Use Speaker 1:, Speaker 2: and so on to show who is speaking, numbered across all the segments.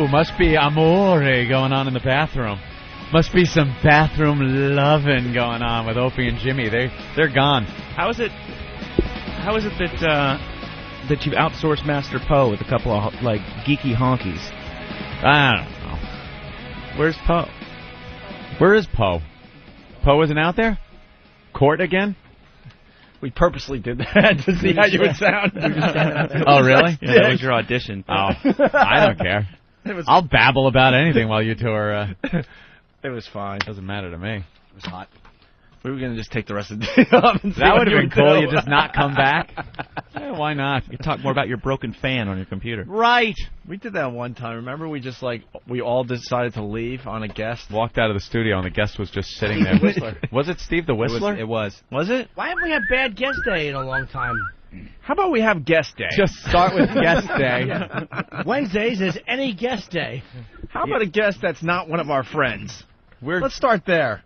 Speaker 1: Ooh, must be amore going on in the bathroom. Must be some bathroom loving going on with Opie and Jimmy. They're gone.
Speaker 2: How is it that you've outsourced Master Poe with a couple of like geeky honkies?
Speaker 1: I don't know.
Speaker 2: Where's Poe?
Speaker 1: Where is Poe? Poe isn't out there? Court again?
Speaker 3: We purposely did that to see how you would sound.
Speaker 1: Oh, really?
Speaker 2: Yeah, that was your audition.
Speaker 1: Oh, I don't care. I'll babble about anything while you two are...
Speaker 3: It was fine.
Speaker 1: Doesn't matter to me.
Speaker 3: It was hot. We were going to just take the rest of the day off. And
Speaker 1: that would have been cool. You just not come back. Yeah, why not?
Speaker 2: You talk more about your broken fan on your computer.
Speaker 1: Right.
Speaker 3: We did that one time. Remember, we all decided to leave on a guest.
Speaker 1: Walked out of the studio and the guest was just sitting there. Was it Steve the Whistler?
Speaker 3: It was. Was it?
Speaker 4: Why haven't we had bad guest day in a long time?
Speaker 3: How about we have guest day?
Speaker 1: Just start with guest day.
Speaker 4: Wednesdays is any guest day.
Speaker 3: How about a guest that's not one of our friends? Let's start there.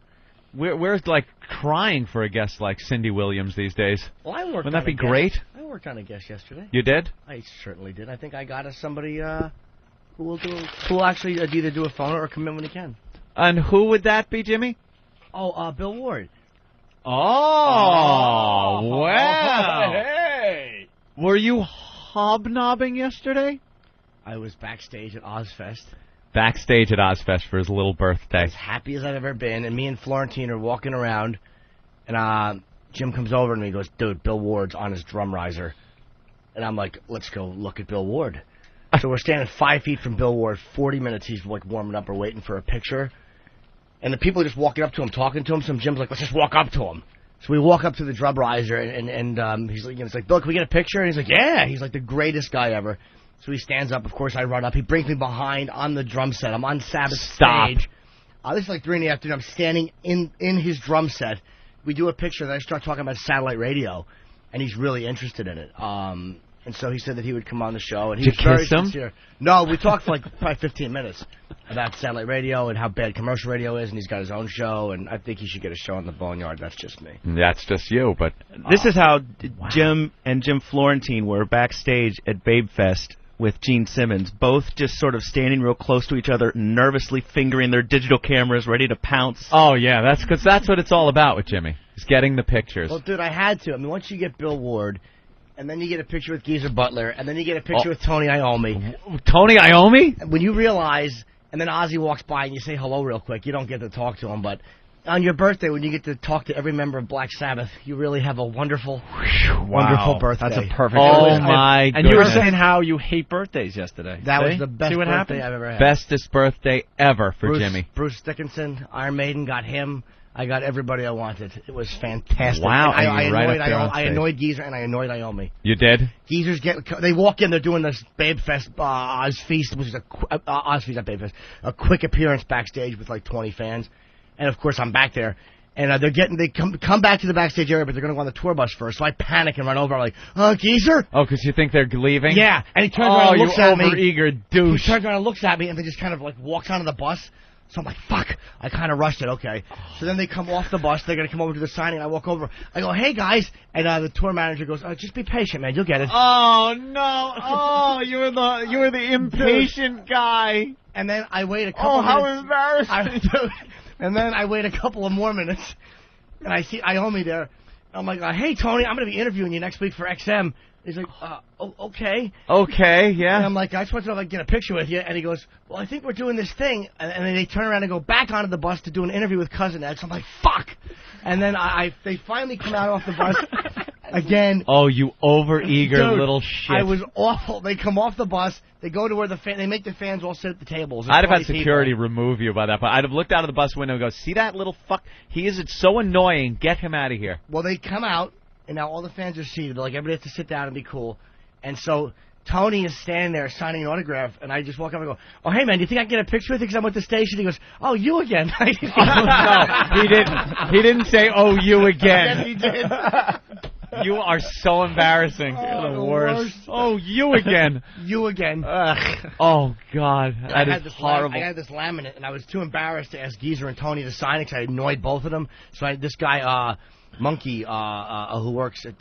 Speaker 1: We're like crying for a guest like Cindy Williams these days.
Speaker 4: Well,
Speaker 1: Wouldn't that be great?
Speaker 4: I worked on a guest yesterday.
Speaker 1: You did?
Speaker 4: I certainly did. I think I got us somebody who will actually either do a phone or come in when he can.
Speaker 1: And who would that be, Jimmy?
Speaker 4: Oh, Bill Ward.
Speaker 1: Oh, wow.
Speaker 3: Hey.
Speaker 1: Were you hobnobbing yesterday?
Speaker 4: I was backstage at Ozzfest.
Speaker 1: Backstage at Ozzfest for his little birthday.
Speaker 4: As happy as I've ever been, and me and Florentine are walking around, and Jim comes over to me and goes, dude, Bill Ward's on his drum riser. And I'm like, let's go look at Bill Ward. So we're standing 5 feet from Bill Ward, 40 minutes, he's like warming up or waiting for a picture. And the people are just walking up to him, talking to him, so Jim's like, let's just walk up to him. So we walk up to the drum riser, and he's like, it's like, Bill, can we get a picture? And he's like, yeah. He's like the greatest guy ever. So he stands up. Of course, I run up. He brings me behind on the drum set. I'm on Sabbath's stage. This is like 3 in the afternoon. I'm standing in his drum set. We do a picture, then I start talking about satellite radio, and he's really interested in it. And so he said that he would come on the show, and he was very sincere. No, we talked for like probably 15 minutes about satellite radio and how bad commercial radio is, and he's got his own show, and I think he should get a show on the Boneyard. That's just me.
Speaker 1: That's just you, but...
Speaker 2: This is how Jim and Jim Florentine were backstage at Babe Fest with Gene Simmons, both just sort of standing real close to each other, nervously fingering their digital cameras, ready to pounce.
Speaker 1: Oh, yeah, that's what it's all about with Jimmy, is getting the pictures.
Speaker 4: Well, dude, I had to. I mean, once you get Bill Ward, and then you get a picture with Geezer Butler, and then you get a picture with Tony Iommi.
Speaker 1: Tony Iommi?
Speaker 4: When you realize, and then Ozzy walks by and you say hello real quick, you don't get to talk to him, but... On your birthday, when you get to talk to every member of Black Sabbath, you really have a wonderful, wonderful birthday.
Speaker 3: That's a perfect.
Speaker 1: Oh my goodness!
Speaker 3: And you were saying how you hate birthdays yesterday.
Speaker 4: That was the best birthday I've ever had.
Speaker 1: Bestest birthday ever for Jimmy.
Speaker 4: Bruce Dickinson, Iron Maiden, got him. I got everybody I wanted. It was fantastic.
Speaker 1: Wow!
Speaker 4: I annoyed Geezer and I annoyed Iommi.
Speaker 1: You did?
Speaker 4: Geezer's they walk in. They're doing this Babe Fest Ozzfest, which is Ozzfest, not Babe Fest, a quick appearance backstage with like 20 fans. And, of course, I'm back there. And they come back to the backstage area, but they're going to go on the tour bus first. So I panic and run over. I'm like, Geezer?
Speaker 1: Oh, because you think they're leaving?
Speaker 4: Yeah. And he turns around and looks at me.
Speaker 1: Oh, you overeager douche.
Speaker 4: He turns around and looks at me, and then just kind of, like, walks onto the bus. So I'm like, fuck. I kind of rushed it. Okay. So then they come off the bus. They're going to come over to the signing. I walk over. I go, hey, guys. And the tour manager goes, just be patient, man. You'll get it.
Speaker 1: Oh, no. Oh, you were the impatient guy.
Speaker 4: And then I wait a couple minutes.
Speaker 1: Oh, how embarrassing.
Speaker 4: And then I wait a couple of more minutes, and I see Iommi there. I'm like, hey, Tony, I'm going to be interviewing you next week for XM. He's like, okay.
Speaker 1: Okay, yeah.
Speaker 4: And I'm like, I just want to know if I can get a picture with you. And he goes, well, I think we're doing this thing. And then they turn around and go back onto the bus to do an interview with Cousin Ed. So I'm like, fuck. And then they finally come out off the bus again.
Speaker 1: Oh, you overeager little shit.
Speaker 4: I was awful. They come off the bus. They go to where they make the fans all sit at the tables.
Speaker 1: I'd have had security remove you by that point. I'd have looked out of the bus window and go, see that little fuck? He is so annoying. Get him out of here.
Speaker 4: Well, they come out, and now all the fans are seated. They're like, everybody has to sit down and be cool. And so Tony is standing there signing an autograph, and I just walk up and go, oh, hey, man, do you think I can get a picture with you because I'm at the station? He goes, oh, you again.
Speaker 1: No, he didn't. He didn't say, oh, you again.
Speaker 4: Yes, he did.
Speaker 1: You are so embarrassing.
Speaker 4: You're
Speaker 1: the worst. Oh, you again.
Speaker 4: You again.
Speaker 1: Ugh. Oh, God. That is horrible.
Speaker 4: I had this laminate, and I was too embarrassed to ask Geezer and Tony to sign it because I annoyed both of them. So this guy, Monkey, who works at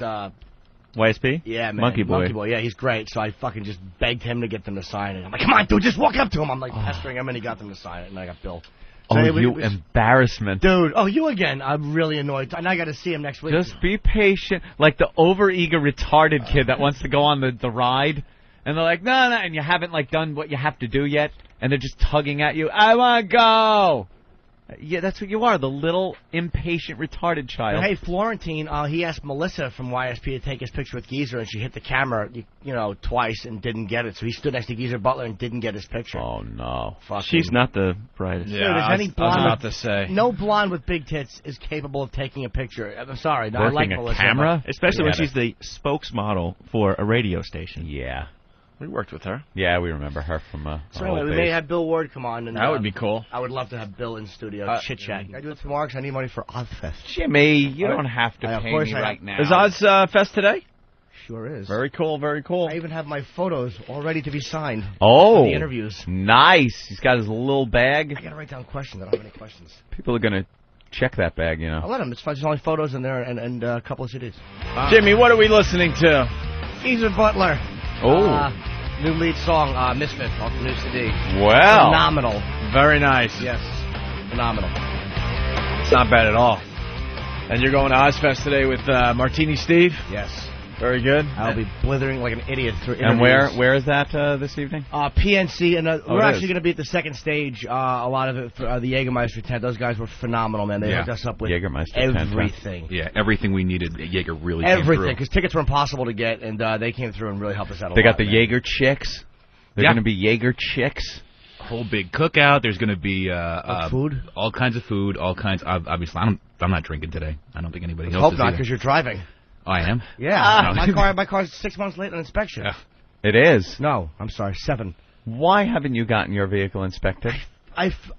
Speaker 2: YSP?
Speaker 4: Yeah, man.
Speaker 2: Monkey Boy.
Speaker 4: Yeah, he's great. So I fucking just begged him to get them to sign it. I'm like, come on, dude, just walk up to him. I'm like pestering him, and he got them to sign it, and I got Bill. So
Speaker 1: embarrassment.
Speaker 4: Dude, you again. I'm really annoyed. And I got to see him next week.
Speaker 1: Just be patient. Like the overeager, retarded kid that wants to go on the ride, and they're like, no, and you haven't done what you have to do yet, and they're just tugging at you. I want to go. Yeah, that's what you are, the little impatient, retarded child.
Speaker 4: Hey, Florentine, he asked Melissa from YSP to take his picture with Geezer, and she hit the camera, twice and didn't get it. So he stood next to Geezer Butler and didn't get his picture.
Speaker 1: Oh, no.
Speaker 2: She's not the brightest.
Speaker 3: Yeah,
Speaker 4: I was
Speaker 3: about to say.
Speaker 4: No blonde with big tits is capable of taking a picture. I'm sorry. No, I like Melissa.
Speaker 1: Camera?
Speaker 2: Especially when she's the spokesmodel for a radio station.
Speaker 1: Yeah.
Speaker 3: We worked with her.
Speaker 1: Yeah, we remember her from
Speaker 4: So anyway, we may have Bill Ward come on. And,
Speaker 3: that would be cool.
Speaker 4: I would love to have Bill in studio chit-chat. Can I do it tomorrow because I need money for Ozzfest?
Speaker 1: Jimmy, you don't have to pay me right now.
Speaker 3: Is Ozzfest today?
Speaker 4: Sure is.
Speaker 3: Very cool, very cool.
Speaker 4: I even have my photos all ready to be signed.
Speaker 1: Oh.
Speaker 4: For the interviews.
Speaker 1: Nice. He's got his little bag.
Speaker 4: I got to write down questions. I don't have any questions.
Speaker 1: People are going to check that bag,
Speaker 4: I'll let them. It's fine. There's only photos in there and a couple of CDs.
Speaker 3: Jimmy, what are we listening to?
Speaker 4: Geezer Butler.
Speaker 1: Oh.
Speaker 4: New lead song, Misfit, off the new CD.
Speaker 1: Wow.
Speaker 4: Phenomenal.
Speaker 3: Very nice.
Speaker 4: Yes. Phenomenal.
Speaker 3: It's not bad at all. And you're going to Ozzfest today with Martini Steve?
Speaker 4: Yes.
Speaker 3: Very good.
Speaker 4: I'll be blithering like an idiot through interviews.
Speaker 1: And where is that this evening?
Speaker 4: PNC, and we're actually going to be at the second stage. A lot of it for the Jägermeister tent. Those guys were phenomenal, man. They hooked us up with everything.
Speaker 5: Yeah, everything we needed. Jaeger really
Speaker 4: everything, because tickets were impossible to get, and they came through and really helped us out a lot.
Speaker 1: They got the Jaeger chicks. They're going to be Jaeger chicks.
Speaker 5: Whole big cookout. There's going to be
Speaker 4: food,
Speaker 5: all kinds of food, all kinds. Obviously, I'm not drinking today. I don't think anybody else
Speaker 4: hope
Speaker 5: is
Speaker 4: not,
Speaker 5: either.
Speaker 4: because you're driving.
Speaker 5: Oh, I am?
Speaker 4: Yeah. My car's 6 months late on inspection.
Speaker 1: It is.
Speaker 4: No, I'm sorry, 7.
Speaker 1: Why haven't you gotten your vehicle inspected?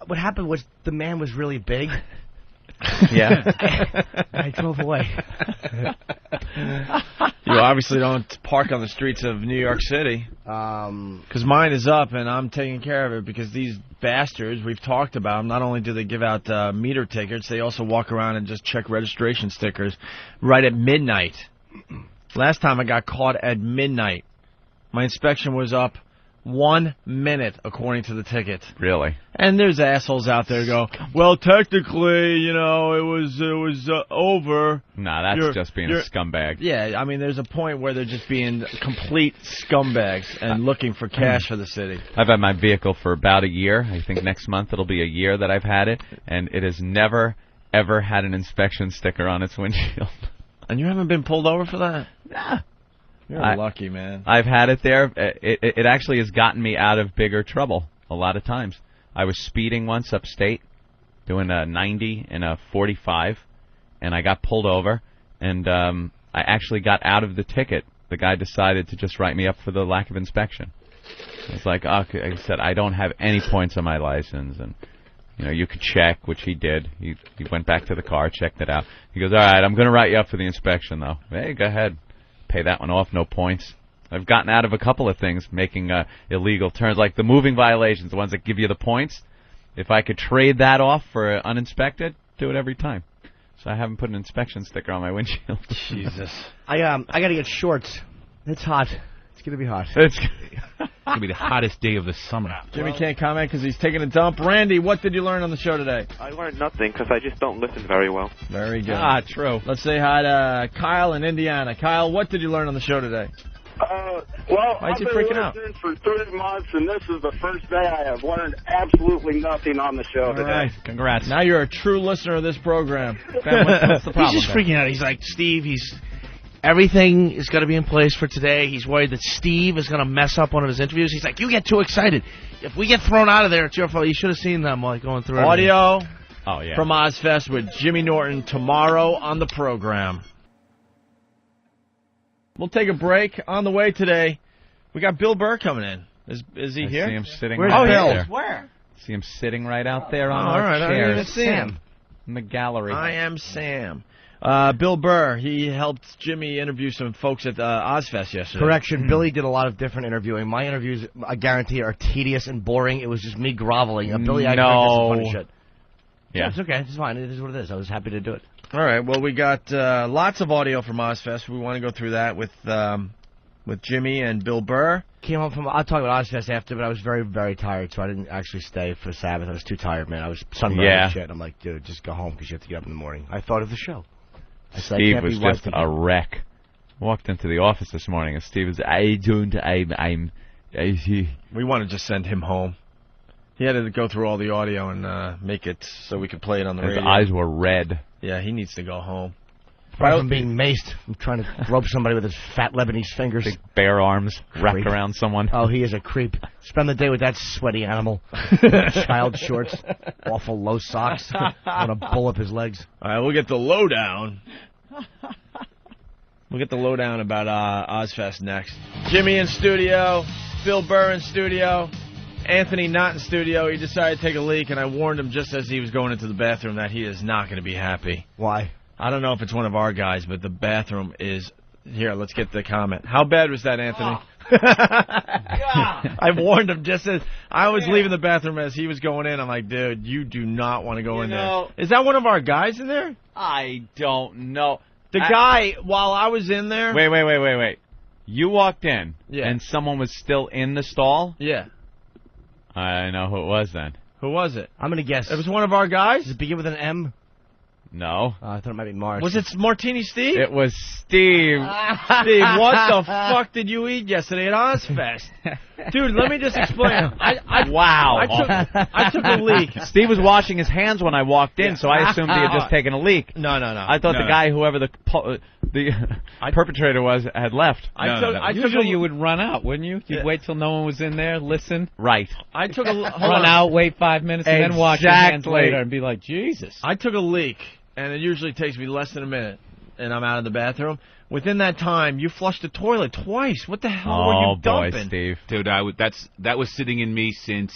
Speaker 4: What happened was the man was really big.
Speaker 1: Yeah.
Speaker 4: I drove away.
Speaker 3: You obviously don't park on the streets of New York City. Because mine is up, and I'm taking care of it, because these bastards, we've talked about them, not only do they give out meter tickets, they also walk around and just check registration stickers right at midnight. Last time I got caught at midnight. My inspection was up 1 minute, according to the ticket.
Speaker 1: Really?
Speaker 3: And there's assholes out there who go, well, technically, it was over.
Speaker 1: Nah, that's just being a scumbag.
Speaker 3: Yeah, I mean, there's a point where they're just being complete scumbags and looking for cash for the city.
Speaker 1: I've had my vehicle for about a year. I think next month it'll be a year that I've had it, and it has never, ever had an inspection sticker on its windshield.
Speaker 3: And you haven't been pulled over for that?
Speaker 1: Nah.
Speaker 3: You're lucky, man.
Speaker 1: I've had it there. It actually has gotten me out of bigger trouble a lot of times. I was speeding once upstate, doing a 90 and a 45, and I got pulled over, and I actually got out of the ticket. The guy decided to just write me up for the lack of inspection. It's like, okay, I said, I don't have any points on my license, and you could check, which he did. He went back to the car, checked it out. He goes, all right, I'm going to write you up for the inspection, though. Hey, go ahead. Pay that one off, no points. I've gotten out of a couple of things making illegal turns, like the moving violations, the ones that give you the points. If I could trade that off for uninspected, do it every time. So I haven't put an inspection sticker on my windshield.
Speaker 3: Jesus.
Speaker 4: I got to get shorts. It's hot. It's going to be hot.
Speaker 5: It's going to be the hottest day of the summer.
Speaker 3: Jimmy can't comment because he's taking a dump. Randy, what did you learn on the show today?
Speaker 6: I learned nothing because I just don't listen very well.
Speaker 3: Very good.
Speaker 1: True.
Speaker 3: Let's say hi to Kyle in Indiana. Kyle, what did you learn on the show today?
Speaker 6: I've been listening for 3 months, and this is the first day I have learned absolutely nothing on the show today.
Speaker 3: All right.
Speaker 1: Congrats.
Speaker 3: Now you're a true listener of this program. Ben, what's the problem?
Speaker 7: He's just freaking out. He's like, Steve, everything is going to be in place for today. He's worried that Steve is going to mess up one of his interviews. He's like, you get too excited. If we get thrown out of there, it's your fault. You should have seen them while going through
Speaker 3: audio
Speaker 1: everything.
Speaker 3: From Ozzfest with Jimmy Norton tomorrow on the program. We'll take a break. On the way today, we got Bill Burr coming in. Is he here?
Speaker 1: I see him sitting
Speaker 4: Where's
Speaker 1: right
Speaker 4: Bill?
Speaker 1: there.
Speaker 3: Where?
Speaker 1: See him sitting right out there on
Speaker 3: all
Speaker 1: our
Speaker 3: right,
Speaker 1: chairs.
Speaker 3: I didn't even see him.
Speaker 1: In the gallery.
Speaker 3: I am Sam. Bill Burr, he helped Jimmy interview some folks at Ozzfest yesterday.
Speaker 4: Correction, Billy did a lot of different interviewing. My interviews, I guarantee, are tedious and boring. It was just me groveling. Billy, I did some funny shit.
Speaker 1: Yeah.
Speaker 4: It's okay. It's fine. It is what it is. I was happy to do it.
Speaker 3: All right. Well, we got lots of audio from Ozzfest. We want to go through that with Jimmy and Bill Burr.
Speaker 4: Came home from. I'll talk about Ozzfest after, but I was very, very tired, so I didn't actually stay for Sabbath. I was too tired, man. I was sunburned and shit. I'm like, dude, just go home because you have to get up in the morning. I thought of the show.
Speaker 1: Steve was just a wreck. Walked into the office this morning, and Steve was,
Speaker 3: We want to just send him home. He had to go through all the audio and make it so we could play it on the radio.
Speaker 1: His eyes were red.
Speaker 3: Yeah, he needs to go home.
Speaker 4: Apart from being maced, from trying to rope somebody with his fat Lebanese fingers.
Speaker 1: Big bare arms wrapped around someone.
Speaker 4: Oh, he is a creep. Spend the day with that sweaty animal. Child shorts, awful low socks. Want to pull up his legs.
Speaker 3: All right, we'll get the lowdown. We'll get the lowdown about Ozzfest next. Jimmy in studio, Bill Burr in studio, Anthony not in studio. He decided to take a leak, and I warned him just as he was going into the bathroom that he is not going to be happy.
Speaker 4: Why?
Speaker 3: I don't know if it's one of our guys, but the bathroom is... Here, let's get the comment. How bad was that, Anthony? Oh. I warned him just as I was leaving the bathroom as he was going in. I'm like, dude, you do not want to go in there. Is that one of our guys in there?
Speaker 1: I don't know.
Speaker 3: The guy, while I was in there...
Speaker 1: Wait. You walked in, and someone was still in the stall?
Speaker 3: Yeah.
Speaker 1: I know who it was then.
Speaker 3: Who was it?
Speaker 4: I'm going to guess.
Speaker 3: It was one of our guys?
Speaker 4: Does it begin with an M?
Speaker 1: No.
Speaker 4: I thought it might be Mars.
Speaker 3: Was it Martini Steve?
Speaker 1: It was Steve.
Speaker 3: Steve, what the fuck did you eat yesterday at Ozzfest? Dude, let me just explain.
Speaker 1: Wow.
Speaker 3: I took a leak.
Speaker 1: Steve was washing his hands when I walked in, so I assumed he had just taken a leak.
Speaker 3: No.
Speaker 1: I thought the guy, whoever the perpetrator was, had left.
Speaker 8: Usually you would run out, wouldn't you? You'd wait till no one was in there, listen.
Speaker 1: Right.
Speaker 3: I took a
Speaker 8: run out, wait 5 minutes, and then wash your hands later and be like, Jesus.
Speaker 3: I took a leak, and it usually takes me less than a minute, and I'm out of the bathroom. Within that time, you flushed the toilet twice. What the hell were you dumping?
Speaker 1: Oh, boy, Steve.
Speaker 5: Dude, that was sitting in me since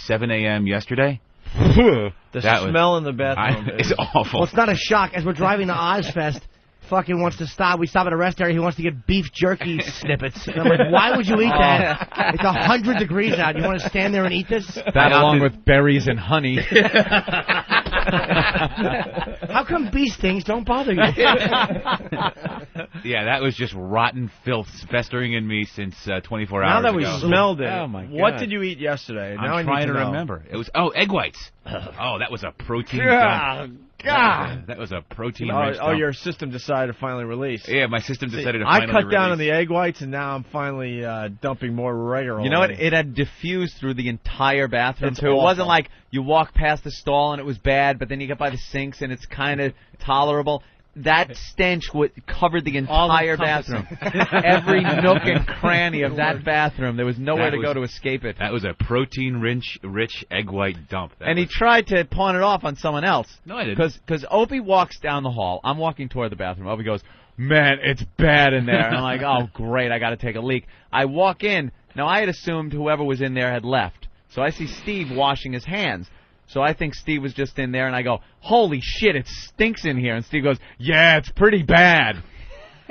Speaker 5: 7 a.m. yesterday.
Speaker 3: The smell in the bathroom
Speaker 5: is awful.
Speaker 4: Well, it's not a shock. As we're driving to Ozzfest, fucking wants to stop. We stop at a rest area. He wants to get beef jerky snippets. And I'm like, why would you eat that? It's 100 degrees out. You want to stand there and eat this?
Speaker 1: That along with berries and honey.
Speaker 4: How come bee stings don't bother you?
Speaker 5: Yeah, that was just rotten filth festering in me since 24 hours ago.
Speaker 3: Now that we smelled it,
Speaker 8: oh my God.
Speaker 3: What did you eat yesterday?
Speaker 5: I'm trying to remember. It was egg whites. Oh, that was a protein dump.
Speaker 3: God.
Speaker 5: That was a protein-rich dump.
Speaker 3: Oh, your system decided to finally release.
Speaker 5: Yeah, my system decided to finally
Speaker 3: release. I cut down
Speaker 5: release.
Speaker 3: on the egg whites, and now I'm finally dumping more regularly.
Speaker 1: You know what? It had diffused through the entire bathroom, too.
Speaker 3: Awful.
Speaker 1: It wasn't like you walk past the stall and it was bad, but then you get by the sinks and it's kind of tolerable. That stench covered the entire bathroom. Every nook and cranny of that bathroom. There was nowhere to go to escape it.
Speaker 5: That was a protein-rich egg white dump.
Speaker 1: And he tried to pawn it off on someone else.
Speaker 5: No, I didn't.
Speaker 1: Because Opie walks down the hall. I'm walking toward the bathroom. Opie goes, man, it's bad in there. And I'm like, oh, great, I got to take a leak. I walk in. Now, I had assumed whoever was in there had left. So I see Steve washing his hands. So I think Steve was just in there, and I go, holy shit, it stinks in here. And Steve goes, yeah, it's pretty bad.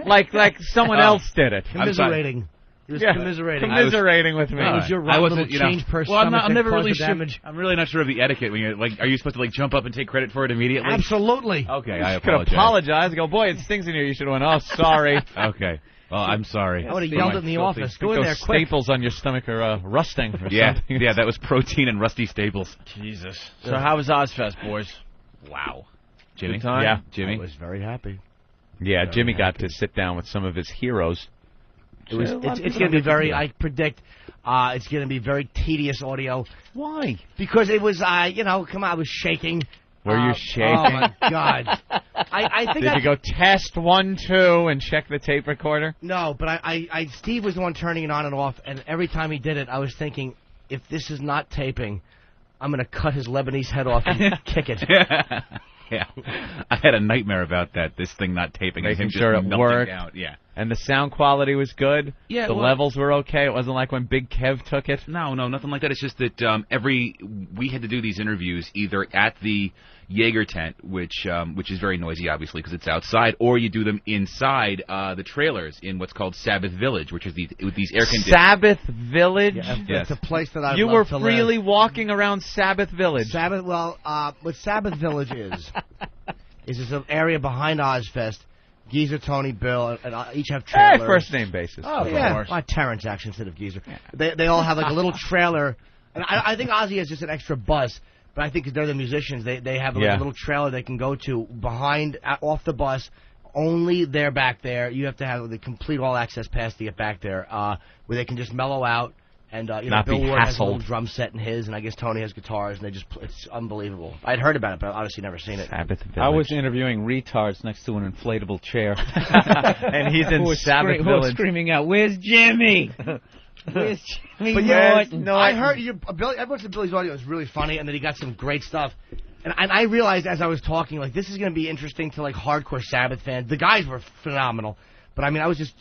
Speaker 1: like someone else did it.
Speaker 4: Commiserating. He was commiserating.
Speaker 1: Commiserating with me.
Speaker 4: It was your little change purse.
Speaker 5: Well, I'm never really sure. I'm really not sure of the etiquette. When you're like, are you supposed to jump up and take credit for it immediately?
Speaker 4: Absolutely.
Speaker 5: Okay, I
Speaker 1: could apologize. Go, boy, it stinks in here. You should have went, oh, sorry.
Speaker 5: Okay. Well, I'm sorry.
Speaker 4: I would have yelled it in the office. Go in there quick.
Speaker 1: Staples on your stomach are rusting or something.
Speaker 5: Yeah, that was protein and rusty staples.
Speaker 3: Jesus. So how was Ozzfest, boys?
Speaker 5: Wow. Jimmy?
Speaker 3: Good time?
Speaker 1: Yeah.
Speaker 5: Jimmy?
Speaker 4: I was very happy.
Speaker 1: Yeah, Jimmy got to sit down with some of his heroes.
Speaker 4: It's going to be very, I predict, it's going to be very tedious audio.
Speaker 1: Why?
Speaker 4: Because it was, come on, I was shaking.
Speaker 1: Were you shaking?
Speaker 4: Oh, my God. I think
Speaker 1: Did you go test 1, 2 and check the tape recorder?
Speaker 4: No, but Steve was the one turning it on and off, and every time he did it, I was thinking, if this is not taping, I'm going to cut his Lebanese head off and kick it.
Speaker 5: Yeah. I had a nightmare about that, this thing not taping.
Speaker 1: Making sure it worked.
Speaker 5: Out. Yeah.
Speaker 1: And the sound quality was good?
Speaker 5: Yeah.
Speaker 1: The levels were okay? It wasn't like when Big Kev took it?
Speaker 5: No, nothing like that. It's just that we had to do these interviews either at the Jaeger tent, which is very noisy, obviously, because it's outside, or you do them inside the trailers in what's called Sabbath Village, which is with these air conditioned...
Speaker 1: Sabbath Village?
Speaker 4: Yeah,
Speaker 5: yes.
Speaker 4: It's a place that I
Speaker 1: You
Speaker 4: love
Speaker 1: were
Speaker 4: to
Speaker 1: freely
Speaker 4: live.
Speaker 1: walking around Sabbath Village.
Speaker 4: What Sabbath Village is is there's an area behind Ozzfest. Geezer, Tony, Bill, and each have trailers.
Speaker 1: First name basis.
Speaker 4: Oh, yeah. Terrence, actually, instead of Geezer. Yeah. They all have like a little trailer. And I think Ozzy has just an extra bus, but I think because they're the musicians, they have like a little trailer they can go to behind, off the bus. Only they're back there. You have to have the complete all-access pass to get back there, where they can just mellow out. And Bill Ward has a little drum set in his, and I guess Tony has guitars, and it's unbelievable. I'd heard about it, but I've obviously never seen it.
Speaker 8: I was interviewing retards next to an inflatable chair.
Speaker 1: And he's in Sabbath Village.
Speaker 8: Screaming out, "Where's Jimmy? Where's Jimmy
Speaker 4: Norton?" I heard Billy. I watched Billy's audio. It was really funny, and then he got some great stuff. And I realized as I was talking, like, this is going to be interesting to, like, hardcore Sabbath fans. The guys were phenomenal. But, I mean, I was just,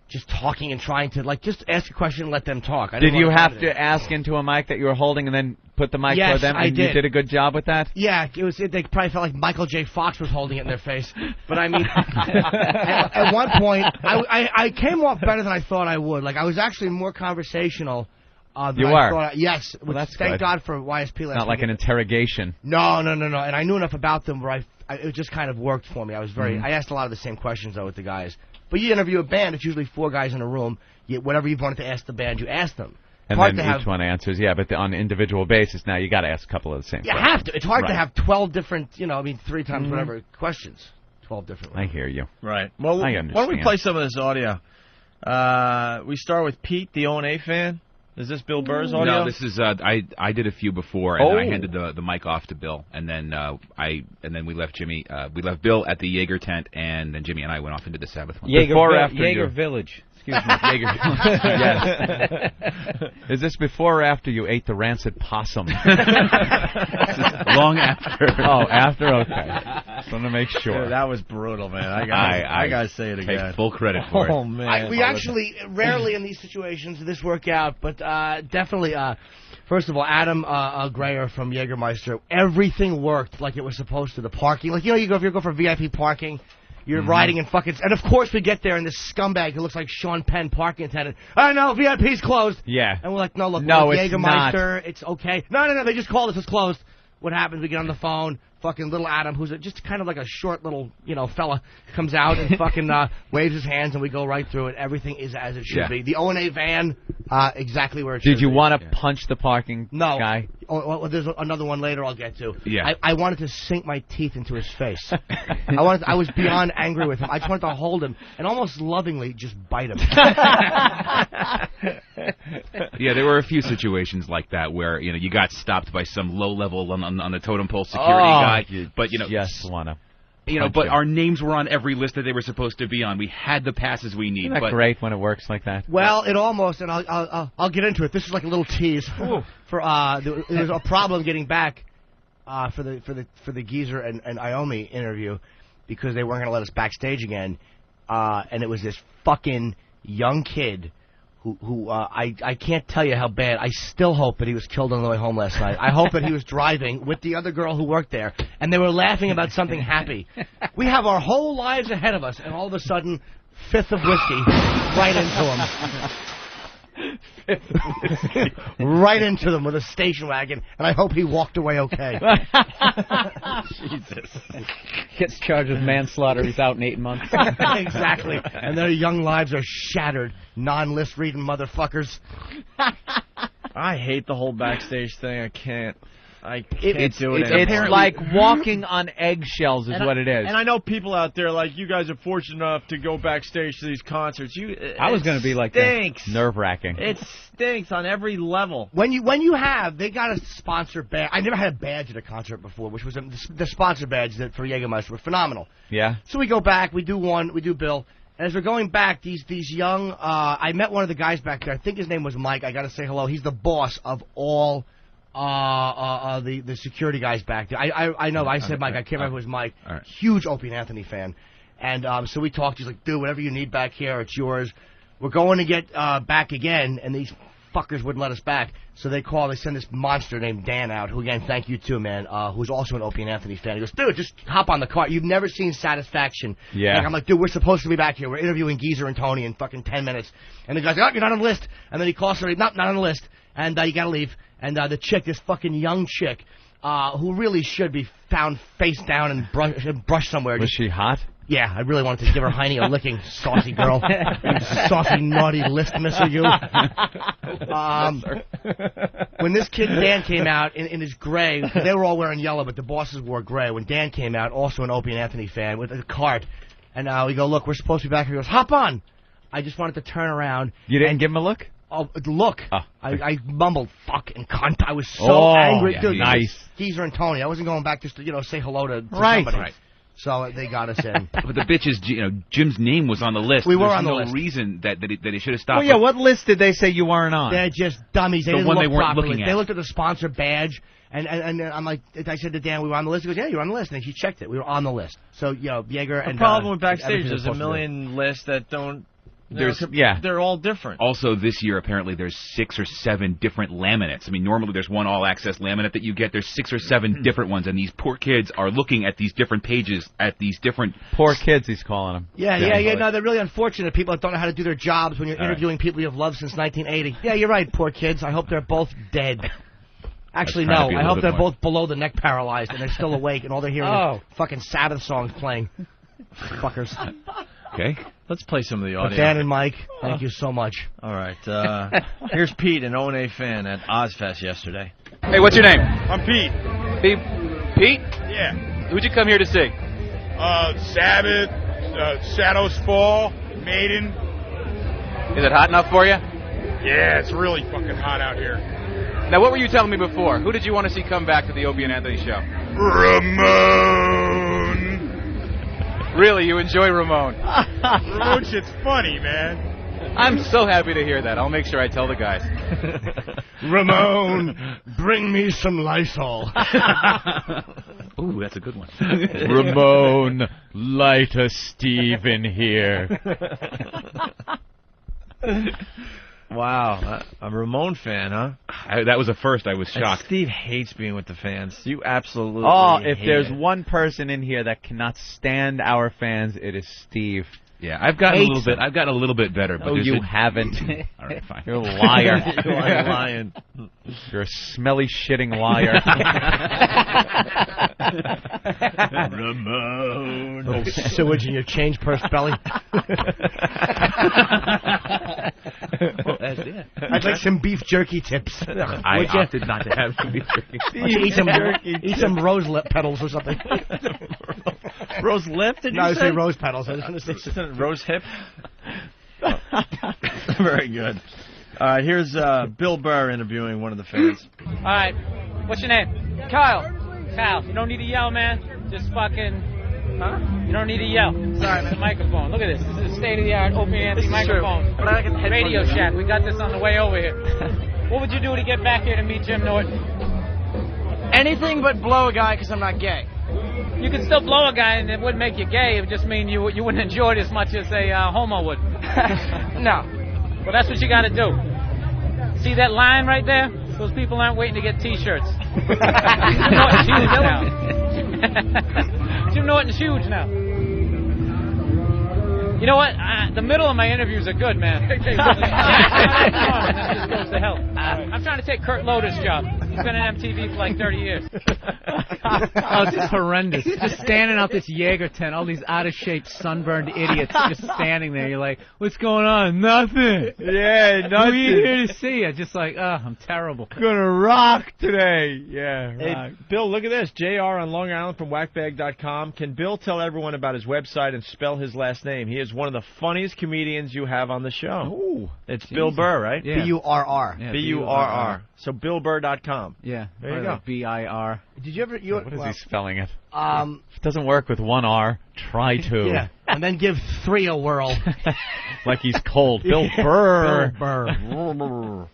Speaker 4: just talking and trying to, like, just ask a question and let them talk.
Speaker 1: Did you have to ask into a mic that you were holding and then put the mic toward them?
Speaker 4: I did.
Speaker 1: You did a good job with that?
Speaker 4: Yeah, they probably felt like Michael J. Fox was holding it in their face. But, I mean, at one point, I came off better than I thought I would. Like, I was actually more conversational.
Speaker 1: You are?
Speaker 4: Yes.
Speaker 1: Well, that's
Speaker 4: thank
Speaker 1: good.
Speaker 4: God for YSP last
Speaker 1: Not like an interrogation.
Speaker 4: No. And I knew enough about them where it just kind of worked for me. I was I asked a lot of the same questions, though, with the guys. But you interview a band, it's usually 4 guys in a room. Whatever you wanted to ask the band, you ask them.
Speaker 1: And then each one answers, but on an individual basis, now you got to ask a couple of the same questions.
Speaker 4: You have to. It's hard to have 12 different, 3 times whatever questions. 12 different ones.
Speaker 1: I hear you.
Speaker 3: Right. Well, why don't we play some of this audio? We start with Pete, the O&A fan. Is this Bill Burr's audio?
Speaker 5: No, this is I did a few before, and I handed the mic off to Bill, and then we left Jimmy. We left Bill at the Jaeger tent, and then Jimmy and I went off into the Sabbath one.
Speaker 8: Jaeger Village. Excuse me.
Speaker 5: Jaeger.
Speaker 1: Yes. Is this before or after you ate the rancid possum?
Speaker 5: Long after.
Speaker 1: Oh, after? Okay. Just want to make sure.
Speaker 3: Dude, that was brutal, man. I gotta say it again.
Speaker 5: Take full credit for it.
Speaker 3: Oh man.
Speaker 4: We actually rarely in these situations does this work out, but definitely. First of all, Adam Grayer from Jägermeister, everything worked like it was supposed to. The parking, like if you go for VIP parking. You're riding in fucking... And, of course, we get there, and this scumbag who looks like Sean Penn, parking attendant. I know, VIP's closed.
Speaker 1: Yeah.
Speaker 4: And we're like, no, look,
Speaker 1: it's
Speaker 4: Jägermeister, it's okay. No, they just called us, it's closed. What happens? We get on the phone. Fucking little Adam, who's just kind of like a short little, fella, comes out and fucking waves his hands, and we go right through it. Everything is as it should be. The O&A van, exactly where it should be.
Speaker 1: Did you want to punch the parking guy?
Speaker 4: Oh, there's another one later I'll get to.
Speaker 5: Yeah.
Speaker 4: I wanted to sink my teeth into his face. I was beyond angry with him. I just wanted to hold him and almost lovingly just bite him.
Speaker 5: Yeah, there were a few situations like that where you got stopped by some low level on the totem pole security guy, but
Speaker 1: just wanna.
Speaker 5: But our names were on every list that they were supposed to be on. We had the passes we need.
Speaker 1: Isn't that great when it works like that?
Speaker 4: Well, it almost, and I'll get into it. This is like a little tease for there was a problem getting back for the Geezer and Iommi interview because they weren't going to let us backstage again, and it was this fucking young kid. Who I can't tell you how bad. I still hope that he was killed on the way home last night. I hope that he was driving with the other girl who worked there, and they were laughing about something happy. We have our whole lives ahead of us, and all of a sudden, 5th of whiskey right into him. Right into them with a station wagon, and I hope he walked away okay.
Speaker 8: Jesus. Gets charged with manslaughter. He's out in 8 months.
Speaker 4: Exactly. And their young lives are shattered. Non-list reading motherfuckers.
Speaker 3: I hate the whole backstage thing. I can't do it.
Speaker 1: It's like walking on eggshells is what it is.
Speaker 3: And I know people out there like you guys are fortunate enough to go backstage to these concerts.
Speaker 1: I was going to be like that. Nerve-wracking.
Speaker 3: It stinks on every level.
Speaker 4: They got a sponsor badge. I never had a badge at a concert before, which was the sponsor badge for Jägermeister were phenomenal.
Speaker 1: Yeah.
Speaker 4: So we go back, we do Bill. And as we're going back, these young, I met one of the guys back there. I think his name was Mike. I got to say hello. He's the boss of all the security guys back there. I know. I said Mike. I can't remember who was Mike.
Speaker 5: Right.
Speaker 4: Huge Opie and Anthony fan. And so we talked. He's like, dude, whatever you need back here, it's yours. We're going to get back again. And these fuckers wouldn't let us back. So they send this monster named Dan out, who, again, thank you too, man, who's also an Opie and Anthony fan. He goes, dude, just hop on the car. You've never seen Satisfaction.
Speaker 1: Yeah.
Speaker 4: Like, I'm like, dude, we're supposed to be back here. We're interviewing Geezer and Tony in fucking 10 minutes. And the guy's like, oh, you're not on the list. And then he calls her, not on the list. And you gotta leave. And the chick, this fucking young chick, who really should be found face down and brushed somewhere.
Speaker 1: Was she hot?
Speaker 4: Yeah, I really wanted to give her Heine a licking, saucy girl. You saucy, naughty list misser, you. When this kid Dan came out in his gray, they were all wearing yellow, but the bosses wore gray. When Dan came out, also an Opie and Anthony fan, with a cart, and we go, look, we're supposed to be back here. He goes, hop on. I just wanted to turn around.
Speaker 1: You didn't give him a look?
Speaker 4: Oh, look.
Speaker 1: Oh.
Speaker 4: I mumbled, fuck and cunt. I was so angry.
Speaker 5: Yeah,
Speaker 4: Dude,
Speaker 1: nice.
Speaker 4: Geezer and Tony. I wasn't going back just to, say hello to
Speaker 1: Right.
Speaker 4: somebody. So they got us in.
Speaker 5: But the bitch is, Jim's name was on the list.
Speaker 4: We were
Speaker 5: There's
Speaker 4: on the
Speaker 5: no
Speaker 4: list.
Speaker 5: reason that he should have stopped.
Speaker 1: Well, yeah, what list did they say you weren't on?
Speaker 4: They're just dummies. They
Speaker 5: The
Speaker 4: didn't
Speaker 5: one
Speaker 4: look
Speaker 5: they weren't
Speaker 4: properly.
Speaker 5: looking at.
Speaker 4: They looked at the sponsor badge, and I'm like, I said to Dan, we were on the list. He goes, yeah, you're on the list. And he checked it. We were on the list. So, Yeager and...
Speaker 3: The problem with backstage,
Speaker 4: everything
Speaker 3: there's
Speaker 4: they're
Speaker 3: a
Speaker 4: supposed to do.
Speaker 3: million lists that don't...
Speaker 1: Yeah.
Speaker 3: They're all different.
Speaker 5: Also, this year, apparently, there's 6 or 7 different laminates. I mean, normally there's one all-access laminate that you get. There's 6 or 7 different ones, and these poor kids are looking at these different pages, at these different...
Speaker 1: Poor kids, he's calling them.
Speaker 4: Yeah. No, they're really unfortunate. People that don't know how to do their jobs when you're interviewing people you've loved since 1980. Yeah, you're right, poor kids. I hope they're both dead. Actually,
Speaker 5: trying to
Speaker 4: no.
Speaker 5: be a
Speaker 4: I
Speaker 5: little
Speaker 4: hope
Speaker 5: bit
Speaker 4: they're
Speaker 5: more.
Speaker 4: both below the neck paralyzed, and they're still awake, and all they're hearing is fucking Sabbath songs playing. Fuckers.
Speaker 5: Okay.
Speaker 3: Let's play some of the
Speaker 4: But
Speaker 3: audio.
Speaker 4: Dan and Mike, thank you so much.
Speaker 3: All right. Here's Pete, an O&A fan at Ozzfest yesterday.
Speaker 9: Hey, what's your name?
Speaker 10: I'm Pete.
Speaker 9: Pete?
Speaker 10: Yeah.
Speaker 9: Who'd you come here to see?
Speaker 10: Sabbath, Shadows Fall, Maiden.
Speaker 9: Is it hot enough for you?
Speaker 10: Yeah, it's really fucking hot out here.
Speaker 9: Now, what were you telling me before? Who did you want to see come back to the Opie and Anthony show?
Speaker 10: Ramon.
Speaker 9: Really, you enjoy Ramon?
Speaker 10: Ramon shit's funny, man.
Speaker 9: I'm so happy to hear that. I'll make sure I tell the guys.
Speaker 4: Ramon, bring me some Lysol.
Speaker 5: Ooh, that's a good one.
Speaker 1: Ramon, light a Steve in here.
Speaker 3: Wow. A Ramon fan, huh?
Speaker 5: That was a first. I was
Speaker 3: And
Speaker 5: shocked.
Speaker 3: Steve hates being with the fans. You absolutely
Speaker 1: If
Speaker 3: hate
Speaker 1: there's
Speaker 3: it.
Speaker 1: one person in here that cannot stand our fans, it is Steve.
Speaker 5: Yeah, I've gotten a
Speaker 1: Hates
Speaker 5: little bit. I've gotten a little bit better. But
Speaker 1: Oh,
Speaker 5: there's
Speaker 1: you
Speaker 5: a-
Speaker 1: haven't.
Speaker 5: All right, fine.
Speaker 1: You're a liar.
Speaker 3: You are lying.
Speaker 1: You're a smelly, shitting liar.
Speaker 3: Ramon.
Speaker 4: Oh, sewage in your change purse belly. I'd like some beef jerky tips.
Speaker 5: I
Speaker 4: Would you?
Speaker 5: opted not to have some beef jerky.
Speaker 4: Why don't you eat some rose lip petals or something.
Speaker 3: Rose lip, did you
Speaker 4: No, I
Speaker 3: say?
Speaker 4: say rose petals. I was gonna say
Speaker 3: Isn't it rose hip? Very good. All right, here's Bill Burr interviewing one of the fans.
Speaker 8: All right. What's your name? Kyle. Kyle. You don't need to yell, man. Just fucking... Huh? You don't need to yell. Sorry, man. The microphone. Look at this. This is a state-of-the-art Opie and Anthony microphone. Radio Shack. We got this on the way over here. What would you do to get back here to meet Jim Norton?
Speaker 11: Anything but blow a guy because I'm not gay.
Speaker 8: You could still blow a guy and it wouldn't make you gay. It would just mean you wouldn't enjoy it as much as a homo would.
Speaker 11: No.
Speaker 8: Well, that's what you got to do. See that line right there? Those people aren't waiting to get T-shirts. Jim Norton's huge now. Jim Norton's huge now. You know what? The middle of my interviews are good, man. That just goes to hell. I'm trying to take Kurt Loder's job. He's been on MTV for like 30 years.
Speaker 12: Oh, it's horrendous. Just standing out this Jaeger tent, all these out-of-shape, sunburned idiots just standing there. You're like, what's going on? Nothing.
Speaker 1: Yeah,
Speaker 12: Who
Speaker 1: nothing.
Speaker 12: are you here to see? I'm just like, I'm terrible.
Speaker 1: Gonna rock today. Yeah,
Speaker 3: Hey,
Speaker 1: rock.
Speaker 3: Bill, look at this. JR on Long Island from whackbag.com. Can Bill tell everyone about his website and spell his last name? He is one of the funniest comedians you have on the show.
Speaker 1: Ooh,
Speaker 3: it's Bill Burr, right?
Speaker 12: Yeah.
Speaker 4: B-U-R-R.
Speaker 12: Yeah,
Speaker 3: B-U-R-R. So BillBurr.com.
Speaker 12: Yeah.
Speaker 3: There you go.
Speaker 12: B-I-R.
Speaker 4: Did you ever...
Speaker 1: What is he spelling it?
Speaker 4: It
Speaker 1: doesn't work with one R. Try to.
Speaker 4: Yeah, and then give 3 a whirl.
Speaker 1: Like he's cold. Bill Burr.
Speaker 4: Bill Burr.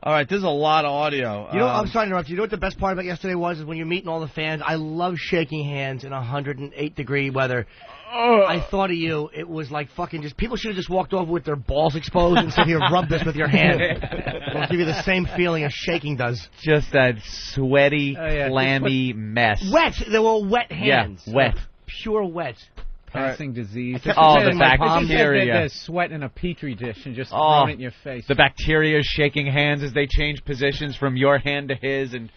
Speaker 3: All right, there's a lot of audio.
Speaker 4: You know, I'm sorry to interrupt you. You know what the best part about yesterday was? Is when you're meeting all the fans. I love shaking hands in 108-degree weather. I thought of you. It was like fucking just... People should have just walked over with their balls exposed and said, here, rub this with your hand. It'll give you the same feeling as shaking does.
Speaker 1: Just that sweaty, clammy mess.
Speaker 4: Wet. They were all wet hands.
Speaker 1: Yeah, wet.
Speaker 4: Pure wet.
Speaker 12: Passing disease.
Speaker 1: The bacteria.
Speaker 12: There's sweat in a petri dish and just throwing it in your face.
Speaker 1: The bacteria is shaking hands as they change positions from your hand to his, and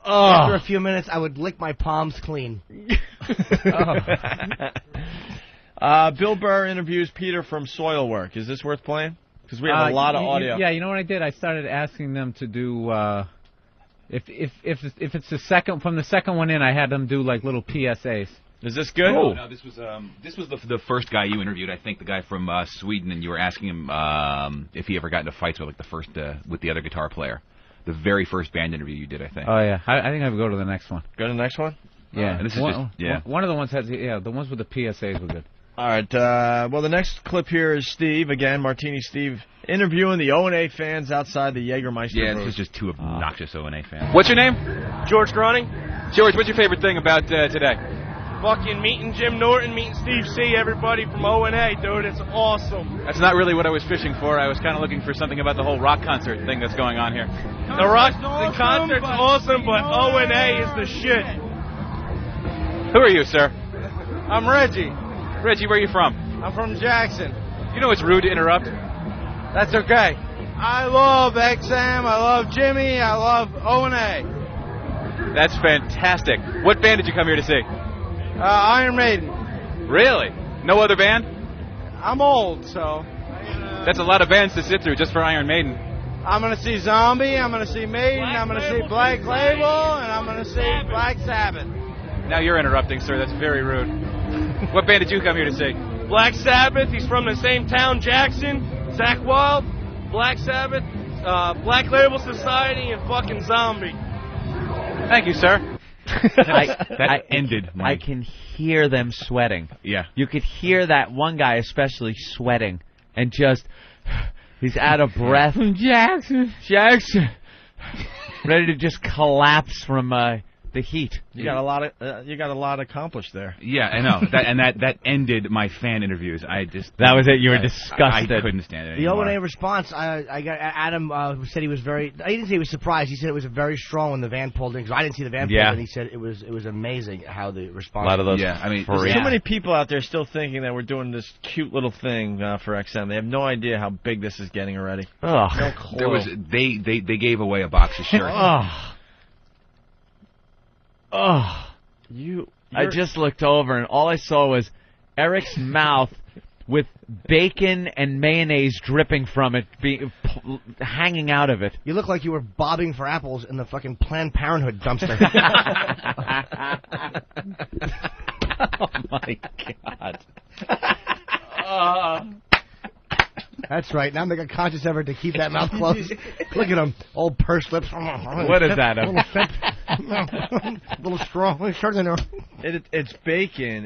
Speaker 4: after a few minutes, I would lick my palms clean.
Speaker 3: Bill Burr interviews Peter from Soilwork. Is this worth playing? Because we have a lot of audio.
Speaker 12: Yeah, you know what I did? I started asking them to do. If it's the second from the second one in, I had them do like little PSAs.
Speaker 3: Is this good?
Speaker 5: No, this was the first guy you interviewed. I think the guy from Sweden, and you were asking him if he ever got into fights with like the first with the other guitar player. The very first band interview you did, I think.
Speaker 12: Oh yeah, I think I would go to the next one.
Speaker 3: Go to the next one.
Speaker 12: Yeah,
Speaker 5: and this is
Speaker 12: one of the ones has the ones with the PSAs were good.
Speaker 3: All right. Well, the next clip here is Steve again, Martini Steve, interviewing the O&A fans outside the Jägermeister.
Speaker 5: Yeah,
Speaker 3: booth.
Speaker 5: this is just two obnoxious O&A fans.
Speaker 9: What's your name?
Speaker 13: George Groning.
Speaker 9: George, what's your favorite thing about today?
Speaker 13: Fucking meeting Jim Norton, meeting Steve C, everybody from O&A, dude. It's awesome.
Speaker 9: That's not really what I was fishing for. I was kind of looking for something about the whole rock concert thing that's going on here.
Speaker 13: The concert's awesome, but O&A is the shit.
Speaker 9: Who are you, sir?
Speaker 13: I'm Reggie.
Speaker 9: Reggie, where are you from?
Speaker 13: I'm from Jackson.
Speaker 9: You know it's rude to interrupt.
Speaker 13: That's okay. I love XM, I love Jimmy, I love O&A.
Speaker 9: That's fantastic. What band did you come here to see?
Speaker 13: Iron Maiden.
Speaker 9: Really? No other band?
Speaker 13: I'm old, so...
Speaker 9: That's a lot of bands to sit through just for Iron Maiden.
Speaker 13: I'm going to see Zombie, I'm going to see Maiden, I'm going to see Black Label, and I'm going to see Black Sabbath.
Speaker 9: Now you're interrupting, sir. That's very rude. What band did you come here to see?
Speaker 13: Black Sabbath. He's from the same town, Jackson. Zach Wild, Black Sabbath, Black Label Society, and fucking Zombie.
Speaker 9: Thank you, sir.
Speaker 5: That ended.
Speaker 1: I can hear them sweating.
Speaker 5: Yeah.
Speaker 1: You could hear that one guy especially sweating and just he's out of breath. Jackson, ready to just collapse from the heat.
Speaker 3: You got a lot accomplished there.
Speaker 5: Yeah, I know. That ended my fan interviews.
Speaker 1: That was it. You were disgusted.
Speaker 5: I couldn't stand it
Speaker 4: The
Speaker 5: anymore.
Speaker 4: O&A response, I got Adam said he was very. I didn't say he was surprised. He said it was very strong when the van pulled in because I didn't see the van pulled in. He said it was amazing how the response.
Speaker 1: A lot of those.
Speaker 5: Yeah, I mean,
Speaker 3: there's too many people out there still thinking that we're doing this cute little thing for XM. They have no idea how big this is getting already.
Speaker 1: Ugh.
Speaker 3: No clue.
Speaker 5: There was they gave away a box of shirts.
Speaker 1: I just looked over and all I saw was Eric's mouth with bacon and mayonnaise dripping from it, hanging out of it.
Speaker 4: You look like you were bobbing for apples in the fucking Planned Parenthood dumpster.
Speaker 1: Oh my God.
Speaker 4: That's right. Now make a conscious effort to keep that mouth closed. Look at him, old pursed lips.
Speaker 1: What is that?
Speaker 4: Little straw.
Speaker 3: It's bacon.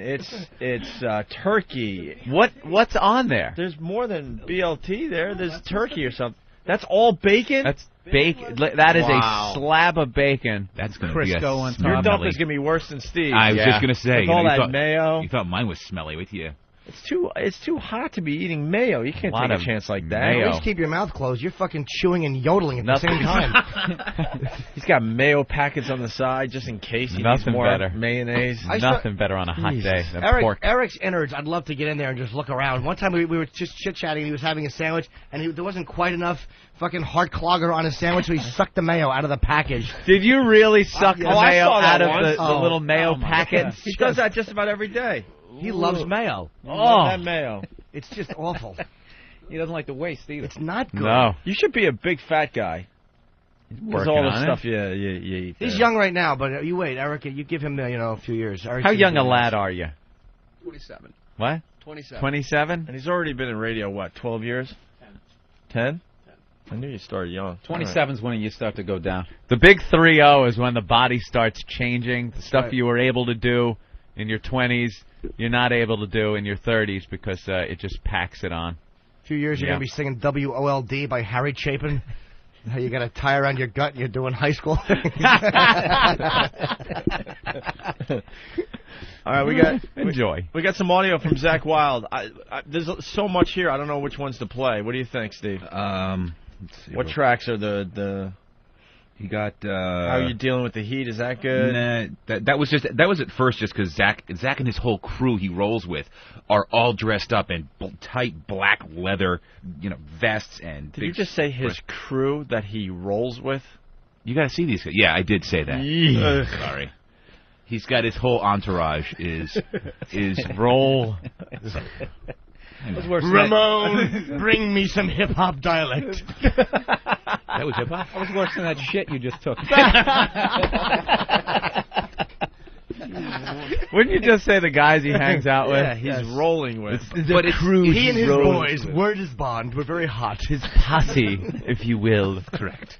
Speaker 3: It's turkey.
Speaker 1: What's on there?
Speaker 3: There's more than BLT there. There's turkey or something. That's all bacon?
Speaker 1: That's bacon. That is a slab of bacon.
Speaker 5: That's going to
Speaker 12: Crisco
Speaker 5: be
Speaker 12: on top.
Speaker 3: Your dump is going to be worse than Steve.
Speaker 5: I was just going to say.
Speaker 3: With all that mayo.
Speaker 5: You thought mine was smelly with you.
Speaker 3: It's too hot to be eating mayo. You can't take a chance like that.
Speaker 4: At least keep your mouth closed. You're fucking chewing and yodeling at the same time.
Speaker 3: He's got mayo packets on the side just in case he needs more mayonnaise.
Speaker 1: Nothing better on a hot day than pork.
Speaker 4: Eric's innards, I'd love to get in there and just look around. One time we were just chit-chatting and he was having a sandwich and there wasn't quite enough fucking heart clogger on his sandwich, so he sucked the mayo out of the package.
Speaker 1: Did you really suck the mayo out of the little mayo packet?
Speaker 3: He does that just about every day.
Speaker 4: He loves mayo.
Speaker 3: That mayo.
Speaker 4: It's just awful.
Speaker 12: He doesn't like the waste either.
Speaker 4: It's not good.
Speaker 1: No.
Speaker 3: You should be a big fat guy. There's all the stuff you eat.
Speaker 4: He's young right now, but you wait, Eric. You give him a few years.
Speaker 1: How young a lad are you?
Speaker 13: 27.
Speaker 1: What?
Speaker 13: 27.
Speaker 1: 27?
Speaker 3: And he's already been in radio, 12 years? 10? I knew you started young.
Speaker 12: 27's when you start to go down.
Speaker 1: The big 3-0 is when the body starts changing. The stuff you were able to do in your 20s, you're not able to do in your 30s because it just packs it on.
Speaker 4: A few years, you're going to be singing WOLD by Harry Chapin. You got a tie around your gut and you're doing high school?
Speaker 3: All right, we got
Speaker 1: enjoy.
Speaker 3: We got some audio from Zach Wilde. There's so much here. I don't know which ones to play. What do you think, Steve?
Speaker 5: Let's see.
Speaker 3: What tracks are the?
Speaker 5: He got.
Speaker 3: How are you dealing with the heat? Is that good?
Speaker 5: Nah, that was at first just because Zach and his whole crew he rolls with are all dressed up in tight black leather, vests and.
Speaker 3: Did you just say his crew that he rolls with?
Speaker 5: You got to see these guys. Yeah, I did say that. Sorry. He's got his whole entourage is roll.
Speaker 4: Ramon, bring me some hip hop dialect.
Speaker 5: That was hip hop.
Speaker 12: That was worse than that shit you just took.
Speaker 1: Wouldn't you just say the guys he hangs out with?
Speaker 3: Yeah, he's rolling with.
Speaker 4: But he and his boys, word is bond. We're very hot.
Speaker 1: His posse, if you will.
Speaker 5: Correct.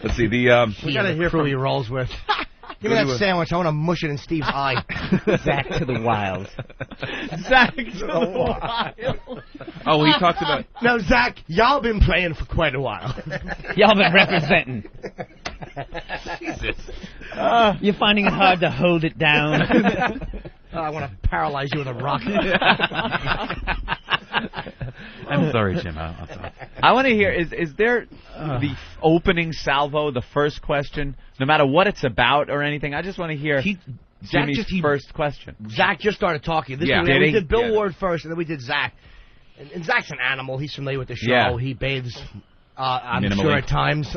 Speaker 5: Let's see the.
Speaker 4: We gotta hear from he rolls with. Give me that sandwich. I want to mush it in Steve's eye.
Speaker 12: Zach to the wild.
Speaker 1: Zach to the wild.
Speaker 5: Oh, he talks about.
Speaker 4: Now, Zach, y'all been playing for quite a while.
Speaker 12: Y'all been representing.
Speaker 5: Jesus.
Speaker 12: You're finding it hard to hold it down.
Speaker 4: I want to paralyze you with a rock.
Speaker 5: I'm sorry, Jim. I'll talk.
Speaker 1: I want to hear, is there the opening salvo, the first question, no matter what it's about or anything? I just want to hear Jimmy's first question.
Speaker 4: Zach just started talking. We did Bill Ward first, and then we did Zach. And Zach's an animal. He's familiar with the show.
Speaker 1: Yeah.
Speaker 4: He bathes, I'm
Speaker 5: Minimally.
Speaker 4: sure, at times.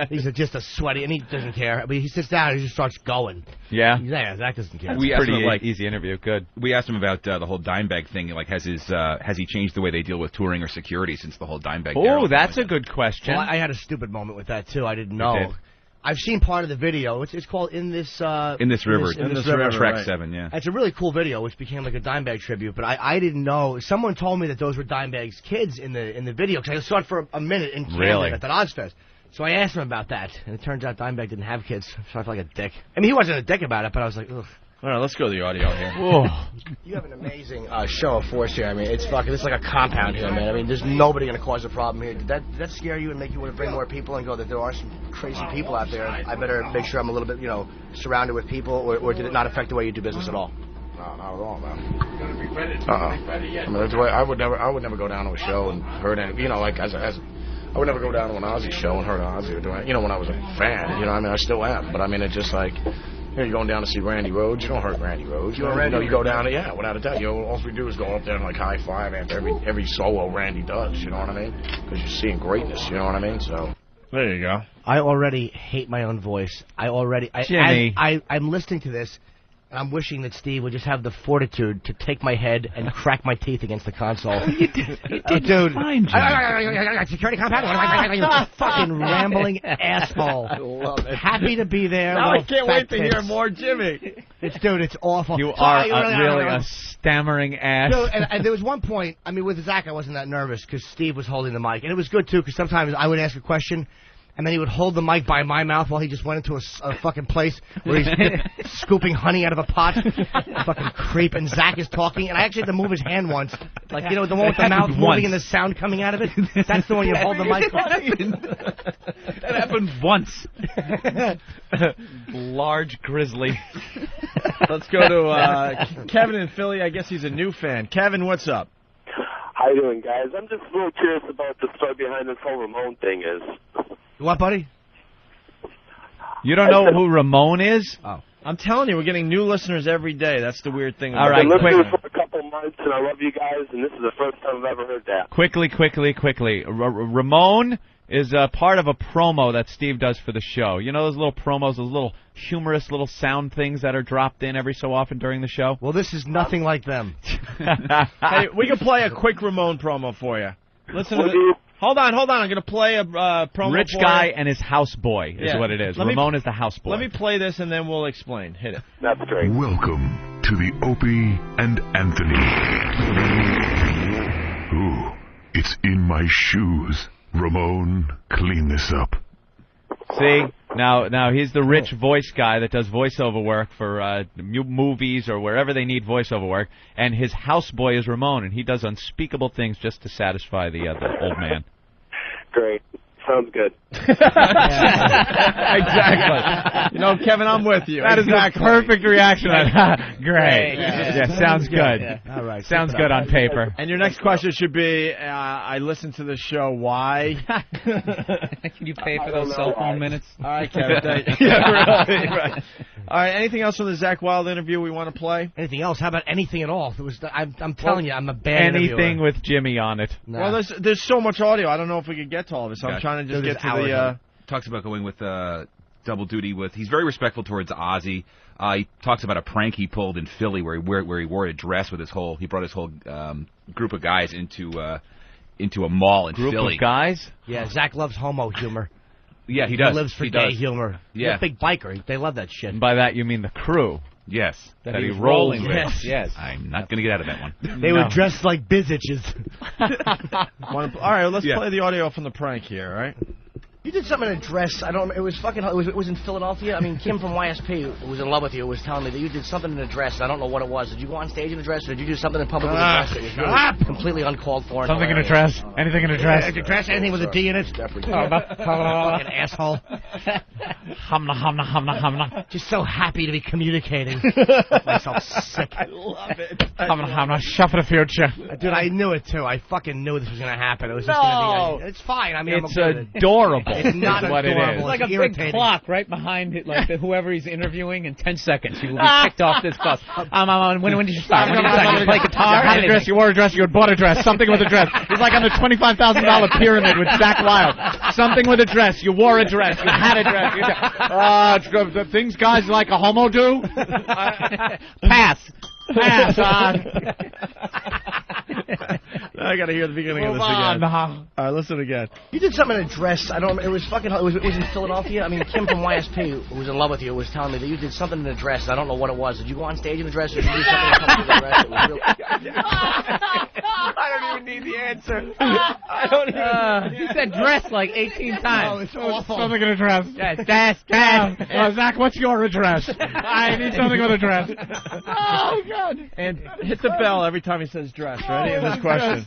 Speaker 4: He's just a sweaty, and he doesn't care. I mean, he sits down and he just starts going.
Speaker 1: Yeah?
Speaker 4: Yeah, Zach doesn't care.
Speaker 5: We asked
Speaker 1: pretty
Speaker 5: him,
Speaker 1: easy interview. Good.
Speaker 5: We asked him about the whole Dimebag thing. Like, has he changed the way they deal with touring or security since the whole Dimebag?
Speaker 1: Oh, that's a good question.
Speaker 4: Well, I had a stupid moment with that, too. I didn't know.
Speaker 5: did?
Speaker 4: I've seen part of the video. It's called In This River.
Speaker 5: In this river, track
Speaker 3: right.
Speaker 5: 7, yeah.
Speaker 4: It's a really cool video, which became like a Dimebag tribute. But I didn't know. Someone told me that those were Dimebag's kids in the video because I saw it for a minute in Camden at that Ozzfest. So I asked him about that, and it turns out Dimebag didn't have kids. So I felt like a dick. I mean, he wasn't a dick about it, but I was like, ugh.
Speaker 3: All right, let's go to the audio here.
Speaker 4: You have an amazing show of force here. I mean, it's like a compound here, man. I mean, there's nobody going to cause a problem here. Did that scare you and make you want to bring more people and go that there are some crazy people out there? I better make sure I'm a little bit, surrounded with people, or did it not affect the way you do business at all?
Speaker 14: No, not at all, man. I mean, that's why I would never go down to a show and hurt any, I would never go down to an Ozzy show and hurt Ozzy or do it. When I was a fan, I mean, I still am. But I mean, it's just like, you're going down to see Randy Rhoads. You don't hurt Randy Rhoads. You go down there, yeah, without a doubt. All we do is go up there and like high five after every solo Randy does. You know what I mean? Because you're seeing greatness. You know what I mean? So
Speaker 3: there you go.
Speaker 4: I already hate my own voice.
Speaker 1: Jimmy.
Speaker 4: I'm listening to this. I'm wishing that Steve would just have the fortitude to take my head and crack my teeth against the console.
Speaker 12: You did fine, Jimmy.
Speaker 4: Security compound. Fucking rambling asshole.
Speaker 14: I love it.
Speaker 4: Happy to be there.
Speaker 3: Now I can't wait to hear more Jimmy.
Speaker 4: It's awful.
Speaker 1: You are really a stammering ass.
Speaker 4: Dude, and there was one point, I mean, with Zach, I wasn't that nervous because Steve was holding the mic. And it was good, too, because sometimes I would ask a question, and then he would hold the mic by my mouth while he just went into a fucking place where he's scooping honey out of a pot. Fucking creep. And Zach is talking, and I actually had to move his hand once. Like, the one with the mouth moving and the sound coming out of it? That's the one you hold the mic on.
Speaker 5: That happened once.
Speaker 1: Large grizzly.
Speaker 3: Let's go to Kevin in Philly. I guess he's a new fan. Kevin, what's up?
Speaker 6: How you doing, guys? I'm just a little curious about the story behind this whole Ramon thing is.
Speaker 4: What, buddy?
Speaker 1: You don't know who Ramon is?
Speaker 4: Oh.
Speaker 3: I'm telling you, we're getting new listeners every day. That's the weird thing.
Speaker 1: All right,
Speaker 6: I've been
Speaker 1: quick.
Speaker 6: listening for a couple months, and I love you guys, and this is the first time I've ever heard that.
Speaker 1: Quickly. Ramon is part of a promo that Steve does for the show. You know those little promos, those little humorous little sound things that are dropped in every so often during the show?
Speaker 4: Well, this is nothing like them.
Speaker 3: Hey, we can play a quick Ramon promo for you. Listen to this. Hold on. I'm going to play a promo
Speaker 1: Rich
Speaker 3: for
Speaker 1: guy
Speaker 3: you.
Speaker 1: and his houseboy is what it is. Ramon is the houseboy.
Speaker 3: Let me play this, and then we'll explain. Hit it.
Speaker 6: That's great.
Speaker 15: Welcome to the Opie and Anthony. Ooh, it's in my shoes. Ramon, clean this up.
Speaker 1: See? Now he's the rich voice guy that does voiceover work for movies or wherever they need voiceover work, and his houseboy is Ramon, and he does unspeakable things just to satisfy the old man.
Speaker 6: Great. sounds good.
Speaker 3: Exactly. You know, Kevin, I'm with you.
Speaker 1: That is the perfect reaction. Great. Yeah, sounds good.
Speaker 4: Yeah. All right.
Speaker 1: Sounds good on paper.
Speaker 3: And your next question should be, I listened to the show. Why?
Speaker 12: Can you pay for those cell phone minutes?
Speaker 3: All right, Kevin. Thank you. Yeah, really, right. All right. Anything else from the Zach Wilde interview we want to play?
Speaker 4: Anything else? How about anything at all? I'm telling you, I'm a bad
Speaker 1: Anything
Speaker 4: interviewer.
Speaker 1: with Jimmy on it.
Speaker 3: Well, there's so much audio. I don't know if we could get to all of it, so I'm trying to just get to the...
Speaker 5: Talks about going with double duty with... He's very respectful towards Ozzy. He talks about a prank he pulled in Philly where he wore a dress with his whole... He brought his whole group of guys into a mall in Philly.
Speaker 1: Group of guys?
Speaker 4: Yeah, Zach loves homo humor.
Speaker 5: Yeah, he does.
Speaker 4: He lives for gay humor.
Speaker 5: Yeah.
Speaker 4: He's a big biker. They love that shit.
Speaker 1: And by that you mean the crew.
Speaker 5: Yes.
Speaker 1: That he rolls with.
Speaker 4: Yes.
Speaker 5: I'm not going to get out of that one.
Speaker 4: They were dressed like bitches.
Speaker 3: All right, let's play the audio from the prank here, all right?
Speaker 4: You did something in a dress. I don't. It was fucking. It was in Philadelphia. I mean, Kim from YSP, who was in love with you, was telling me that you did something in a dress. I don't know what it was. Did you go on stage in a dress, or did you do something in public with a dress? It was really completely uncalled for. And
Speaker 1: Something in a dress. Anything in a dress.
Speaker 4: Dress. Anything with a D in it. Fucking asshole.
Speaker 12: Humna, humna, humna, humna.
Speaker 4: Just so happy to be communicating. Make myself sick.
Speaker 3: I love it.
Speaker 12: Humna, humna. Shove for the future.
Speaker 4: Dude, I knew it too. I fucking knew this was gonna happen. It was just gonna be. It's fine. I mean,
Speaker 1: it's adorable.
Speaker 4: It's not
Speaker 1: what
Speaker 4: adorable.
Speaker 1: it is.
Speaker 12: It's like a big clock right behind it, like whoever he's interviewing. In 10 seconds, he will be kicked off this bus. When did you start? When did you start? You play guitar?
Speaker 1: You had a dress, you wore a dress, you had bought a dress. Something with a dress. He's like on the $25,000 pyramid with Zach Wilde. Something with a dress. You wore a dress. You had a dress. The things guys like a homo do? Pass.
Speaker 3: I got to hear the beginning of this again. All right, listen again.
Speaker 4: You did something in a dress. I don't. It was fucking. It was in Philadelphia. I mean, Kim from YSP, who was in love with you, was telling me that you did something in a dress. I don't know what it was. Did you go on stage in a dress, or did you do something in public with a dress? It was really...
Speaker 3: I don't even need the answer. I don't even.
Speaker 12: He said dress like 18 times.
Speaker 4: Oh, it's awful.
Speaker 1: Something in a dress.
Speaker 12: Dress.
Speaker 1: Zach, what's your address? I need something with a dress.
Speaker 12: Oh, God.
Speaker 3: And hit the bell every time he says dress. Ready? In this question.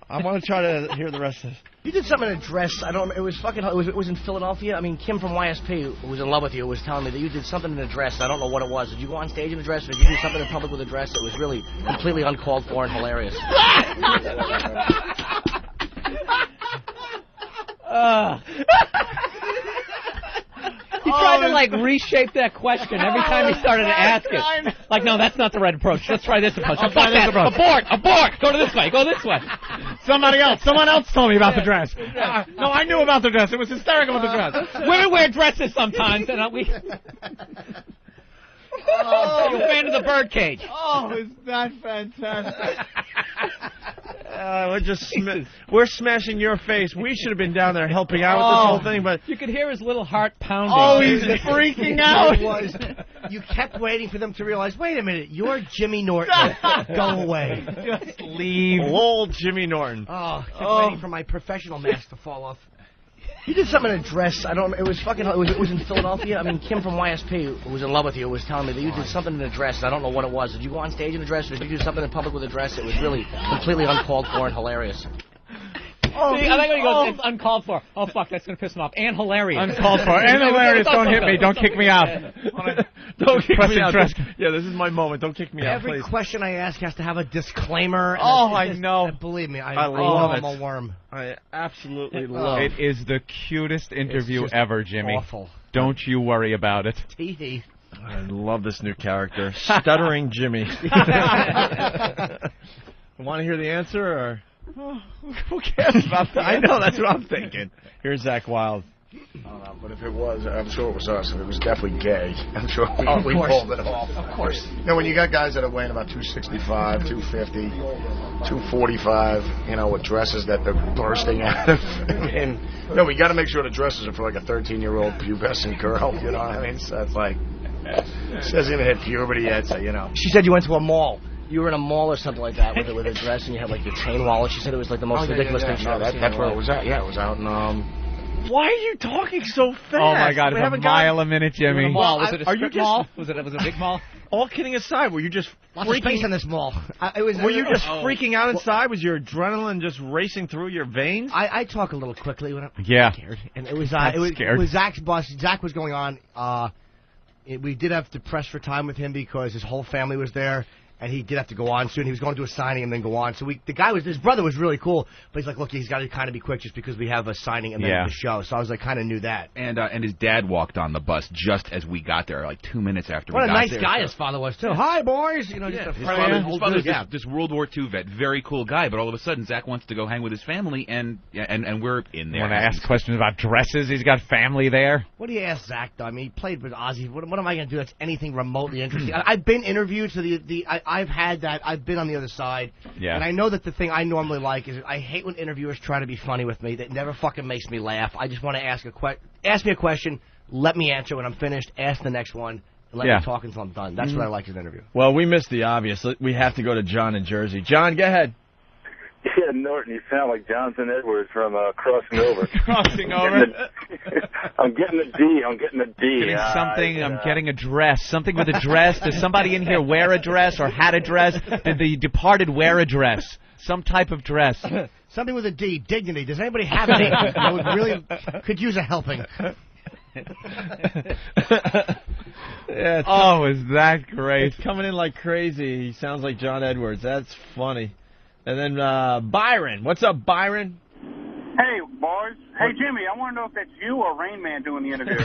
Speaker 3: I want to try to hear the rest of this.
Speaker 4: You did something in a dress. I don't. It was fucking. It was in Philadelphia. I mean, Kim from YSP, who was in love with you, was telling me that you did something in a dress. I don't know what it was. Did you go on stage in a dress, or did you do something in public with a dress? It was really completely uncalled for and hilarious.
Speaker 12: He tried to, like, reshape that question every time he started to ask it. Like, no, that's not the right approach. Let's try this approach. Fuck that. Abort! Go this way.
Speaker 1: Someone else told me about the dress. No, I knew about the dress. It was hysterical with the dress.
Speaker 12: Women wear dresses sometimes, and we... You're a fan of the birdcage.
Speaker 1: Oh, is that fantastic?
Speaker 3: We're smashing your face. We should have been down there helping out with this whole thing, but
Speaker 12: you could hear his little heart pounding.
Speaker 1: Oh, he's freaking out.
Speaker 4: You kept waiting for them to realize, wait a minute, you're Jimmy Norton. Go away.
Speaker 1: Just leave.
Speaker 3: Old Jimmy Norton.
Speaker 4: Oh, kept waiting for my professional mask to fall off. You did something in a dress. I don't. It was fucking. It was in Philadelphia. I mean, Kim from YSP, who was in love with you, was telling me that you did something in a dress. I don't know what it was. Did you go on stage in a dress, or did you do something in public with a dress? It was really completely uncalled for and hilarious.
Speaker 12: See, I like when he goes, it's uncalled for. Oh, fuck, that's going to piss him off. And hilarious.
Speaker 1: Uncalled for. And hilarious. Don't hit me. Don't kick me out.
Speaker 3: Don't kick me out. Yeah, this is my moment. Don't kick me out, please.
Speaker 4: Every question I ask has to have a disclaimer.
Speaker 1: I know.
Speaker 4: Believe me,
Speaker 3: I love it.
Speaker 4: I'm a worm.
Speaker 3: I absolutely love it.
Speaker 1: It is the cutest interview ever, Jimmy.
Speaker 4: Awful.
Speaker 1: Don't you worry about it.
Speaker 4: Tee-hee.
Speaker 3: I love this new character. Stuttering Jimmy. Want to hear the answer, or...
Speaker 1: Who cares about that?
Speaker 3: I know, that's what I'm thinking. Here's Zach Wilde.
Speaker 14: But if it was, I'm sure it was us. If it was definitely gay, I'm sure we pulled it off.
Speaker 4: Of course.
Speaker 14: You know, when you got guys that are weighing about 265, 250, 245, you know, with dresses that they're bursting out of. And, you know, we got to make sure the dresses are for like a 13-year-old pubescent girl, you know what I mean? So it's like, she hasn't even hit puberty yet, so, you know.
Speaker 4: She said you went to a mall. You were in a mall or something like that with a dress, and you had like your chain wallet. She said it was like the most ridiculous thing she'd ever seen.
Speaker 14: That's where it was at. Yeah, it was out in.
Speaker 3: Why are you talking so fast?
Speaker 1: Oh my God! It's a mile a minute, Jimmy.
Speaker 12: Mall. Was it a strip mall? Was it a big mall?
Speaker 3: all kidding aside, were you just
Speaker 4: Lots of space
Speaker 3: freaking?
Speaker 4: in this mall.
Speaker 3: Were you just freaking out inside? Was your adrenaline just racing through your veins?
Speaker 4: I talk a little quickly when I'm scared, and it was Zach's bus. Zach was going on. We did have to press for time with him because his whole family was there. And he did have to go on soon. He was going to do a signing and then go on. So his brother was really cool, but he's like, look, he's got to kind of be quick just because we have a signing and then the show. So I was like, kind of knew that.
Speaker 5: And his dad walked on the bus just as we got there, like 2 minutes after we
Speaker 4: What
Speaker 5: got
Speaker 4: a nice
Speaker 5: there.
Speaker 4: guy his father was too. Hi, boys. You know, just a friendly
Speaker 5: His father's this World War II vet, very cool guy. But all of a sudden, Zach wants to go hang with his family, and we're in there.
Speaker 1: Want to ask questions about dresses? He's got family there.
Speaker 4: What do you ask Zach, though? I mean, he played with Ozzy. What am I going to do that's anything remotely interesting? I've been interviewed, so I've had that. I've been on the other side.
Speaker 1: Yeah.
Speaker 4: And I know that the thing I normally like is I hate when interviewers try to be funny with me. That never fucking makes me laugh. I just want to ask me a question, let me answer when I'm finished, ask the next one, and let me talk until I'm done. That's what I like as an interview.
Speaker 3: Well, we missed the obvious. We have to go to John in Jersey. John, go ahead.
Speaker 6: Yeah, Norton, you sound like Jonathan Edwards from Crossing Over.
Speaker 1: Crossing Over?
Speaker 6: I'm getting a D. I'm getting a D.
Speaker 1: Getting something. I'm getting a dress. Something with a dress. Does somebody in here wear a dress or had a dress? Did the departed wear a dress? Some type of dress.
Speaker 4: Something with a D. Dignity. Does anybody have any? I would really could use a helping.
Speaker 1: Oh, is that great?
Speaker 3: It's coming in like crazy. He sounds like John Edwards. That's funny. And then Byron. What's up, Byron?
Speaker 16: Hey, boys. Hey, Jimmy, I want to know if that's you or Rain Man doing the interview.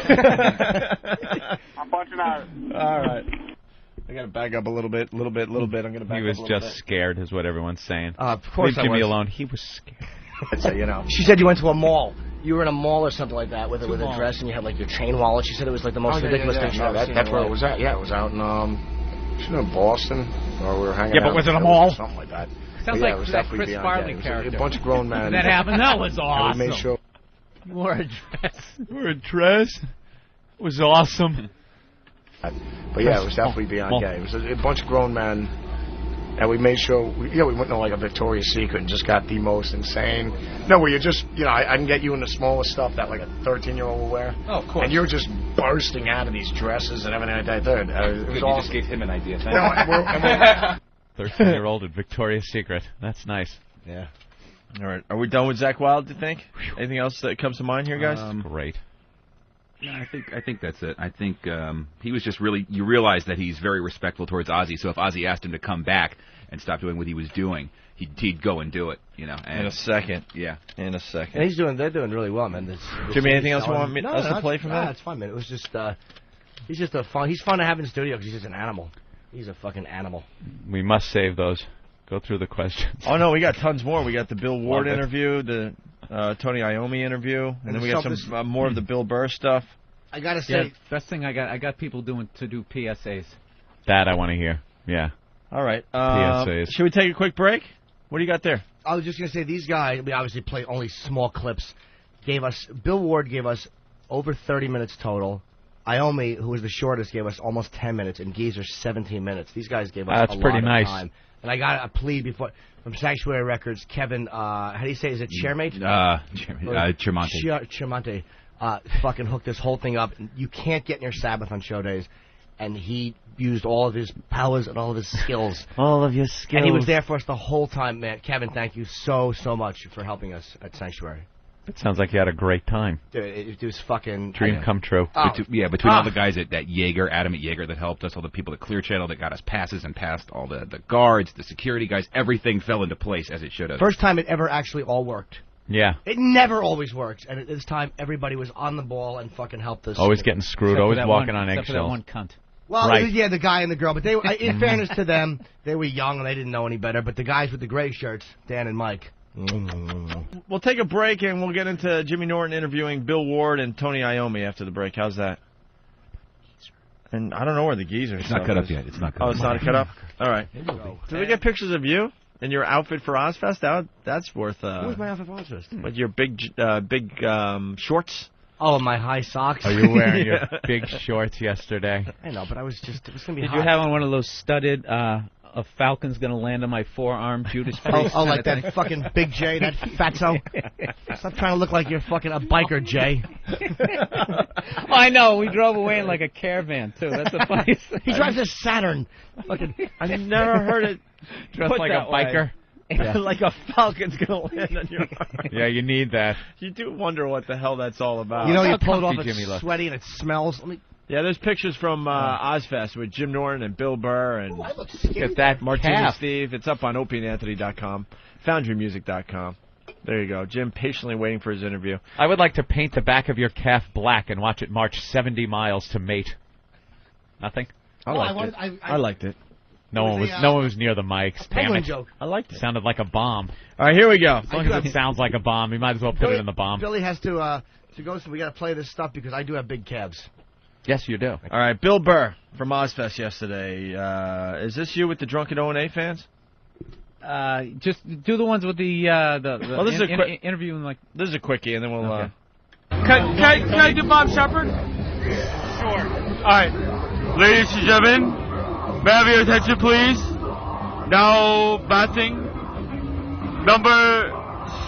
Speaker 16: I'm bunching out.
Speaker 3: All right. I got to back up a little bit. I'm going to back up a little bit.
Speaker 1: He was just scared, is what everyone's saying.
Speaker 4: Of course
Speaker 1: Leave Jimmy alone. He was scared.
Speaker 4: So, you know. She said you went to a mall. You were in a mall or something like that with a dress, and you had like your chain wallet. She said it was like the most ridiculous thing she's ever seen.
Speaker 14: That's where it was at. Yeah, it was out in in Boston, or we were hanging out.
Speaker 1: Yeah, but was it a mall?
Speaker 14: Something like that.
Speaker 12: Sounds like that Chris Farley character.
Speaker 14: A bunch of grown men.
Speaker 12: That happened. That was awesome.
Speaker 14: We made sure.
Speaker 12: You wore a dress.
Speaker 1: You wore a dress? It was awesome.
Speaker 14: But yeah, it was definitely beyond gay. It was a bunch of grown men, and we made sure. We went to like a Victoria's Secret and just got the most insane. No, where you just, I can get you in the smallest stuff that like a 13-year-old will wear.
Speaker 5: Oh, of course.
Speaker 14: And you're just bursting out of these dresses and everything like that. It was
Speaker 5: you
Speaker 14: awesome.
Speaker 5: just gave him an idea.
Speaker 14: No, and
Speaker 1: 13-year-old at Victoria's Secret. That's nice.
Speaker 3: Yeah. All right. Are we done with Zach Wilde, do you think? Anything else that comes to mind here, guys?
Speaker 1: Great.
Speaker 5: No, I think that's it. I think he was just really. You realize that he's very respectful towards Ozzy. So if Ozzy asked him to come back and stop doing what he was doing, he'd go and do it. And
Speaker 3: in a second.
Speaker 5: Yeah.
Speaker 3: In a second.
Speaker 4: And they're doing really well, man.
Speaker 14: Jimmy, anything else you want us to play from that?
Speaker 4: No, it's fun, man. It was just he's fun to have in the studio because he's just an animal. He's a fucking animal.
Speaker 1: We must save those. Go through the questions.
Speaker 3: Oh, no, we got tons more. We got the Bill Ward interview, the Tony Iommi interview, and then we got some more of the Bill Burr stuff.
Speaker 4: I got to say...
Speaker 12: best thing I got people to do PSAs.
Speaker 1: That I want to hear. Yeah.
Speaker 3: All right.
Speaker 1: PSAs.
Speaker 3: Should we take a quick break? What do you got there?
Speaker 4: I was just going to say, these guys, we obviously play only small clips, Bill Ward gave us over 30 minutes total. Iommi, who was the shortest, gave us almost 10 minutes, and Geezer 17 minutes. These guys gave us a lot of time. And I got a plea from Sanctuary Records. Kevin, how do you say? Is it Chairmate?
Speaker 5: Tremonti.
Speaker 4: Tremonti fucking hooked this whole thing up. You can't get near Sabbath on show days, and he used all of his powers and all of his skills.
Speaker 2: All of your skills.
Speaker 4: And he was there for us the whole time, man. Kevin, thank you so much for helping us at Sanctuary.
Speaker 1: It sounds like you had a great time.
Speaker 4: Dude, it was fucking...
Speaker 1: Dream come true.
Speaker 5: Between all the guys at Jaeger, Adam at Jaeger that helped us, all the people at Clear Channel that got us passes and passed, all the guards, the security guys, everything fell into place as it should have.
Speaker 4: First time it ever actually all worked.
Speaker 1: Yeah.
Speaker 4: It never always works, and at this time, everybody was on the ball and fucking helped us.
Speaker 1: Always getting screwed, always walking on eggshells.
Speaker 12: Except for that one cunt.
Speaker 4: Well, yeah, the guy and the girl, but they, in fairness to them, they were young and they didn't know any better, but the guys with the gray shirts, Dan and Mike...
Speaker 3: We'll take a break and we'll get into Jimmy Norton interviewing Bill Ward and Tony Iommi after the break. How's that? And I don't know where the geezer is.
Speaker 5: It's not cut up yet. It's not cut up.
Speaker 3: Oh, it's not cut up? All right. Did we get pictures of you in your outfit for Ozzfest? That's worth...
Speaker 4: Where's my outfit for Ozzfest?
Speaker 3: With your big shorts?
Speaker 4: Oh, my high socks.
Speaker 1: Are you wearing your big shorts yesterday?
Speaker 4: I know, but it was going to be hot.
Speaker 12: Did you have on one of those studded a falcon's going to land on my forearm, Judas Priest.
Speaker 4: Oh, like that fucking Big J, that fatso. Stop trying to look like you're fucking a biker, Jay.
Speaker 12: Oh, I know. We drove away in like a caravan too. That's the funniest thing.
Speaker 4: He drives a Saturn. Fucking,
Speaker 3: I've never heard it
Speaker 1: Dressed
Speaker 3: put
Speaker 1: like
Speaker 3: that
Speaker 1: a biker.
Speaker 3: Yeah. Like a falcon's gonna land on your arm.
Speaker 1: Yeah, you need that.
Speaker 3: You do wonder what the hell that's all about.
Speaker 4: you know, you pull it off,
Speaker 1: Jimmy
Speaker 4: it's
Speaker 1: looks.
Speaker 4: sweaty and it smells.
Speaker 3: Yeah, there's pictures from Ozzfest with Jim Norton and Bill Burr and
Speaker 1: Get that
Speaker 3: Martini
Speaker 1: calf.
Speaker 3: Steve. It's up on opieandanthony.com, foundrymusic.com. There you go. Jim patiently waiting for his interview.
Speaker 1: I would like to paint the back of your calf black and watch it march 70 miles to mate. Nothing?
Speaker 3: I liked it.
Speaker 1: No one was near the mics. Damn
Speaker 4: Penguin
Speaker 1: it.
Speaker 4: joke.
Speaker 3: I liked it.
Speaker 1: Sounded like a bomb.
Speaker 3: All right, here we go.
Speaker 1: As long as it sounds like a bomb, you might as well put it in the bomb.
Speaker 4: Billy has to go, so we got to play this stuff because I do have big calves.
Speaker 1: Yes, you do.
Speaker 3: All right, Bill Burr from Ozzfest yesterday. Is this you with the Drunken O&A fans?
Speaker 12: Just do the ones with the
Speaker 3: Well, this is a quick
Speaker 12: interviewing like.
Speaker 3: This is a quickie, and then we'll.
Speaker 12: Okay.
Speaker 13: Can I do Bob Shepard? Sure. All right. Ladies and gentlemen, may I have your attention, please? Now batting, number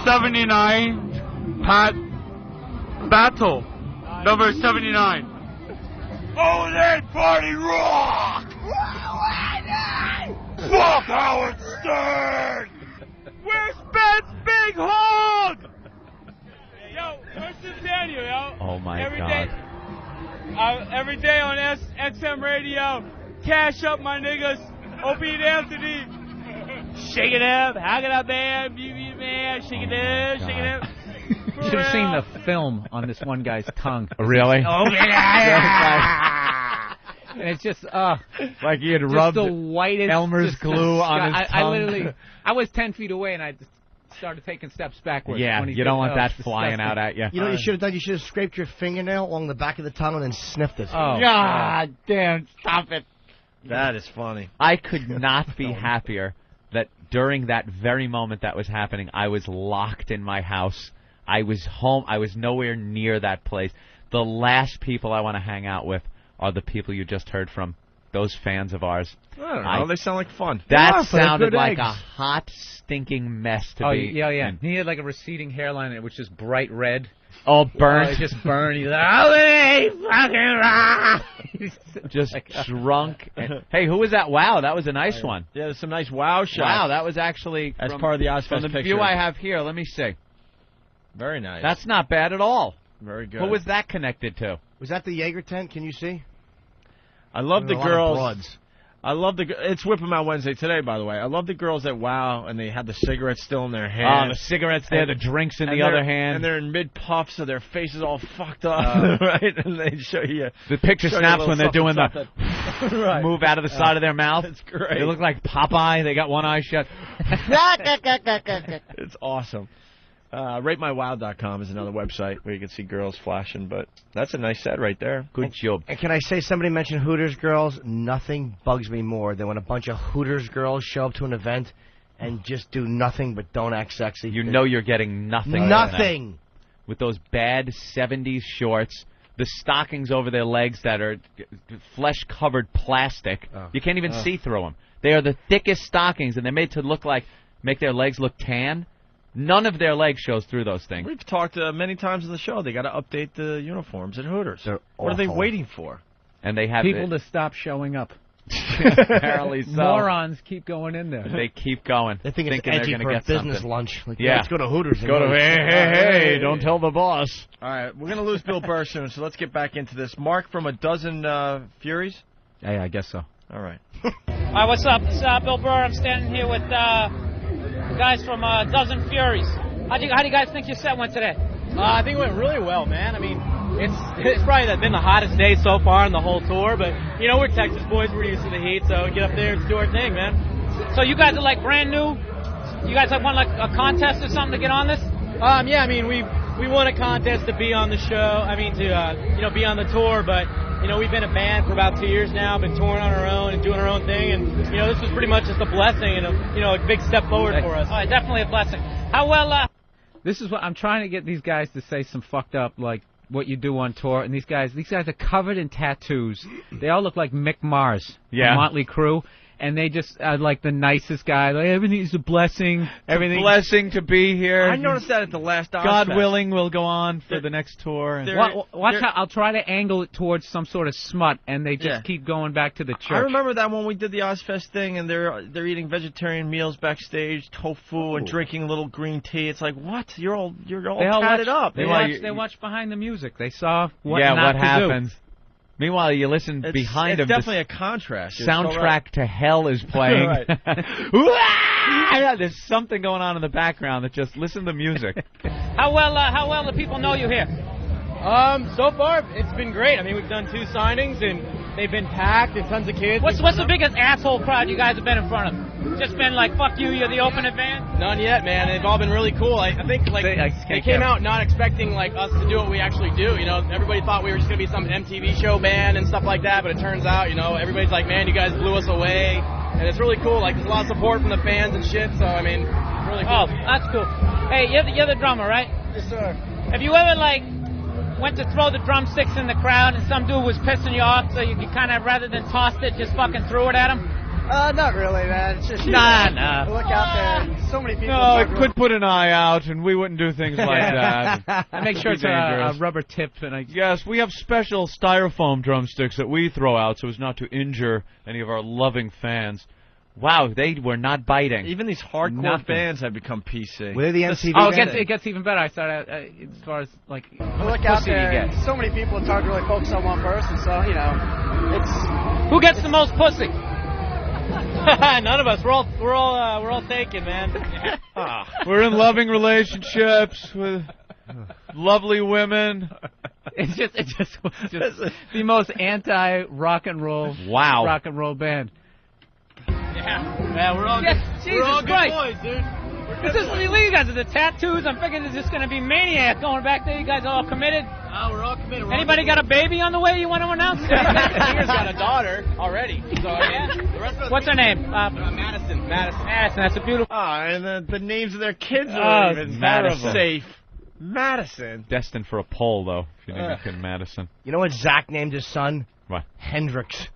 Speaker 13: 79, Pat Battle. Number 79. Oh, that party rock! Fuck Howard Stern! Where's Ben's big hog? Yo, where's Nathaniel, yo?
Speaker 1: Oh, my
Speaker 13: every
Speaker 1: God.
Speaker 13: Day, every day on XM Radio, cash up my niggas, Opie and Anthony. Shake it up, hang it up, man, BB man, shake it up, shake it up.
Speaker 12: You should have seen the film on this one guy's tongue.
Speaker 1: Really?
Speaker 12: Oh, yeah. And it's just,
Speaker 1: like he had
Speaker 12: just
Speaker 1: rubbed
Speaker 12: the whitest
Speaker 1: Elmer's glue on his
Speaker 12: I
Speaker 1: tongue.
Speaker 12: literally, I was 10 feet away and I just started taking steps backwards.
Speaker 1: Yeah,
Speaker 12: when he
Speaker 1: you don't want that
Speaker 12: disgusting.
Speaker 1: flying out at you.
Speaker 4: You know what you should have done? You should have scraped your fingernail along the back of the tongue and then sniffed it.
Speaker 12: Oh,
Speaker 1: God damn, stop it.
Speaker 3: That is funny.
Speaker 1: I could not be happier that during that very moment that was happening, I was locked in my house. I was home. I was nowhere near that place. The last people I want to hang out with are the people you just heard from, those fans of ours.
Speaker 3: I don't know. They sound like fun.
Speaker 1: That sounded like a hot, stinking mess to be.
Speaker 12: Yeah.
Speaker 1: in.
Speaker 12: He had like a receding hairline and it was just bright red.
Speaker 1: Oh, burnt.
Speaker 12: It just burned. He's like, oh, fucking rock.
Speaker 1: Just drunk. Hey, who was that? Wow, that was a nice one.
Speaker 3: Yeah, there's some nice wow shots.
Speaker 1: Wow, that was actually
Speaker 3: as part of the Ozzfest
Speaker 1: from the
Speaker 3: picture.
Speaker 1: view I have here. Let me see.
Speaker 3: Very nice.
Speaker 1: That's not bad at all.
Speaker 3: Very good.
Speaker 1: Who was that connected to?
Speaker 4: Was that the Jaeger tent? Can you see?
Speaker 3: I love the
Speaker 4: A lot of
Speaker 3: girls.
Speaker 4: bloods.
Speaker 3: I love the. It's Whipping Out Wednesday today, by the way. I love the girls at WoW, and they had the cigarettes still in their hand.
Speaker 1: Oh, the cigarettes there, the drinks in the other hand.
Speaker 3: And they're in mid-puff, so their faces all fucked up, right? And they show you.
Speaker 1: The picture
Speaker 3: show you a
Speaker 1: snaps
Speaker 3: little
Speaker 1: when they're doing
Speaker 3: something. Right.
Speaker 1: move out of the side of their mouth.
Speaker 3: It's great.
Speaker 1: They look like Popeye. They got one eye shut.
Speaker 3: It's awesome. RateMyWow.com is another website where you can see girls flashing, but that's a nice set right there.
Speaker 1: Good job.
Speaker 4: And can I say, somebody mentioned Hooters girls. Nothing bugs me more than when a bunch of Hooters girls show up to an event and just do nothing but don't act sexy.
Speaker 1: You know you're getting nothing.
Speaker 4: Nothing.
Speaker 1: With those bad 70s shorts, the stockings over their legs that are flesh-covered plastic. You can't even see through them. They are the thickest stockings, and they're made to make their legs look tan. None of their leg shows through those things.
Speaker 3: We've talked many times on the show. They got to update the uniforms at Hooters. What are they
Speaker 4: awful.
Speaker 3: waiting for?
Speaker 1: And they have
Speaker 12: people to stop showing up.
Speaker 1: Apparently so.
Speaker 12: Morons keep going in there.
Speaker 1: They keep going.
Speaker 4: They think it's
Speaker 1: thinking
Speaker 4: edgy
Speaker 1: they're
Speaker 4: for
Speaker 1: going
Speaker 4: a
Speaker 1: to get
Speaker 4: business
Speaker 1: something.
Speaker 4: lunch. Like,
Speaker 1: Yeah.
Speaker 4: let's go to Hooters.
Speaker 1: Go to hey, don't tell the boss.
Speaker 3: All right, we're going to lose Bill Burr soon, so let's get back into this. Mark from A Dozen Furies?
Speaker 12: Hey, I guess so.
Speaker 3: All right.
Speaker 8: All right, what's up? This is Bill Burr. I'm standing here with the guys from Dozen Furies. How do you guys think your set went today?
Speaker 11: I think it went really well, man. I mean, it's probably been the hottest day so far in the whole tour, but, you know, we're Texas boys. We're used to the heat, so get up there and do our thing, man.
Speaker 8: So you guys are like brand new? You guys have won like a contest or something to get on this?
Speaker 11: Yeah, I mean, we won a contest to be on the show. I mean, to, be on the tour, but, we've been a band for about 2 years now, been touring on our own and doing our own thing, and, this was pretty much just a blessing and, a big step forward for us.
Speaker 8: All right, definitely a blessing. How well,
Speaker 12: This is what I'm trying to get these guys to say some fucked up, like, what you do on tour. And these guys are covered in tattoos. They all look like Mick Mars from Motley Crue. and they just like the nicest guy. Like everything's a blessing. Everything.
Speaker 1: Blessing to be here.
Speaker 3: I noticed that at the last Ozzfest.
Speaker 1: God willing, we'll go on for the next tour. And
Speaker 12: Watch how I'll try to angle it towards some sort of smut, and they just keep going back to the church.
Speaker 3: I remember that when we did the Ozzfest thing, and they're eating vegetarian meals backstage, tofu, and drinking little green tea. It's like, what? You're all tatted up.
Speaker 12: They watched behind the music. They saw what not to
Speaker 1: happens.
Speaker 12: do.
Speaker 1: Meanwhile, you listen behind him.
Speaker 3: It's definitely a contrast.
Speaker 1: Soundtrack to Hell is playing. There's something going on in the background that just listen to the music.
Speaker 11: How well do people know you here?
Speaker 17: So far it's been great. I mean, we've done 2 signings and they've been packed and tons of kids.
Speaker 11: What's the biggest asshole crowd you guys have been in front of? Just been like, fuck you, you're the opening band?
Speaker 17: None yet, man. They've all been really cool. I think they came out not expecting like us to do what we actually do. You know, everybody thought we were just gonna be some MTV show band and stuff like that, but it turns out, you know, everybody's like, man, you guys blew us away, and it's really cool. Like, there's a lot of support from the fans and shit. So I mean, really cool.
Speaker 11: Oh, that's cool. Hey, you're the drummer, right?
Speaker 17: Yes, sir.
Speaker 11: Have you ever went to throw the drumsticks in the crowd and some dude was pissing you off, so you kind of, rather than tossed it, just fucking threw it at him?
Speaker 17: Not really, man. It's just
Speaker 11: Nah.
Speaker 17: Look out there. So many people.
Speaker 1: No, it could put an eye out, and we wouldn't do things like that.
Speaker 12: I make sure it's a rubber tip.
Speaker 1: Yes, we have special styrofoam drumsticks that we throw out so as not to injure any of our loving fans. Wow, they were not biting.
Speaker 3: Even these hardcore bands have become PC.
Speaker 4: We're the MTV
Speaker 12: band. It gets even better. I started as far as like
Speaker 17: look out there. So many people. It's hard to really focus on one person. So you know, it's
Speaker 11: who gets the most pussy.
Speaker 17: None of us. We're all taken, man.
Speaker 1: We're in loving relationships with lovely women.
Speaker 12: It's just the most anti rock and roll band.
Speaker 17: Yeah, we're all
Speaker 11: Jesus
Speaker 17: good boys, dude.
Speaker 11: You guys are the tattoos. I'm figuring it's just going to be maniac going back there. You guys are all committed?
Speaker 17: We're all committed.
Speaker 11: Anybody got a baby on the way you want to announce?
Speaker 17: Singer's got a daughter already. So, the rest of us
Speaker 11: What's her name?
Speaker 17: Madison.
Speaker 11: That's a beautiful...
Speaker 3: and the names of their kids are even safe. Madison.
Speaker 1: Destined for a poll, though, if you name your kid Madison.
Speaker 4: You know what Zach named his son?
Speaker 1: What?
Speaker 4: Hendrix.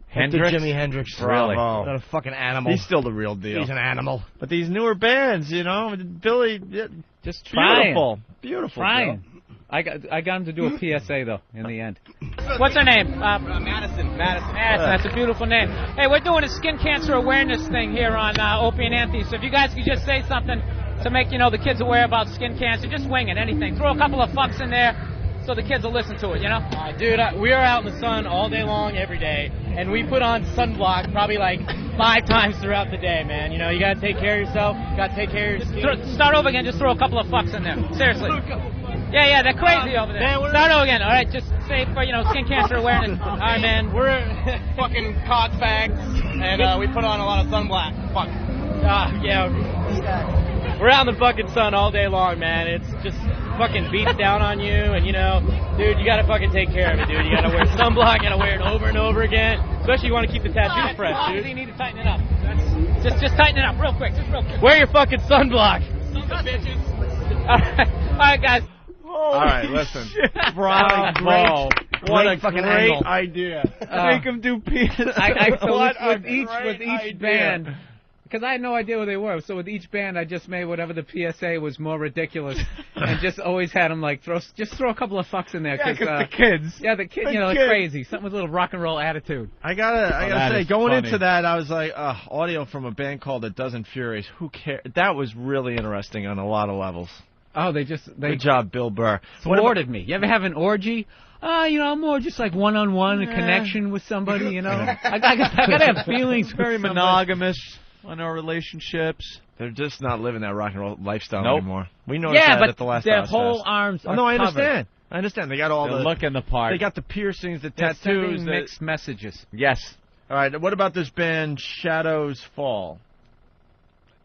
Speaker 1: Hendrix?
Speaker 4: Jimi Hendrix.
Speaker 1: Really?
Speaker 4: What a fucking animal.
Speaker 3: He's still the real deal.
Speaker 4: He's an animal.
Speaker 3: But these newer bands, you know, Billy,
Speaker 12: just
Speaker 3: beautiful.
Speaker 12: Trying.
Speaker 3: Beautiful.
Speaker 12: Trying. I got him to do a PSA, though, in the end.
Speaker 11: What's her name?
Speaker 17: Madison.
Speaker 11: That's a beautiful name. Hey, we're doing a skin cancer awareness thing here on Opie and Anthony, so if you guys could just say something to make, the kids aware about skin cancer, just wing it, anything. Throw a couple of fucks in there so the kids will listen to it,
Speaker 17: Dude, we are out in the sun all day long, every day, and we put on sunblock probably like 5 times throughout the day, man. You gotta take care of yourself, gotta take care of your skin.
Speaker 11: Start over again, just throw a couple of fucks in there. Seriously. Yeah, they're crazy over there. Start over again, alright? Just say for, skin cancer awareness. Alright, man.
Speaker 17: We're fucking cock fags, and we put on a lot of sunblock. Fuck. Yeah. We're out in the fucking sun all day long, man. It's just fucking beats down on you, and dude, you gotta fucking take care of it, dude. You gotta wear sunblock, you gotta wear it over and over again. Especially if you want to keep the tattoos fresh, dude.
Speaker 11: You need to tighten it up. Just tighten it up real quick,
Speaker 17: Wear your fucking sunblock.
Speaker 11: Sons of bitches. Alright, guys.
Speaker 3: All right, listen.
Speaker 1: Bravo.
Speaker 3: What a
Speaker 4: fucking
Speaker 3: great
Speaker 4: angle.
Speaker 3: idea.
Speaker 1: Make them do
Speaker 12: PSA. With each band, because I had no idea what they were, so with each band I just made whatever the PSA was more ridiculous, and just always had them throw a couple of fucks in there.
Speaker 1: Yeah, because the kids.
Speaker 12: Yeah, the kids, they're crazy. Something with a little rock and roll attitude.
Speaker 3: I gotta say, going into that, I was like, audio from a band called It Doesn't Furious. Who cares? That was really interesting on a lot of levels.
Speaker 12: Oh, they
Speaker 3: good job, Bill Burr.
Speaker 12: Thwarted me. You ever have an orgy? I'm more just like one-on-one, a connection with somebody, I gotta have feelings.
Speaker 1: Very monogamous on our relationships.
Speaker 3: They're just not living that rock and roll lifestyle anymore. We noticed that at the last
Speaker 12: their
Speaker 3: Ozzfest.
Speaker 12: whole arms are
Speaker 3: I
Speaker 12: covered.
Speaker 3: understand. They got all
Speaker 1: They're looking the part.
Speaker 3: They got the piercings, the
Speaker 12: They're
Speaker 3: tattoos.
Speaker 12: sending mixed messages.
Speaker 1: Yes.
Speaker 3: All right, what about this band, Shadows Fall?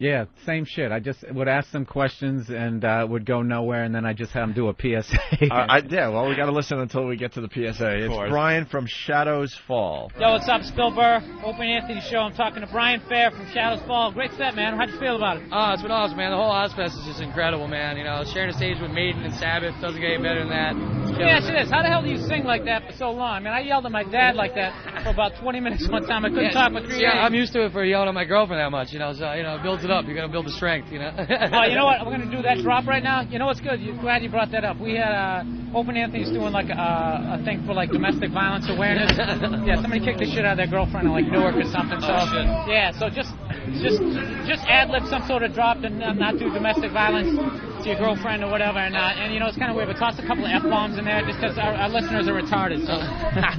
Speaker 12: Yeah, same shit. I just would ask them questions and would go nowhere, and then I just have them do a PSA.
Speaker 3: Well, we got to listen until we get to the PSA. It's Brian from Shadows Fall.
Speaker 11: Yo, what's up, Bill Burr? Opie and Anthony Show. I'm talking to Brian Fair from Shadows Fall. Great set, man. How'd you feel about it?
Speaker 17: It's been awesome, man. The whole Ozzfest is just incredible, man. Sharing a stage with Maiden and Sabbath doesn't get any better than that.
Speaker 8: Let me ask you this. How the hell do you sing like that for so long? I mean, I yelled at my dad like that for about 20 minutes one time. I couldn't talk for 3 days.
Speaker 18: Yeah, I'm used to it for yelling at my girlfriend that much, so, it builds it up. You got to build the strength,
Speaker 8: Oh, you know what? We're going to do that drop right now. You know what's good? Glad you brought that up. We had Open Anthony's doing like a thing for like domestic violence awareness. Yeah, somebody kicked the shit out of their girlfriend in like Newark or something. So yeah, so just ad-lib some sort of drop and not do domestic violence to your girlfriend or whatever, and it's kind of weird, but toss a couple of F-bombs in there just because our listeners are retarded, so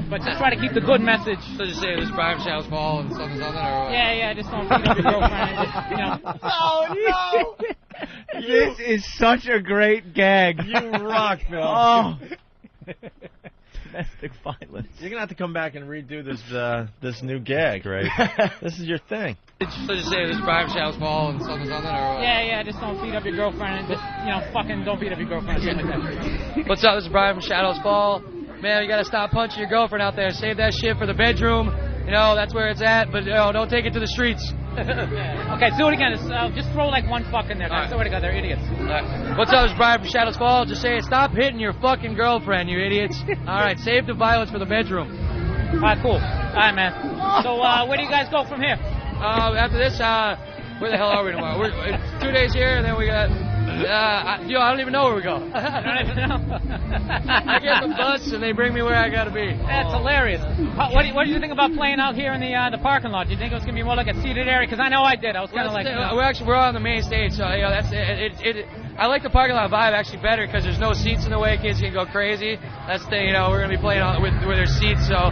Speaker 8: but just try to keep the good message.
Speaker 18: So just say this Brian Show's ball and something, or what?
Speaker 8: Yeah, just don't beat up your girlfriend and just,
Speaker 2: Oh, no! This is such a great gag.
Speaker 3: You rock, Bill.
Speaker 2: Oh. Domestic violence.
Speaker 3: You're going to have to come back and redo this new gag, right? This is your thing.
Speaker 18: So just say this Brian Show's ball and something, or what?
Speaker 8: Yeah, just don't beat up your girlfriend and just, fucking don't beat up your girlfriend or something like that.
Speaker 18: What's up? This is Brian from Shadow's Ball. Man, you got to stop punching your girlfriend out there. Save that shit for the bedroom. That's where it's at, but don't take it to the streets.
Speaker 8: Okay, do it again. Just throw like one fuck in there. I swear to God, they're idiots.
Speaker 18: What's up? This is Brian from Shadow's Ball. Just say, stop hitting your fucking girlfriend, you idiots. All right, save the violence for the bedroom.
Speaker 8: All right, cool. All right, man. So where do you guys go from here?
Speaker 18: After this, where the hell are we tomorrow? We're 2 days here, and then we got... I don't even know where we go.
Speaker 8: I don't even know.
Speaker 18: I get the bus, and they bring me where I got to be.
Speaker 8: That's hilarious. What do you think about playing out here in the parking lot? Do you think it was going to be more like a seated area? Because I know I did. I was kind of like...
Speaker 18: We're on the main stage, so that's it. I like the parking lot vibe actually better because there's no seats in the way. Kids can go crazy. That's the thing, we're going to be playing with there's seats, so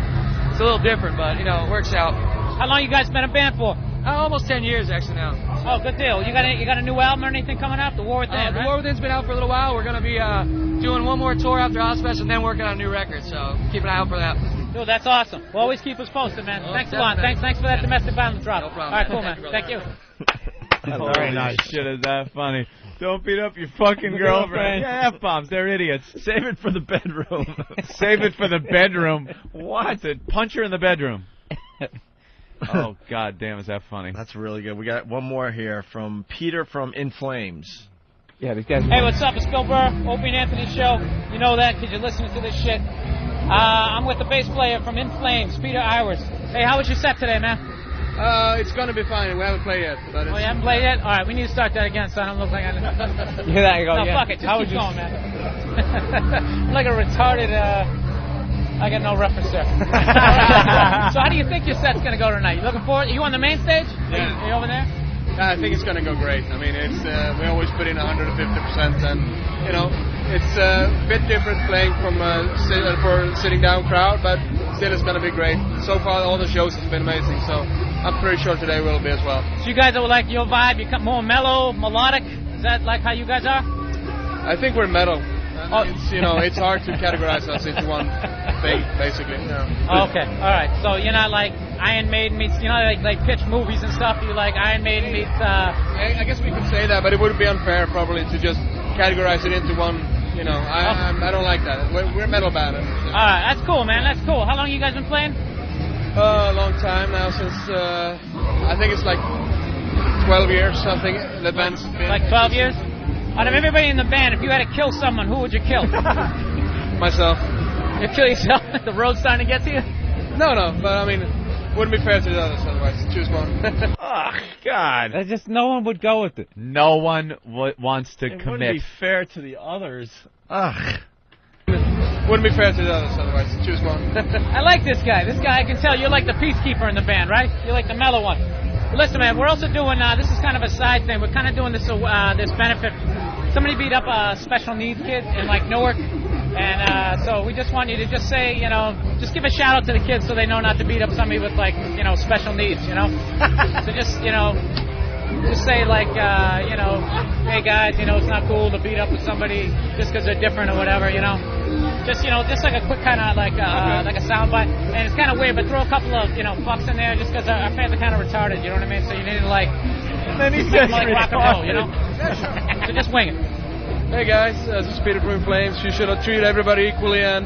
Speaker 18: it's a little different, but, it works out.
Speaker 8: How long you guys been a band for?
Speaker 18: Almost 10 years, actually, now.
Speaker 8: Oh, good deal. You got a new album or anything coming up? The War Within, right?
Speaker 18: The War Within's been out for a little while. We're going to be doing one more tour after Ozzfest and then working on a new record, so keep an eye out for that.
Speaker 8: Dude, that's awesome. Well, always keep us posted, man. Thanks a lot. Thanks for that domestic violence drop.
Speaker 18: No problem.
Speaker 8: All right, cool, man. Thank you.
Speaker 2: Very nice. Shit, is that funny? Don't beat up your fucking girlfriend. Yeah, F-bombs. They're idiots.
Speaker 3: Save it for the bedroom.
Speaker 2: Save it for the bedroom. What? Punch her in the bedroom. Oh, God damn, is that funny?
Speaker 3: That's really good. We got one more here from Peter from In Flames.
Speaker 2: Yeah, these guys...
Speaker 8: Hey, what's up? It's Bill Burr, Opie and Anthony Show. You know that because you're listening to this shit. I'm with the bass player from In Flames, Peter Iwers. Hey, how was your set today, man?
Speaker 18: It's going to be fine. We haven't played yet. But
Speaker 8: you haven't played yet? All right, we need to start that again so I don't look like I...
Speaker 2: Yeah, there you go.
Speaker 8: No, fuck it. Just keep going, man. I'm like a retarded... I got no reference there. So how do you think your set's going to go tonight? You looking forward? Are you on the main stage?
Speaker 18: Yeah.
Speaker 8: Are you over there?
Speaker 18: I think it's going to go great. I mean, it's we always put in 150%, and it's a bit different playing from for a sitting down crowd, but still it's going to be great. So far, all the shows has been amazing, so I'm pretty sure today will be as well.
Speaker 8: So you guys are like your vibe. You come more mellow, melodic. Is that like how you guys are?
Speaker 18: I think we're metal. It's hard to categorize us into one thing, basically. Yeah.
Speaker 8: Okay, all right. So you're not like Iron Maiden meets, like pitch movies and stuff. You like Iron Maiden meets.
Speaker 18: I guess we could say that, but it would be unfair probably to just categorize it into one. I don't like that. We're metal band.
Speaker 8: All right, that's cool, man. That's cool. How long you guys been playing?
Speaker 18: A long time now, since I think it's like 12 years something. The band's been
Speaker 8: like 12 years. Out of everybody in the band, if you had to kill someone, who would you kill?
Speaker 18: Myself.
Speaker 8: You kill yourself? The road's starting to get to you?
Speaker 18: No, but I mean, wouldn't be fair to the others otherwise. Choose one.
Speaker 2: Oh, God.
Speaker 12: Just no one would go with it.
Speaker 2: No one wants to commit.
Speaker 3: It wouldn't be fair to the others.
Speaker 2: Ugh.
Speaker 18: Wouldn't be fair to the others otherwise. Choose one.
Speaker 8: I like this guy. This guy, I can tell you're like the peacekeeper in the band, right? You're like the mellow one. Listen, man, we're also doing, this is kind of a side thing. We're kind of doing this benefit. Somebody beat up a special needs kid in, Newark. And so we just want you to just say, just give a shout out to the kids so they know not to beat up somebody with, special needs, So just say, hey, guys, it's not cool to beat up with somebody just because they're different or whatever, Just like a quick kind of like a soundbite, and it's kind of weird, but throw a couple of fucks in there just because our fans are kind of retarded, you know what I mean? So you need to
Speaker 2: and then he says
Speaker 8: rock and roll, So just wing it.
Speaker 18: Hey guys, this is Peter from Flames. You should treat everybody equally and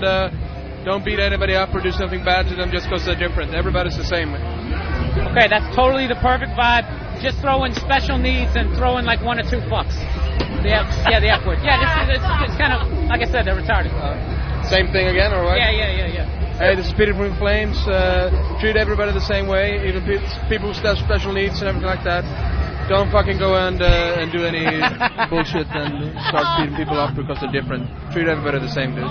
Speaker 18: don't beat anybody up or do something bad to them just because they're different. Everybody's the same.
Speaker 8: Okay, that's totally the perfect vibe. Just throw in special needs and throw in one or two fucks. The F word. Yeah, it's kind of like I said, they're retarded.
Speaker 18: same thing again, or what?
Speaker 17: Yeah.
Speaker 18: Hey, this is Peter from Flames. Treat everybody the same way, even people with special needs and everything like that. Don't fucking go and do any bullshit and start beating people up because they're different. Treat everybody the same, dude.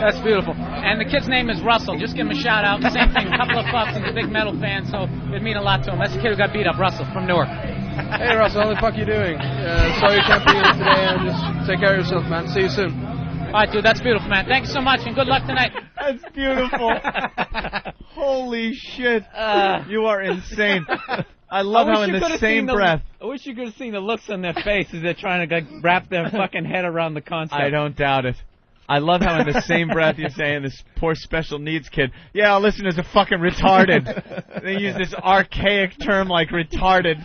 Speaker 17: That's beautiful. And the kid's name is Russell. Just give him a shout out. Same thing, a couple of fucks. He's a big metal fan, so it'd mean a lot to him. That's the kid who got beat up, Russell, from Newark.
Speaker 18: Hey, Russell, how the fuck you doing? Sorry you can't be here today, and just take care of yourself, man. See you soon.
Speaker 17: All right, dude, that's beautiful, man. Thanks so much, and good luck tonight.
Speaker 2: That's beautiful. Holy shit. You are insane. I love how in the same breath.
Speaker 12: I wish you could have seen the looks on their face as they're trying to wrap their fucking head around the concept.
Speaker 2: I don't doubt it. I love how in the same breath you're saying this poor special needs kid, yeah, our listeners are fucking retarded. They use this archaic term like retarded.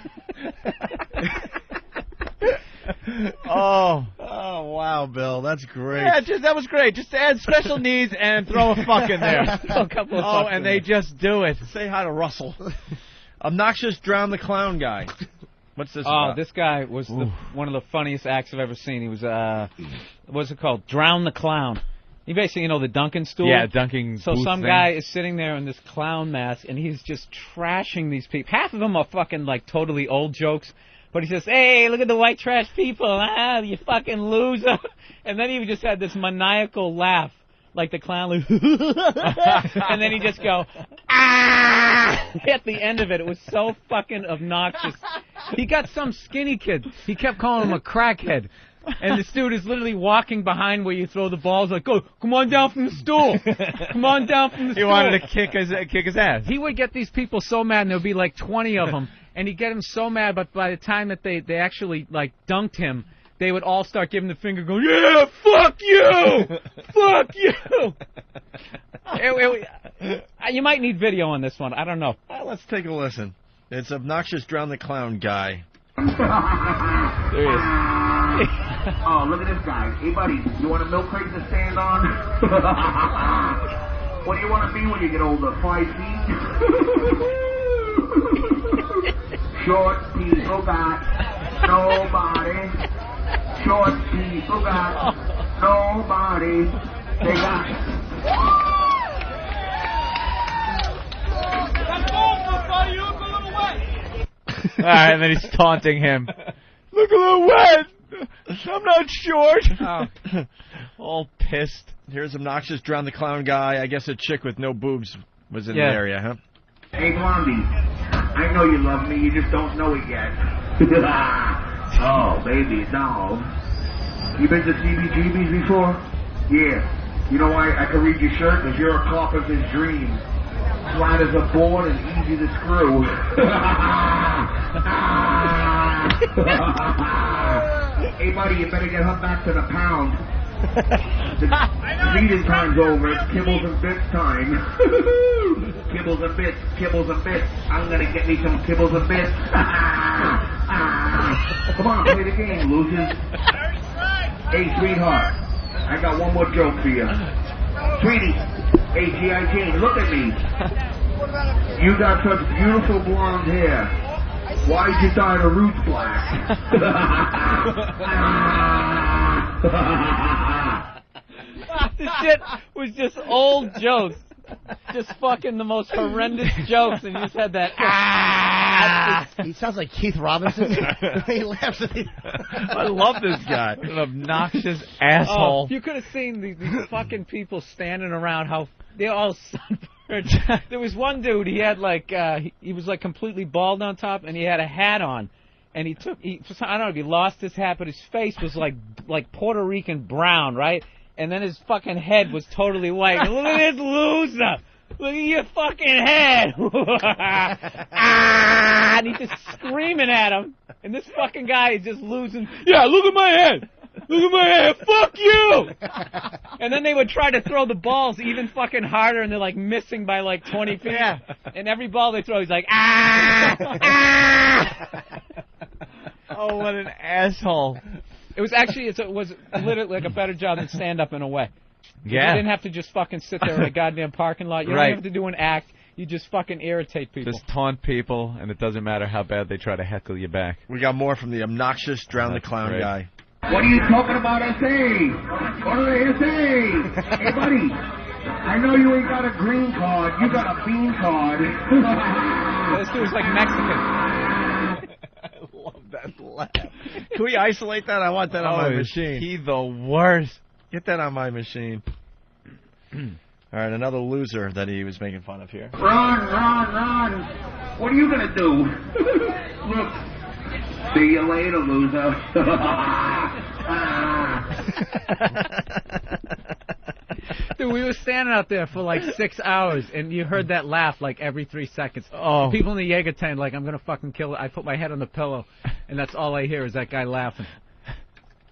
Speaker 3: Oh, wow, Bill. That's great.
Speaker 2: Yeah, that was great. Just add special needs and throw a fuck in there.
Speaker 12: A couple of fucks
Speaker 2: and they just do it.
Speaker 3: Say hi to Russell. Obnoxious Drown the Clown guy. What's this about?
Speaker 12: This guy was one of the funniest acts I've ever seen. He was, what's it called? Drown the Clown. He basically, the dunking stool.
Speaker 2: Yeah, dunking
Speaker 12: So
Speaker 2: booth
Speaker 12: some
Speaker 2: thing.
Speaker 12: guy is sitting there in this clown mask, and he's just trashing these people. Half of them are fucking, totally old jokes. But he says, hey, look at the white trash people. You fucking loser. And then he just had this maniacal laugh, like the clown. And then he just go, ah! At the end of it. It was so fucking obnoxious. He got some skinny kid. He kept calling him a crackhead. And this dude is literally walking behind where you throw the balls, like, go, come on down from the stool. Come on down from the stool.
Speaker 2: He wanted to kick his ass.
Speaker 12: He would get these people so mad, and there would be like 20 of them. And he'd get him so mad, but by the time that they actually, dunked him, they would all start giving the finger, going, yeah, fuck you! Fuck you! You might need video on this one. I don't know.
Speaker 3: Let's take a listen. It's Obnoxious Drown the Clown guy.
Speaker 2: There he is.
Speaker 19: Oh, look at this guy. Hey, buddy, you want a milk crate to stand on? What do you want to be when you get older? 5 feet? Short people got nobody. Short people got nobody. They got.
Speaker 2: All right, and then he's taunting him. Look a little wet. I'm not short. All pissed.
Speaker 3: Here's Obnoxious Drown the Clown guy. I guess a chick with no boobs was in the area, huh?
Speaker 19: Hey, Blondie, I know you love me, you just don't know it yet. Oh, baby doll. You been to CBGB's before? Yeah. You know why I can read your shirt? Because you're a carpenter's dream. Flat as a board and easy to screw. Hey, buddy, you better get her back to the pound. The feeding time's over. It's kibbles and bits time. Kibbles and bits, kibbles and bits. I'm gonna get me some kibbles and bits. Come on, play the game, losers. Hey, sweetheart, I got one more joke for you. Sweetie, hey, G.I. Jane, look at me. You got such beautiful blonde hair. Why'd you dye the roots black?
Speaker 12: This shit was just old jokes. Just fucking the most horrendous jokes, and you just had that.
Speaker 4: He sounds like Keith Robinson. He laughs at me.
Speaker 2: I love this guy. An obnoxious asshole.
Speaker 12: Oh, if you could have seen these fucking people standing around, how they're all sunburned. There was one dude, he had he was completely bald on top, and he had a hat on. And I don't know if he lost his hat, but his face was like Puerto Rican brown, right? And then his fucking head was totally white. Look at this loser! Look at your fucking head! And he's just screaming at him. And this fucking guy is just losing. Yeah, look at my head! Look at my head! Fuck you! And then they would try to throw the balls even fucking harder, and they're missing by 20 feet. Yeah. And every ball they throw, he's like,
Speaker 2: Oh, what an asshole.
Speaker 12: It was literally a better job than stand-up in a way.
Speaker 2: Yeah.
Speaker 12: You didn't have to just fucking sit there in a goddamn parking lot. You don't have to do an act. You just fucking irritate people.
Speaker 2: Just taunt people, and it doesn't matter how bad they try to heckle you back.
Speaker 3: We got more from the Obnoxious Drown the Clown guy.
Speaker 19: What are you talking about, S.A.? What are they S.A.? Hey, buddy, I know you ain't got a green card. You got a bean card.
Speaker 12: This dude's like Mexican.
Speaker 3: I love that laugh. Can we isolate that? I want that on my machine.
Speaker 1: He the worst.
Speaker 3: Get that on my machine. All right, another loser that he was making fun of here.
Speaker 19: Run. What are you going to do? Look. See you later, loser.
Speaker 12: Dude, we were standing out there for like 6 hours, and you heard that laugh like every 3 seconds.
Speaker 1: Oh.
Speaker 12: People in the Jaeger tent like, I'm going to fucking kill it. I put my head on the pillow, and that's all I hear is that guy laughing.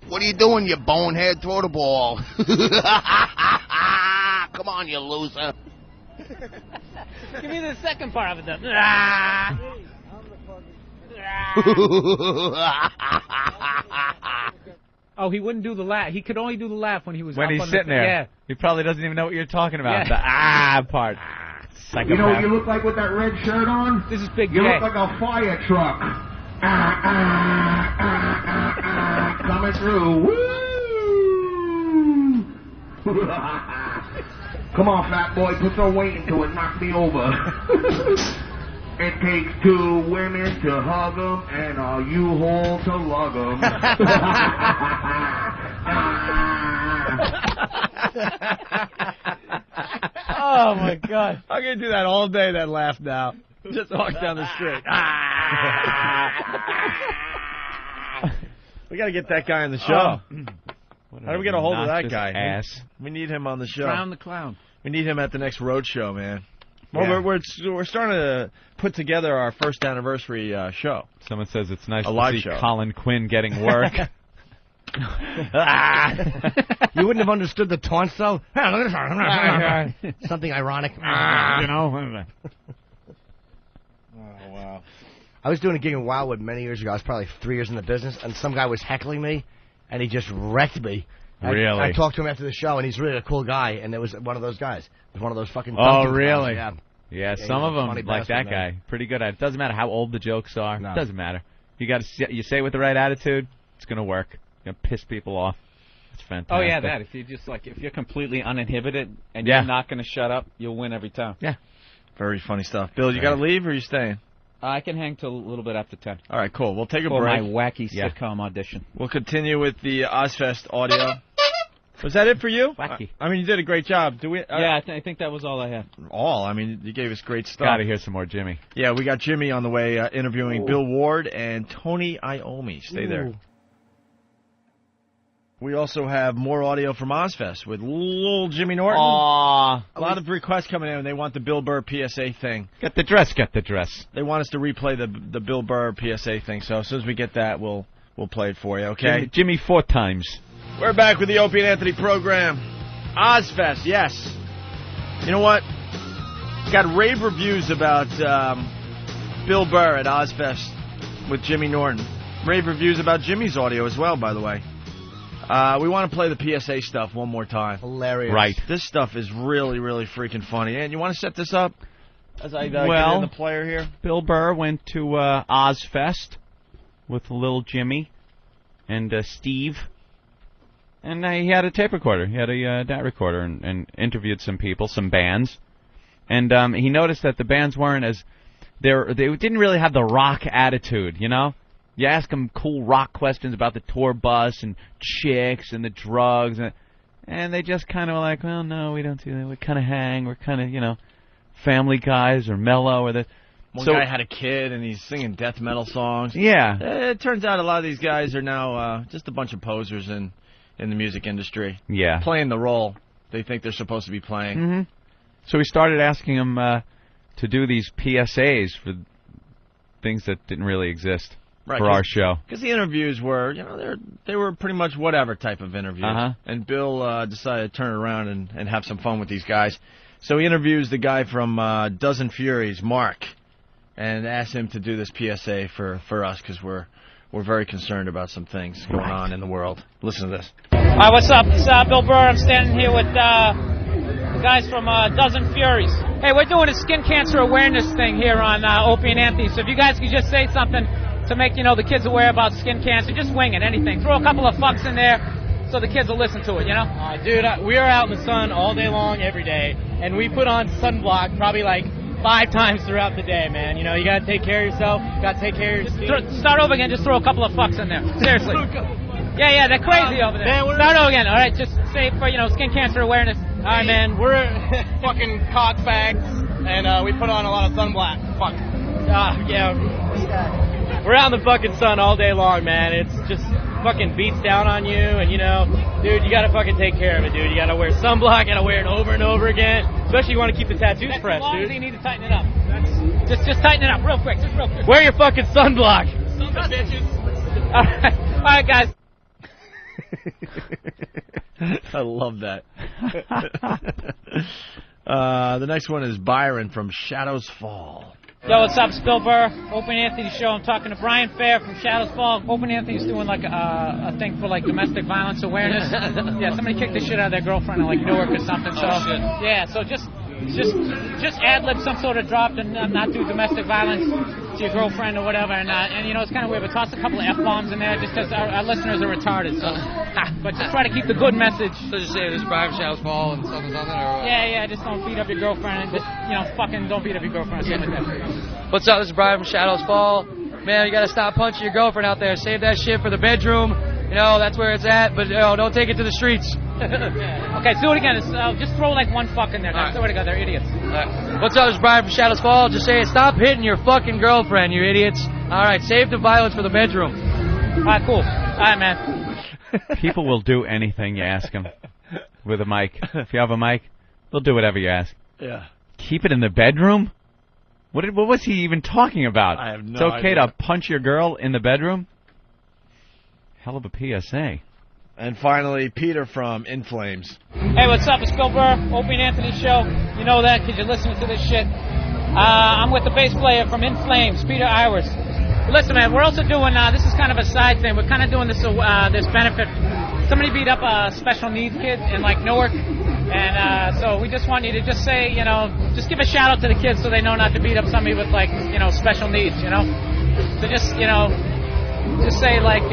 Speaker 20: What are you doing, you bonehead? Throw the ball. Come on, you loser.
Speaker 8: Give me the second part of it, then.
Speaker 12: Oh, he wouldn't do the laugh. He could only do the laugh when he was
Speaker 1: When
Speaker 12: up
Speaker 1: he's
Speaker 12: on
Speaker 1: sitting
Speaker 12: the,
Speaker 1: there.
Speaker 12: Yeah.
Speaker 1: He probably doesn't even know what you're talking about.
Speaker 12: Yeah.
Speaker 1: The part.
Speaker 19: You know what you look like with that red shirt on?
Speaker 12: This is Big
Speaker 19: You
Speaker 12: Gay.
Speaker 19: look like a fire truck. Coming through. Woo! Come on, fat boy. Put some weight into it. Knock me over. It takes 2 women to hug 'em and a U-Haul to lug 'em.
Speaker 3: Oh, my God. I'm going to do that all day, that laugh now. Just walk down the street. We got to get that guy on the show. How do we get a hold of that guy?
Speaker 1: Ass.
Speaker 3: We need him on the show.
Speaker 12: Clown the clown.
Speaker 3: We need him at the next road show, man. Well,
Speaker 1: Yeah.
Speaker 3: we're starting to put together our first anniversary show.
Speaker 1: Someone says it's nice
Speaker 3: A
Speaker 1: to
Speaker 3: live
Speaker 1: see
Speaker 3: show.
Speaker 1: Colin Quinn getting work.
Speaker 4: You wouldn't have understood the taunts, though? Something ironic.
Speaker 12: You know?
Speaker 3: Oh, wow.
Speaker 4: I was doing a gig in Wildwood many years ago. I was probably 3 years in the business, and some guy was heckling me, and he just wrecked me.
Speaker 1: Really?
Speaker 4: I talked to him after the show, and he's really a cool guy, and it was one of those guys. It was one of those fucking
Speaker 1: Oh,
Speaker 4: Duncan
Speaker 1: really?
Speaker 4: clowns,
Speaker 1: Yeah,
Speaker 4: Yeah,
Speaker 1: some
Speaker 4: he's
Speaker 1: of
Speaker 4: a
Speaker 1: them,
Speaker 4: funny
Speaker 1: like that
Speaker 4: bastard,
Speaker 1: guy,
Speaker 4: man.
Speaker 1: pretty good at it. Doesn't matter how old the jokes are.
Speaker 4: No.
Speaker 1: Doesn't matter. You say it with the right attitude, it's going to work. You're going to piss people off. It's fantastic.
Speaker 12: Oh, yeah, that. If you're completely uninhibited and
Speaker 1: Yeah.
Speaker 12: you're not going to shut up, you'll win every time.
Speaker 1: Yeah.
Speaker 3: Very funny stuff. Bill, you got to leave or are you staying?
Speaker 12: I can hang till a little bit after 10.
Speaker 3: All right, cool. We'll take a
Speaker 12: For
Speaker 3: break.
Speaker 12: my wacky
Speaker 1: Yeah.
Speaker 12: sitcom audition.
Speaker 3: We'll continue with the Ozzfest audio. Was that it for you?
Speaker 12: Wacky.
Speaker 3: I mean, you did a great job. Do we?
Speaker 12: Yeah, I think that was all I had.
Speaker 3: All. I mean, you gave us great stuff.
Speaker 1: Got to hear some more Jimmy.
Speaker 3: Yeah, we got Jimmy on the way interviewing Bill Ward and Tony Iommi. Stay there. We also have more audio from Ozzfest with little Jimmy Norton.
Speaker 1: Aww.
Speaker 3: A lot of requests coming in, and they want the Bill Burr PSA thing.
Speaker 1: Get the dress.
Speaker 3: They want us to replay the Bill Burr PSA thing, so as soon as we get that, we'll play it for you, okay?
Speaker 1: Jimmy 4 times.
Speaker 3: We're back with the Opie and Anthony program. Ozzfest, yes. You know what? Got rave reviews about Bill Burr at Ozzfest with Jimmy Norton. Rave reviews about Jimmy's audio as well, by the way. We want to play the PSA stuff one more time.
Speaker 4: Hilarious.
Speaker 1: Right.
Speaker 3: This stuff is really, really freaking funny. And you want to set this up as I get
Speaker 1: Well,
Speaker 3: in the player here?
Speaker 1: Bill Burr went to Ozzfest with little Jimmy and Steve. And he had a tape recorder. He had a DAT recorder and interviewed some people, some bands. And he noticed that the bands weren't as... They didn't really have the rock attitude, you know? You ask them cool rock questions about the tour bus and chicks and the drugs. And they just kind of were like, well, no, we don't do that. We kind of hang. We're kind of, family guys or mellow. Or
Speaker 3: One guy had a kid and he's singing death metal songs.
Speaker 1: Yeah.
Speaker 3: It turns out a lot of these guys are now just a bunch of posers in the music industry.
Speaker 1: Yeah.
Speaker 3: Playing the role they think they're supposed to be playing.
Speaker 1: Mm-hmm. So we started asking him to do these PSAs for things that didn't really exist for our show.
Speaker 3: Because the interviews were, they were pretty much whatever type of interviews.
Speaker 1: Uh-huh.
Speaker 3: And Bill decided to turn around and have some fun with these guys. So he interviews the guy from Dozen Furies, Mark, and asked him to do this PSA for us because we're very concerned about some things going on in the world. Listen to this.
Speaker 8: All right, what's up? It's Bill Burr. I'm standing here with the guys from Dozen Furies. Hey, we're doing a skin cancer awareness thing here on Opie and Anthony, so if you guys could just say something to make, the kids aware about skin cancer. Just wing it, anything. Throw a couple of fucks in there so the kids will listen to it,
Speaker 11: Dude, we are out in the sun all day long, every day, and we put on sunblock probably like 5 times throughout the day, man. You got to take care of yourself. You got to take care of your skin.
Speaker 8: Start over again. Just throw a couple of fucks in there. Seriously. Yeah, they're crazy over there. Man, start over again. All right, just say for, skin cancer awareness.
Speaker 11: All right, man, we're fucking cock fags, and we put on a lot of sunblock. Fuck. Yeah. We're out in the fucking sun all day long, man. It's just fucking beats down on you, and dude, you gotta fucking take care of it, dude. You gotta wear sunblock, you gotta wear it over and over again. Especially you want to keep the tattoos fresh, dude.
Speaker 8: You need to tighten it up. Just tighten it up real quick, just real quick.
Speaker 11: Wear your fucking sunblock.
Speaker 8: Bitches. All right, guys.
Speaker 3: I love that. The next one is Byron from Shadows Fall.
Speaker 8: Yo, what's up? It's Bill Burr, Opie and Anthony Show. I'm talking to Brian Fair from Shadows Fall. Opie and Anthony's doing like a thing for like domestic violence awareness. Yeah, somebody kicked the shit out of their girlfriend in like Newark or something. So yeah, so just ad-lib some sort of drop and not do domestic violence to your girlfriend or whatever. And it's kind of weird, but toss a couple of F-bombs in there just because our listeners are retarded. So, but just try to keep the good message.
Speaker 21: So just say this is Brian from Shadows Fall and something, or what?
Speaker 8: Yeah, just don't beat up your girlfriend and just, fucking don't beat up your girlfriend or something like that.
Speaker 21: What's up? This is Brian from Shadows Fall. Man, you gotta stop punching your girlfriend out there. Save that shit for the bedroom. That's where it's at, but don't take it to the streets.
Speaker 8: Okay, do it again. Just throw like one fuck in there. I swear to God, they're idiots.
Speaker 21: What's up? This is Brian from Shadows Fall. Just say it. Stop hitting your fucking girlfriend, you idiots. All right, save the violence for the bedroom.
Speaker 8: All right, cool. All right, man.
Speaker 1: People will do anything you ask them with a mic. If you have a mic, they'll do whatever you ask.
Speaker 3: Yeah.
Speaker 1: Keep it in the bedroom? What was he even talking about?
Speaker 3: I have no
Speaker 1: idea. It's okay
Speaker 3: idea.
Speaker 1: to punch your girl in the bedroom? Hell of a PSA.
Speaker 3: And finally, Peter from In Flames.
Speaker 8: Hey, what's up? It's Bill Burr, Opie and Anthony Show. You know that because you're listening to this shit. I'm with the bass player from In Flames, Peter Iwers. Listen, man, we're also doing, this is kind of a side thing. We're kind of doing this benefit. Somebody beat up a special needs kid in, like, Newark. And so we just want you to just say, just give a shout out to the kids so they know not to beat up somebody with, like, special needs, So just say, like,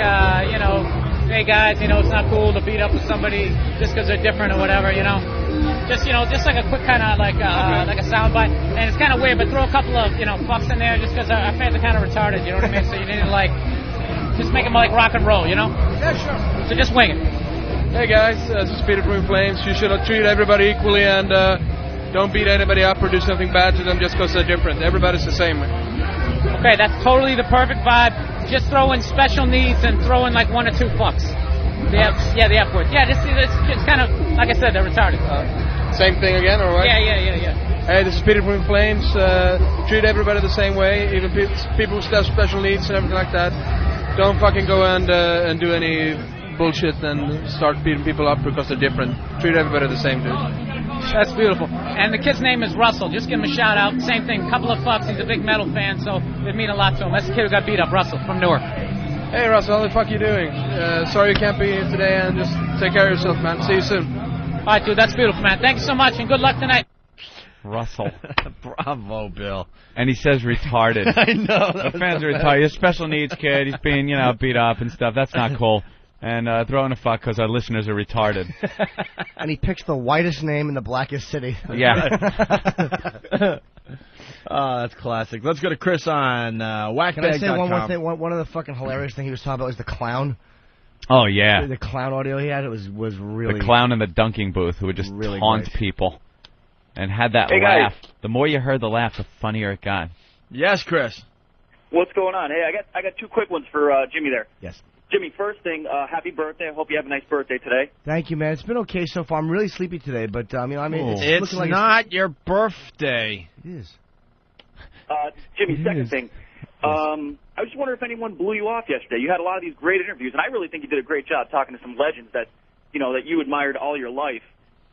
Speaker 8: hey guys, it's not cool to beat up with somebody just because they're different or whatever, just like a quick kind of like a soundbite. And it's kind of weird, but throw a couple of fucks in there just because our fans are kind of retarded, you know what I mean? So you need to like just make them like rock and roll, Yeah, sure. So just wing it.
Speaker 18: Hey guys, this is Peter from Flames. You should treat everybody equally and don't beat anybody up or do something bad to them just because they're different. Everybody's the same.
Speaker 8: Okay, that's totally the perfect vibe. Just throw in special needs and throw in like 1 or 2 fucks. The F word. Yeah, it's kind of, like I said, they're retarded.
Speaker 18: Same thing again, or what?
Speaker 8: Yeah.
Speaker 18: Hey, this is Peter from Flames. Treat everybody the same way, even people who have special needs and everything like that. Don't fucking go and do any bullshit and start beating people up because they're different. Treat everybody the same, dude.
Speaker 8: That's beautiful. And the kid's name is Russell. Just give him a shout out. Same thing, couple of fucks. He's a big metal fan, so it mean a lot to him. That's the kid who got beat up, Russell, from Newark.
Speaker 18: Hey, Russell, how the fuck you doing? Sorry you can't be here today, and just take care of yourself, man. See you soon.
Speaker 8: All right, dude, that's beautiful, man. Thank you so much, and good luck tonight.
Speaker 1: Russell.
Speaker 3: Bravo, Bill.
Speaker 1: And he says retarded.
Speaker 3: I know.
Speaker 1: The fans are retarded. He's a special needs kid. He's being, beat up and stuff. That's not cool. And throw in a fuck because our listeners are retarded.
Speaker 4: And he picks the whitest name in the blackest city.
Speaker 1: Yeah.
Speaker 3: Oh, that's classic. Let's go to Chris on whackbag.com.
Speaker 4: Can I say one more thing? One of the fucking hilarious thing he was talking about was the clown.
Speaker 1: Oh, yeah.
Speaker 4: The clown audio he had, it was really...
Speaker 1: The clown in the dunking booth who would just
Speaker 4: really
Speaker 1: taunt
Speaker 4: great.
Speaker 1: people and had that laugh. The more you heard the laugh, the funnier it got.
Speaker 3: Yes, Chris.
Speaker 6: What's going on? Hey, I got 2 quick ones for Jimmy there.
Speaker 4: Yes.
Speaker 6: Jimmy, first thing, happy birthday. I hope you have a nice birthday today.
Speaker 4: Thank you, man. It's been okay so far. I'm really sleepy today, but
Speaker 3: it's
Speaker 4: looking like
Speaker 3: not your birthday.
Speaker 4: It is.
Speaker 6: Jimmy, second thing. I was just wondering if anyone blew you off yesterday. You had a lot of these great interviews, and I really think you did a great job talking to some legends that you admired all your life.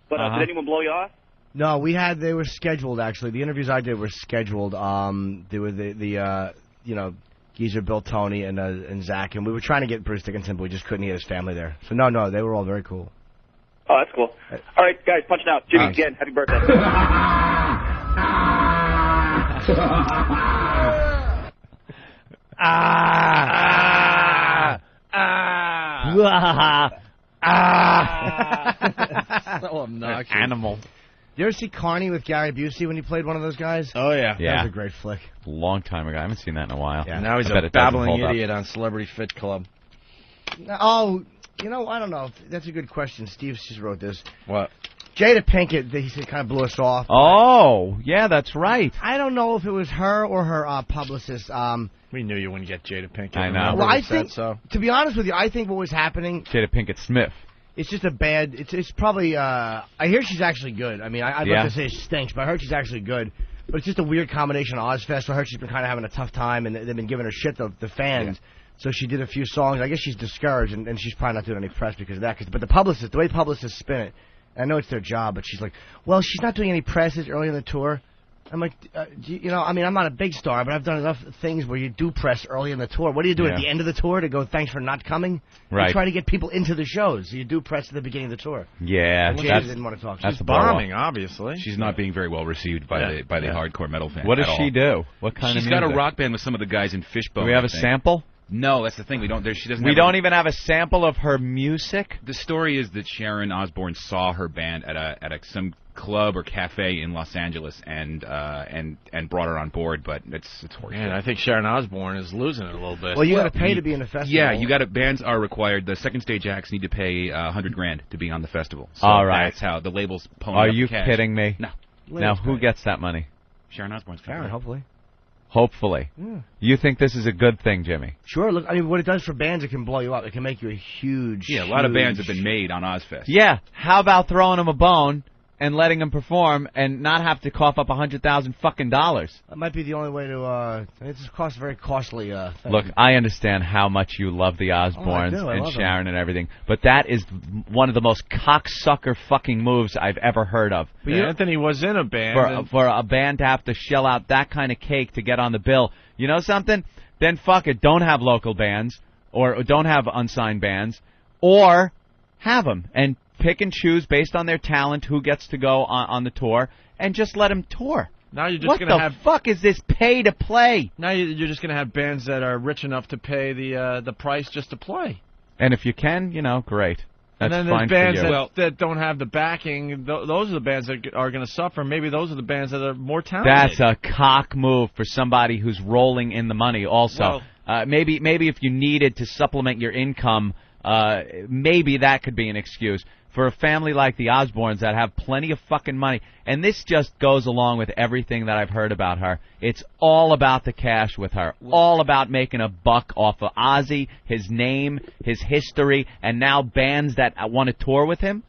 Speaker 6: But did anyone blow you off?
Speaker 4: No, they were scheduled actually. The interviews I did were scheduled. They were the Geezer, Bill, Tony, and Zach, and we were trying to get Bruce Dickinson, but we just couldn't get his family there. So no, they were all very cool.
Speaker 6: Oh, that's cool. All right, guys, punching out. Jimmy, again, happy birthday.
Speaker 3: So obnoxious.
Speaker 1: Animal.
Speaker 4: You ever see Carney with Gary Busey when he played one of those guys?
Speaker 3: Oh, yeah.
Speaker 1: Yeah.
Speaker 4: That was a great flick.
Speaker 1: Long time ago. I haven't seen that in a while.
Speaker 3: Yeah, now he's
Speaker 1: I bet
Speaker 3: a
Speaker 1: it doesn't
Speaker 3: babbling
Speaker 1: hold up.
Speaker 3: idiot on Celebrity Fit Club.
Speaker 4: Oh, you know, I don't know. That's a good question. Steve just wrote this.
Speaker 3: What?
Speaker 4: Jada Pinkett, he said, kind of blew us off.
Speaker 1: Oh, yeah, that's right.
Speaker 4: I don't know if it was her or her publicist.
Speaker 3: We knew you wouldn't get Jada Pinkett.
Speaker 1: I know.
Speaker 4: Well, I
Speaker 3: said
Speaker 4: think,
Speaker 3: so.
Speaker 4: to be honest with you, I think what was happening,
Speaker 1: Jada Pinkett Smith.
Speaker 4: it's just a bad. It's probably. I hear she's actually good. I mean, I'd love to say she stinks, but I heard she's actually good. But it's just a weird combination of Ozzfest. I heard she's been kind of having a tough time, and they've been giving her shit, the fans. Yeah. So she did a few songs. I guess she's discouraged, and she's probably not doing any press because of that. But the way publicists spin it, and I know it's their job, but she's like, well, she's not doing any presses early in the tour. I'm like, you know, I mean, I'm not a big star, but I've done enough things where you do press early in the tour. What do you do at the end of the tour to go, thanks for not coming?
Speaker 1: Right.
Speaker 4: You try to get people into the shows. So you do press at the beginning of the tour.
Speaker 1: Yeah.
Speaker 4: Jada didn't want to talk.
Speaker 1: That's
Speaker 3: She's bombing, obviously.
Speaker 5: She's not being very well received by the hardcore metal fans.
Speaker 1: What does she do? What kind
Speaker 5: She's
Speaker 1: of
Speaker 5: got
Speaker 1: music?
Speaker 5: a rock band with some of the guys in Fishbone.
Speaker 1: Do we have
Speaker 5: I
Speaker 1: a
Speaker 5: think.
Speaker 1: sample?
Speaker 5: No, that's the thing. We don't. She doesn't.
Speaker 1: We don't even have a sample of her music.
Speaker 5: The story is that Sharon Osbourne saw her band at some club or cafe in Los Angeles and brought her on board, but it's horseshit.
Speaker 3: Man, I think Sharon Osbourne is losing it a little bit.
Speaker 4: Well, you got to pay to be in the festival.
Speaker 5: Yeah, you got to. Bands are required. The second stage acts need to pay $100,000 to be on the festival. So
Speaker 1: all right.
Speaker 5: That's how the labels pony
Speaker 1: Are
Speaker 5: up
Speaker 1: you
Speaker 5: the cash.
Speaker 1: kidding me?
Speaker 5: No.
Speaker 1: Now, who gets that money?
Speaker 5: Sharon Osbourne's
Speaker 4: Sharon, hopefully.
Speaker 1: Hopefully.
Speaker 4: Yeah.
Speaker 1: You think this is a good thing, Jimmy?
Speaker 4: Sure. Look, I mean, what it does for bands, it can blow you up. It can make you a huge.
Speaker 5: Yeah, a lot of bands have been made on Ozzfest.
Speaker 1: Yeah. How about throwing them a bone and letting them perform and not have to cough up $100,000 fucking dollars?
Speaker 4: That might be the only way to. It's a very costly thing.
Speaker 1: Look, I understand how much you love the Osbournes
Speaker 4: I
Speaker 1: and
Speaker 4: love
Speaker 1: Sharon
Speaker 4: them.
Speaker 1: and everything, but that is one of the most cocksucker fucking moves I've ever heard of.
Speaker 3: But Anthony was in a band.
Speaker 1: For a band to have to shell out that kind of cake to get on the bill. You know something? Then fuck it. Don't have local bands or don't have unsigned bands, or have them and pick and choose based on their talent who gets to go on the tour, and just let them tour.
Speaker 3: Now you're just
Speaker 1: What
Speaker 3: going to
Speaker 1: the fuck is this pay to play?
Speaker 3: Now you're just going to have bands that are rich enough to pay the price just to play.
Speaker 1: And if you can, you know, great. That's
Speaker 3: and then
Speaker 1: fine
Speaker 3: there's
Speaker 1: for
Speaker 3: bands
Speaker 1: you.
Speaker 3: that don't have the backing. Those are the bands that are going to suffer. Maybe those are the bands that are more talented.
Speaker 1: That's a cock move for somebody who's rolling in the money. Also, maybe if you needed to supplement your income, maybe that could be an excuse. For a family like the Osbournes that have plenty of fucking money, and this just goes along with everything that I've heard about her. It's all about the cash with her, all about making a buck off of Ozzy, his name, his history, and now bands that want to tour with him.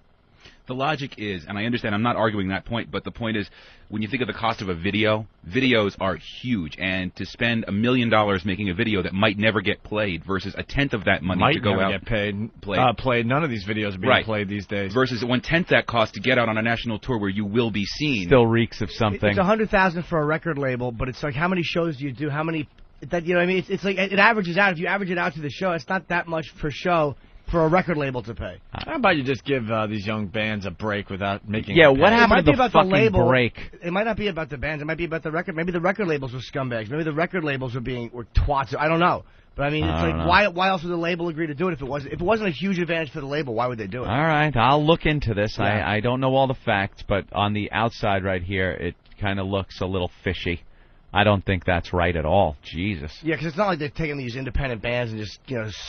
Speaker 5: The logic is, and I understand, I'm not arguing that point, but the point is, when you think of the cost of a video, videos are huge, and to spend $1 million making a video that might never get played versus a tenth of that money to go out
Speaker 3: get paid.
Speaker 5: Played.
Speaker 3: None of these videos are being played these days.
Speaker 5: Versus 1/10 that cost to get out on a national tour where you will be seen.
Speaker 1: Still reeks of something.
Speaker 4: It's $100,000 for a record label, but it's like how many shows do you do? How many? That you know what I mean? It's like it averages out. If you average it out to the show, it's not that much per show for a record label to pay.
Speaker 3: How about you just give these young bands a break without making?
Speaker 1: Yeah,
Speaker 3: them
Speaker 1: what
Speaker 3: pay?
Speaker 1: happened to the
Speaker 4: about
Speaker 1: fucking
Speaker 4: the label.
Speaker 1: break?
Speaker 4: It might not be about the bands. It might be about the record. Maybe the record labels were scumbags. Maybe the record labels were twats. I don't know. But I mean, it's like why else would the label agree to do it if it wasn't a huge advantage for the label? Why would they do it?
Speaker 1: All right, I'll look into this.
Speaker 4: Yeah.
Speaker 1: I don't know all the facts, but on the outside right here, it kind of looks a little fishy. I don't think that's right at all. Jesus.
Speaker 4: Yeah, because it's not like they're taking these independent bands and just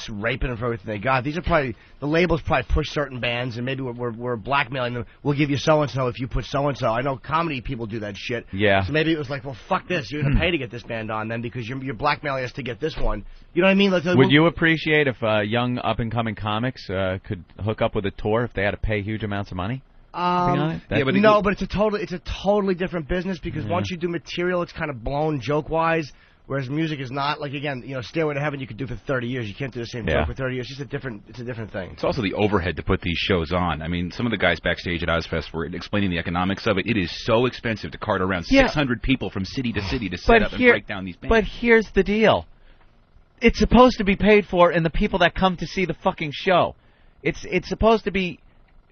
Speaker 4: raping them for everything they got. These are probably the labels probably push certain bands, and maybe we're blackmailing them. We'll give you so and so if you put so and so. I know comedy people do that shit.
Speaker 1: Yeah.
Speaker 4: So maybe it was like, well, fuck this. You're gonna pay to get this band on then because you're blackmailing us to get this one. You know what I mean?
Speaker 1: Would you appreciate if young up and coming comics could hook up with a tour if they had to pay huge amounts of money?
Speaker 4: But it's a totally different business because once you do material, it's kind of blown joke-wise, whereas music is not. Like again, Stairway to Heaven you could do for 30 years. You can't do the same joke for 30 years. It's a different thing.
Speaker 5: It's also the overhead to put these shows on. I mean, some of the guys backstage at Ozzfest were explaining the economics of it. It is so expensive to cart around 600 people from city to city to set up and break down these bands.
Speaker 1: But here's the deal. It's supposed to be paid for in the people that come to see the fucking show. It's supposed to be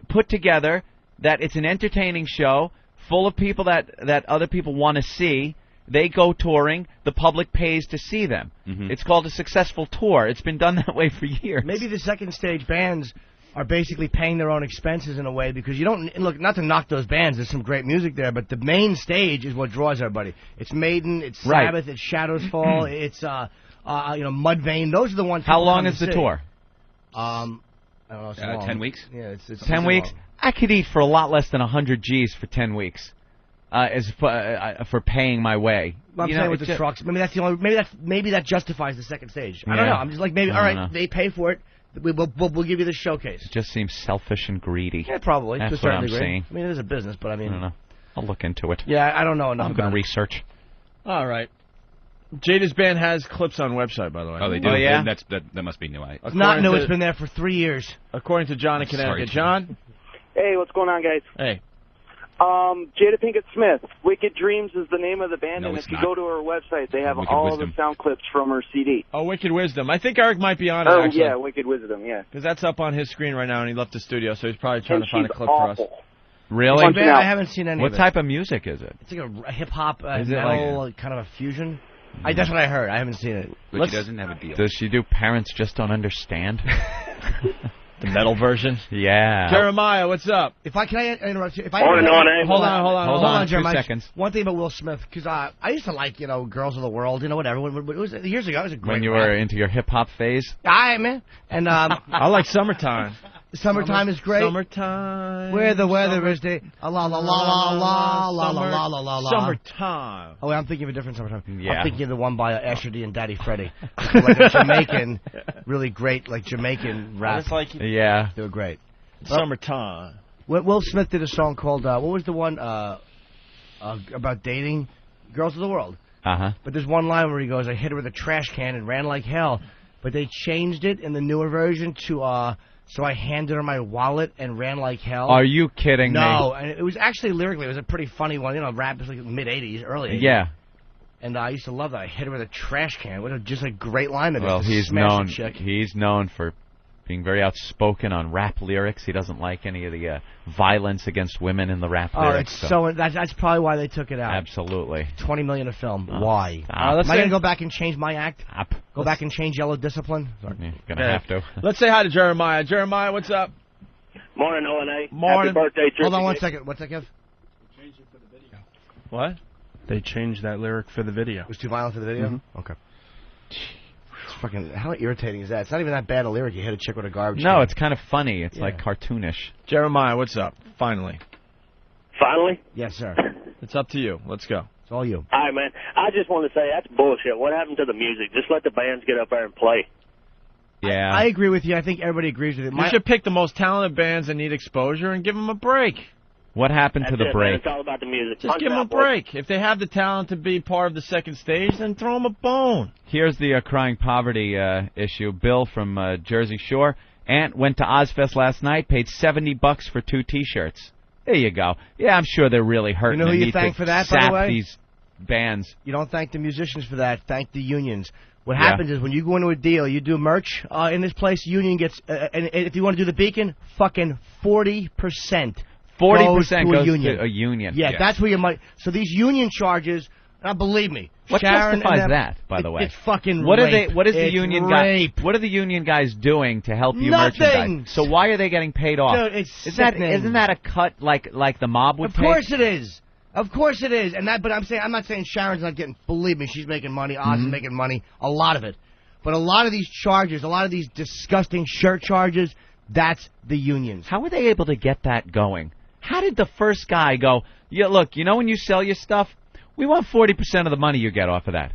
Speaker 1: put together that it's an entertaining show full of people that other people want to see, They go touring. The public pays to see them. It's called a successful tour. It's been done that way for years.
Speaker 4: Maybe the second stage bands are basically paying their own expenses in a way, because you don't look, not to knock those bands, there's some great music there, but the main stage is what draws everybody. It's Maiden, it's Sabbath, it's Shadows Fall, it's Mudvayne. Those are the ones.
Speaker 1: How long is the tour?
Speaker 4: I don't know. It's long.
Speaker 5: 10 weeks.
Speaker 4: Yeah, it's
Speaker 1: 10 weeks. I could eat for a lot less than 100 G's for 10 weeks. For paying my way.
Speaker 4: I'm saying with the trucks. Maybe that's the only. Maybe that justifies the second stage. I don't know. I'm just like, maybe. All right, they pay for it. We'll give you the showcase.
Speaker 1: It just seems selfish and greedy.
Speaker 4: Yeah, probably.
Speaker 1: That's what I'm saying.
Speaker 4: I mean, it is a business, but I mean,
Speaker 1: I don't know. I'll look into it.
Speaker 4: Yeah, I don't know enough.
Speaker 1: I'm going to research.
Speaker 3: All right. Jada's band has clips on website, by the way.
Speaker 5: Oh, they do?
Speaker 1: Oh, yeah?
Speaker 5: That must be new.
Speaker 4: It's not new. It's been there for 3 years.
Speaker 3: According to John in Connecticut. John?
Speaker 7: Hey, what's going on, guys?
Speaker 3: Hey.
Speaker 7: Jada Pinkett Smith. Wicked Dreams is the name of the band, and if you
Speaker 5: not.
Speaker 7: go to her website, they have
Speaker 5: Wicked
Speaker 7: all
Speaker 5: Wisdom.
Speaker 7: the sound clips from her CD.
Speaker 3: Oh, Wicked Wisdom. I think Eric might be on it,
Speaker 7: Oh,
Speaker 3: actually.
Speaker 7: yeah, Wicked Wisdom, yeah.
Speaker 3: Because that's up on his screen right now, and he left the studio, so he's probably trying
Speaker 7: And
Speaker 3: to find a
Speaker 7: she's
Speaker 3: clip
Speaker 7: awful.
Speaker 3: for us.
Speaker 1: Really?
Speaker 4: I haven't seen any
Speaker 1: What
Speaker 4: of it.
Speaker 1: type of music is it?
Speaker 4: It's like a hip-hop,
Speaker 1: Is it
Speaker 4: metal, kind of a fusion. That's what I heard. I haven't seen it.
Speaker 5: But she doesn't have a deal.
Speaker 1: Does she do Parents Just Don't Understand?
Speaker 3: The metal version?
Speaker 1: Yeah.
Speaker 3: Jeremiah, what's up?
Speaker 4: Can I interrupt you? If I
Speaker 7: Hold
Speaker 4: on, Jeremiah.
Speaker 1: 2 seconds.
Speaker 4: One thing about Will Smith, because I used to like, Girls of the World, whatever. It was years ago. It was a great
Speaker 1: When you
Speaker 4: rap.
Speaker 1: were into your hip-hop phase?
Speaker 4: Man. And
Speaker 3: I like Summertime.
Speaker 4: Summertime is great.
Speaker 3: Summertime.
Speaker 4: Where the weather is day. La la la la la la la la la la.
Speaker 3: Summertime.
Speaker 4: Oh, I'm thinking of a different Summertime.
Speaker 1: Yeah.
Speaker 4: I'm thinking of the one by Asher D and Daddy Freddie. Like a Jamaican, really great, like Jamaican rap.
Speaker 1: Yeah.
Speaker 4: They were great.
Speaker 3: Summertime.
Speaker 4: Will Smith did a song called, what was the one about dating? Girls of the World.
Speaker 1: Uh-huh.
Speaker 4: But there's one line where he goes, I hit her with a trash can and ran like hell. But they changed it in the newer version to, so I handed her my wallet and ran like hell.
Speaker 1: Are you kidding me?
Speaker 4: No, and it was actually lyrically, it was a pretty funny one. Rap was like mid-'80s, early 80s.
Speaker 1: Yeah.
Speaker 4: And I used to love that. I hit her with a trash can. What just a great line.
Speaker 1: Well, he's known for being very outspoken on rap lyrics. He doesn't like any of the violence against women in the rap lyrics.
Speaker 4: That's probably why they took it out.
Speaker 1: Absolutely.
Speaker 4: $20 million a film. Why?
Speaker 1: Stop.
Speaker 4: Am I going to go back and change my act?
Speaker 1: Stop.
Speaker 4: Go back and change Yellow Discipline?
Speaker 1: You're going to have to.
Speaker 3: Let's say hi to Jeremiah. Jeremiah, what's up?
Speaker 7: Morning, O&A.
Speaker 3: Morning.
Speaker 7: Happy birthday, Jersey.
Speaker 4: Hold on 1 second. What's that, Kev?
Speaker 3: What?
Speaker 2: They changed that lyric for the video.
Speaker 4: It was too violent for the video? Okay. It's fucking, how irritating is that? It's not even that bad a lyric. You hit a chick with a garbage
Speaker 1: No,
Speaker 4: can.
Speaker 1: it's kind of funny. It's like cartoonish.
Speaker 3: Jeremiah, what's up? Finally.
Speaker 7: Finally?
Speaker 4: Yes, sir.
Speaker 3: It's up to you. Let's go.
Speaker 4: It's all you.
Speaker 7: All right, man. I just want to say that's bullshit. What happened to the music? Just let the bands get up there and play.
Speaker 1: Yeah.
Speaker 4: I agree with you. I think everybody agrees with it.
Speaker 3: You should pick the most talented bands that need exposure and give them a break.
Speaker 1: What happened to the break?
Speaker 7: Man. It's all about the music.
Speaker 3: Just give them a break. If they have the talent to be part of the second stage, then throw them a bone.
Speaker 1: Here's the crying poverty issue. Bill from Jersey Shore. Aunt went to Ozzfest last night, paid $70 for 2 T-shirts. There you go. Yeah, I'm sure they're really hurting.
Speaker 4: You know who
Speaker 1: and
Speaker 4: you
Speaker 1: need
Speaker 4: thank
Speaker 1: to
Speaker 4: for that, by the
Speaker 1: sap
Speaker 4: way?
Speaker 1: these bands.
Speaker 4: You don't thank the musicians for that. Thank the unions. What happens is when you go into a deal, you do merch in this place, union gets, and if you want to do the Beacon, fucking 40%.
Speaker 1: 40% goes
Speaker 4: to
Speaker 1: a union.
Speaker 4: Yeah, that's where you might. So these union charges, believe me,
Speaker 1: What
Speaker 4: Sharon
Speaker 1: justifies
Speaker 4: and them,
Speaker 1: that, by the way?
Speaker 4: It's fucking
Speaker 1: what
Speaker 4: rape.
Speaker 1: Are they? What is the
Speaker 4: It's
Speaker 1: union
Speaker 4: rape.
Speaker 1: What are the union guys doing to help you
Speaker 4: Nothing.
Speaker 1: merchandise? So why are they getting paid off?
Speaker 4: Dude, it's
Speaker 1: Isn't that a cut like the mob would
Speaker 4: Of
Speaker 1: take?
Speaker 4: course it is. Of course it is. And that, but I'm not saying Sharon's not getting. Believe me, she's making money. Oz is making money. A lot of it. But a lot of these charges, a lot of these disgusting shirt charges, that's the unions.
Speaker 1: How were they able to get that going? How did the first guy go, yeah, look, when you sell your stuff, we want 40% of the money you get off of that.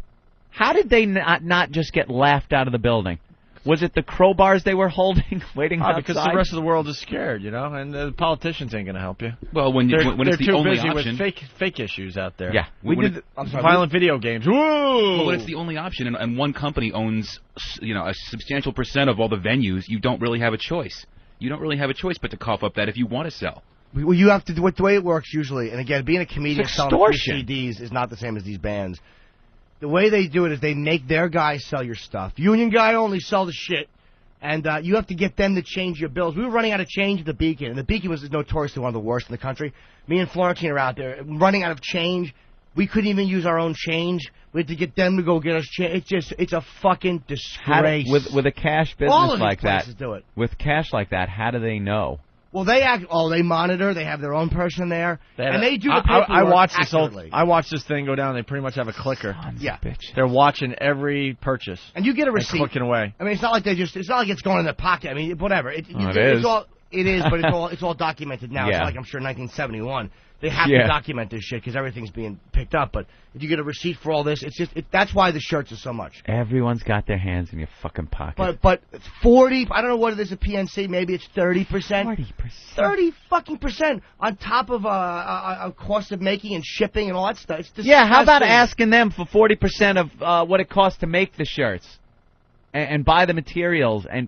Speaker 1: How did they not just get laughed out of the building? Was it the crowbars they were holding, waiting outside?
Speaker 3: Because the rest of the world is scared, and the politicians ain't going to help you.
Speaker 5: Well, when
Speaker 3: they're
Speaker 5: it's the
Speaker 3: too
Speaker 5: only
Speaker 3: busy
Speaker 5: option,
Speaker 3: with fake issues out there.
Speaker 5: Yeah,
Speaker 3: violent video games. Woo!
Speaker 5: Well, when it's the only option, and one company owns, a substantial percent of all the venues, you don't really have a choice. You don't really have a choice but to cough up that if you want to sell.
Speaker 4: Well, you have to do it the way it works usually. And again, being a comedian selling free
Speaker 1: extortion.
Speaker 4: CDs is not the same as these bands. The way they do it is they make their guys sell your stuff. Union guy only sell the shit. And you have to get them to change your bills. We were running out of change at the Beacon, and the Beacon was notoriously one of the worst in the country. Me and Florentine are out there running out of change, We couldn't even use our own change. We had to get them to go get us change. It's a fucking disgrace.
Speaker 1: With a cash
Speaker 4: All
Speaker 1: business
Speaker 4: of
Speaker 1: like
Speaker 4: these
Speaker 1: that,
Speaker 4: places do it.
Speaker 21: With cash like that, how do they know?
Speaker 4: Well, they monitor. They have their own person there, and they do the paperwork
Speaker 3: I watched
Speaker 4: accurately.
Speaker 3: I watched this thing go down. They pretty much have a clicker.
Speaker 4: Yeah.
Speaker 3: They're watching every purchase.
Speaker 4: And you get a receipt.
Speaker 3: Clicking away.
Speaker 4: I mean, it's not like it's not like it's going in their pocket. I mean, whatever. It
Speaker 1: is.
Speaker 4: It is, but it's all documented now.
Speaker 1: Yeah.
Speaker 4: It's not like I'm sure 1971. They have to document this shit because everything's being picked up. But if you get a receipt for all this, that's wwhy the shirts are so much.
Speaker 1: Everyone's got their hands in your fucking pocket.
Speaker 4: But it's 40. I don't know what it is at PNC. Maybe it's 30%.
Speaker 1: 40%.
Speaker 4: 30 fucking % on top of a cost of making and shipping and all that stuff. It's disgusting.
Speaker 1: Yeah, how about asking them for 40% of what it costs to make the shirts and buy the materials? And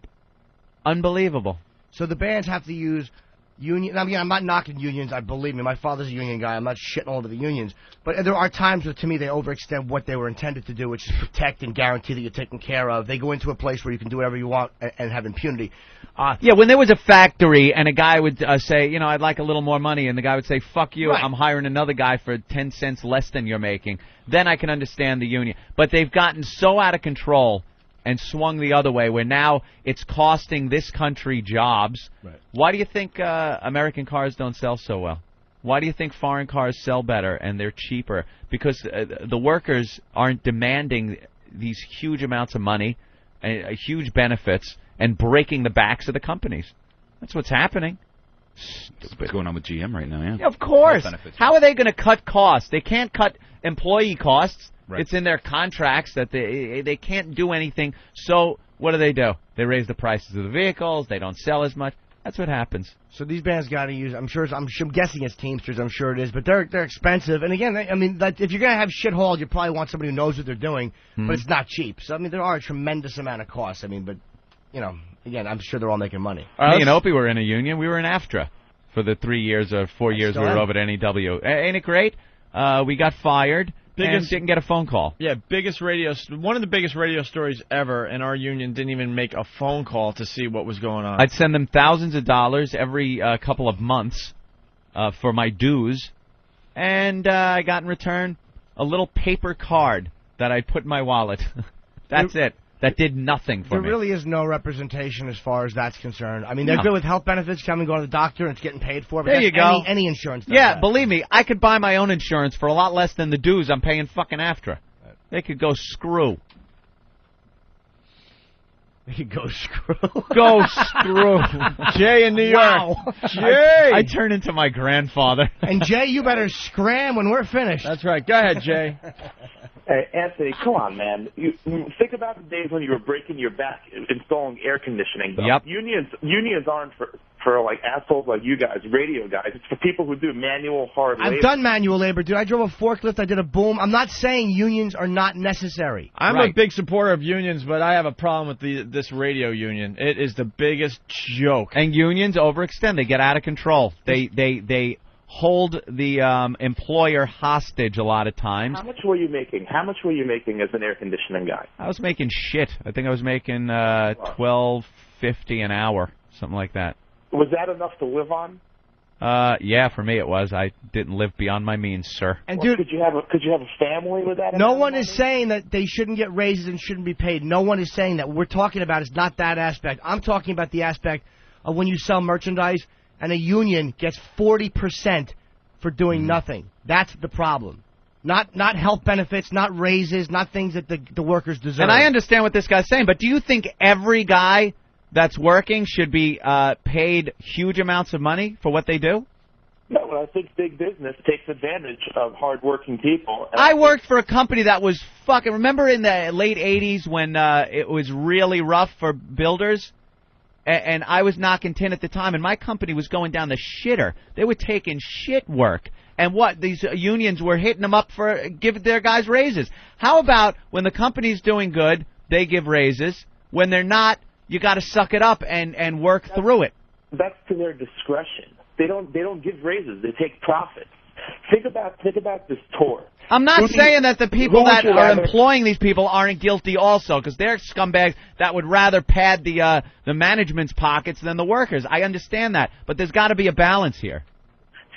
Speaker 1: unbelievable.
Speaker 4: So the bands have to use union. I mean, I'm not knocking unions. Believe me, my father's a union guy. I'm not shitting all over the unions. But there are times where, to me, they overextend what they were intended to do, which is protect and guarantee that you're taken care of. They go into a place where you can do whatever you want and have impunity.
Speaker 1: Yeah, when there was a factory and a guy would say, I'd like a little more money, and the guy would say, fuck you,
Speaker 4: Right.
Speaker 1: I'm hiring another guy for 10 cents less than you're making, then I can understand the union. But they've gotten so out of control and swung the other way, where now it's costing this country jobs.
Speaker 4: Right.
Speaker 1: Why do you think American cars don't sell so well? Why do you think foreign cars sell better and they're cheaper? Because the workers aren't demanding these huge amounts of money, huge benefits, and breaking the backs of the companies. That's what's happening.
Speaker 5: That's what's going on with GM right now,
Speaker 1: Yeah, of course.
Speaker 5: Benefits.
Speaker 1: How are they going to cut costs? They can't cut employee costs.
Speaker 5: Right.
Speaker 1: It's in their contracts that they can't do anything. So what do? They raise the prices of the vehicles. They don't sell as much. That's what happens.
Speaker 4: So these bands got to use. I'm guessing it's Teamsters. I'm sure it is, but they're expensive. And again, if you're gonna have shit hauled, you probably want somebody who knows what they're doing. But it's not cheap. So there are a tremendous amount of costs. But again, I'm sure they're all making money.
Speaker 1: Me and Opie were in a union. We were in AFTRA for the 3 years or 4 years we were over at NEW. Ain't it great? We got fired. And didn't get a phone call.
Speaker 3: Yeah, one of the biggest radio stories ever, and our union didn't even make a phone call to see what was going on.
Speaker 1: I'd send them thousands of dollars every couple of months for my dues, and I got in return a little paper card that I put in my wallet. That's it. That did nothing for me.
Speaker 4: There really is no representation as far as that's concerned. They're good with health benefits, coming to the doctor, and it's getting paid for. But
Speaker 1: there you go.
Speaker 4: Any insurance does
Speaker 1: Yeah,
Speaker 4: that.
Speaker 1: believe me, I could buy my own insurance for a lot less than the dues I'm paying fucking AFTRA. They could go screw.
Speaker 4: They could go screw.
Speaker 1: Go screw.
Speaker 3: Jay in New York.
Speaker 4: Wow.
Speaker 3: Jay!
Speaker 1: I turn into my grandfather.
Speaker 4: And Jay, you better scram when we're finished.
Speaker 3: That's right. Go ahead, Jay.
Speaker 10: Hey, Anthony, come on, man. You think about the days when you were breaking your back installing air conditioning.
Speaker 1: Yep.
Speaker 10: Unions aren't for like assholes like you guys, radio guys. It's for people who do manual hard labor.
Speaker 4: I've done manual labor, dude. I drove a forklift. I did a boom. I'm not saying unions are not necessary.
Speaker 3: I'm a big supporter of unions, but I have a problem with this radio union. It is the biggest joke.
Speaker 1: And unions overextend. They get out of control. They hold the employer hostage a lot of times.
Speaker 10: How much were you making? How much were you making as an air conditioning guy?
Speaker 1: I was making shit. I think I was making $12.50 an hour, something like that.
Speaker 10: Was that enough to live on?
Speaker 1: Yeah, for me it was. I didn't live beyond my means, sir.
Speaker 4: And
Speaker 10: Well,
Speaker 4: dude,
Speaker 10: could you have a family with that?
Speaker 4: no one is saying that they shouldn't get raises and shouldn't be paid. No one is saying that. What we're talking about is not that aspect. I'm talking about the aspect of when you sell merchandise and a union gets 40% for doing nothing. That's the problem. Not health benefits, not raises, not things that the workers deserve.
Speaker 1: And I understand what this guy's saying, but do you think every guy that's working should be paid huge amounts of money for what they do?
Speaker 10: No, I think big business takes advantage of hardworking people.
Speaker 1: I worked for a company that was fucking... Remember in the late 80s when it was really rough for builders? And I was knocking tin at the time, and my company was going down the shitter. They were taking shit work. And what? These unions were hitting them up for giving their guys raises. How about when the company's doing good, they give raises? When they're not, you got to suck it up and work through it.
Speaker 10: That's to their discretion. They don't give raises. They take profits. Think about this tour.
Speaker 1: I'm not saying that the people that are employing these people aren't guilty also, because they're scumbags that would rather pad the management's pockets than the workers. I understand that, but there's got to be a balance here.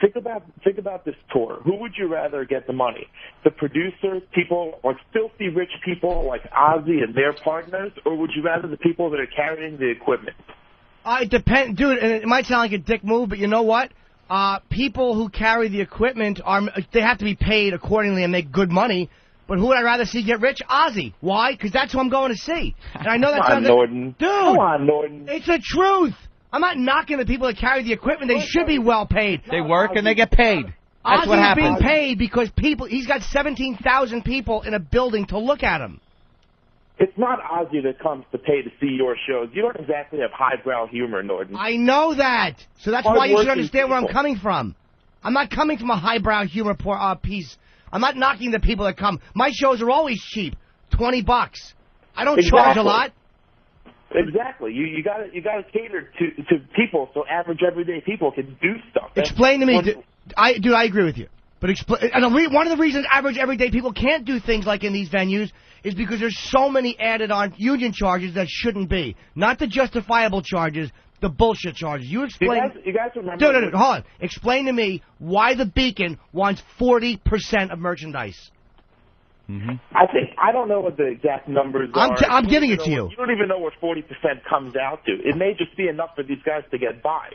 Speaker 10: Think about this tour. Who would you rather get the money? The producers, people like filthy rich people like Ozzy and their partners, or would you rather the people that are carrying the equipment?
Speaker 4: It depends, dude. And it might sound like a dick move, but you know what? People who carry the equipment they have to be paid accordingly and make good money. But who would I rather see get rich? Ozzy. Why? Because that's who I'm going to see. And I know that sounds
Speaker 10: Norton.
Speaker 4: Dude,
Speaker 10: come on, Norton.
Speaker 4: It's the truth. I'm not knocking the people that carry the equipment. They should be well paid.
Speaker 1: They work and they get paid. That's what happens.
Speaker 4: Ozzy's being paid because he's got 17,000 people in a building to look at him.
Speaker 10: It's not Ozzy that comes to pay to see your shows. You don't exactly have highbrow humor, Norton.
Speaker 4: I know that. So that's why you should understand where I'm coming from. I'm not coming from a highbrow humor piece. I'm not knocking the people that come. My shows are always cheap, $20. I don't charge a lot.
Speaker 10: Exactly. You got to cater to people so average everyday people can do stuff.
Speaker 4: Explain to me, dude. I agree with you. But one of the reasons average everyday people can't do things like in these venues is because there's so many added on union charges that shouldn't be. Not the justifiable charges, the bullshit charges. You explain.
Speaker 10: You guys remember?
Speaker 4: Dude, hold on. Explain to me why the Beacon wants 40% of merchandise.
Speaker 1: Mm-hmm.
Speaker 10: I don't know what the exact numbers are.
Speaker 4: I'm giving it to you.
Speaker 10: You don't even know what 40% comes out to. It may just be enough for these guys to get by.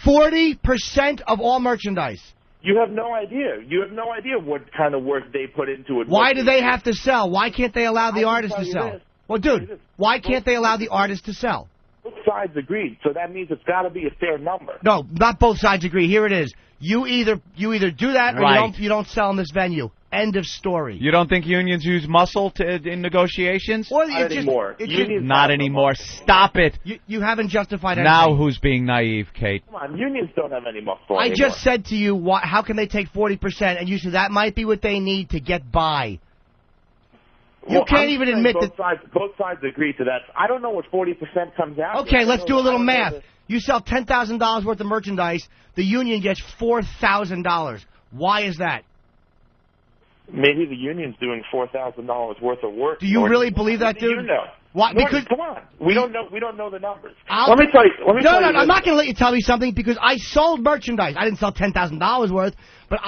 Speaker 4: 40% of all merchandise.
Speaker 10: You have no idea. You have no idea what kind of work they put into it.
Speaker 4: Why do they have to sell? Why can't they allow the artist to sell? Well, dude, why can't they allow the artist to sell?
Speaker 10: Both sides agreed, so that means it's got to be a fair number.
Speaker 4: No, not both sides agree. Here it is. You either do that or you don't sell in this venue. End of story.
Speaker 1: You don't think unions use muscle in negotiations?
Speaker 4: Well,
Speaker 10: not anymore.
Speaker 1: Not anymore. Stop it.
Speaker 4: You haven't justified anything.
Speaker 1: Now who's being naive, Kate?
Speaker 10: Come on, unions don't have any muscle
Speaker 4: I
Speaker 10: anymore.
Speaker 4: just said to you, how can they take 40%? And you said that might be what they need to get by. You can't even admit that.
Speaker 10: Both sides agree to that. I don't know what 40% comes out.
Speaker 4: Okay, let's do a little math. You sell $10,000 worth of merchandise. The union gets $4,000. Why is that?
Speaker 10: Maybe the union's doing $4,000 worth of work.
Speaker 4: Do you really believe that, dude?
Speaker 10: You know.
Speaker 4: Why?
Speaker 10: Norton,
Speaker 4: because
Speaker 10: come on, we don't know the numbers.
Speaker 4: Let me tell you. I'm not going to let you tell me something because I sold merchandise. I didn't sell $10,000 worth, but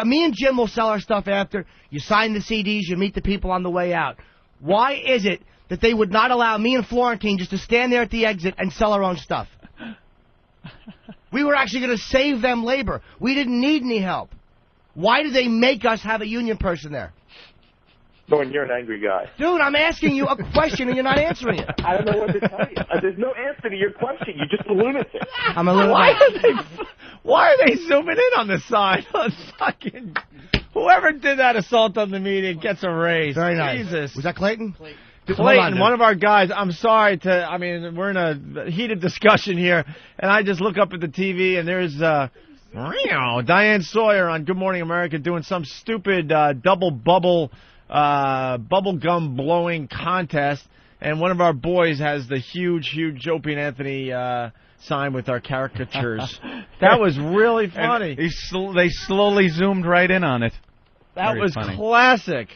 Speaker 4: me and Jim will sell our stuff after. You sign the CDs, you meet the people on the way out. Why is it that they would not allow me and Florentine just to stand there at the exit and sell our own stuff? We were actually going to save them labor. We didn't need any help. Why do they make us have a union person there?
Speaker 10: Norton, you're an angry guy.
Speaker 4: Dude, I'm asking you a question and you're not answering it.
Speaker 10: I don't know what to tell you. There's no answer to your question. You're just a lunatic.
Speaker 4: I'm a lunatic.
Speaker 3: Why are they zooming in on the side? Fucking whoever did that assault on the media gets a raise.
Speaker 4: Very nice.
Speaker 3: Jesus.
Speaker 4: Was that Clayton?
Speaker 3: Clayton, one of our guys. I'm sorry we're in a heated discussion here, and I just look up at the TV and there's Diane Sawyer on Good Morning America doing some stupid double bubble gum blowing contest, and one of our boys has the huge Opie and Anthony sign with our caricatures. That was really funny.
Speaker 1: They slowly zoomed right in on it.
Speaker 3: That was classic.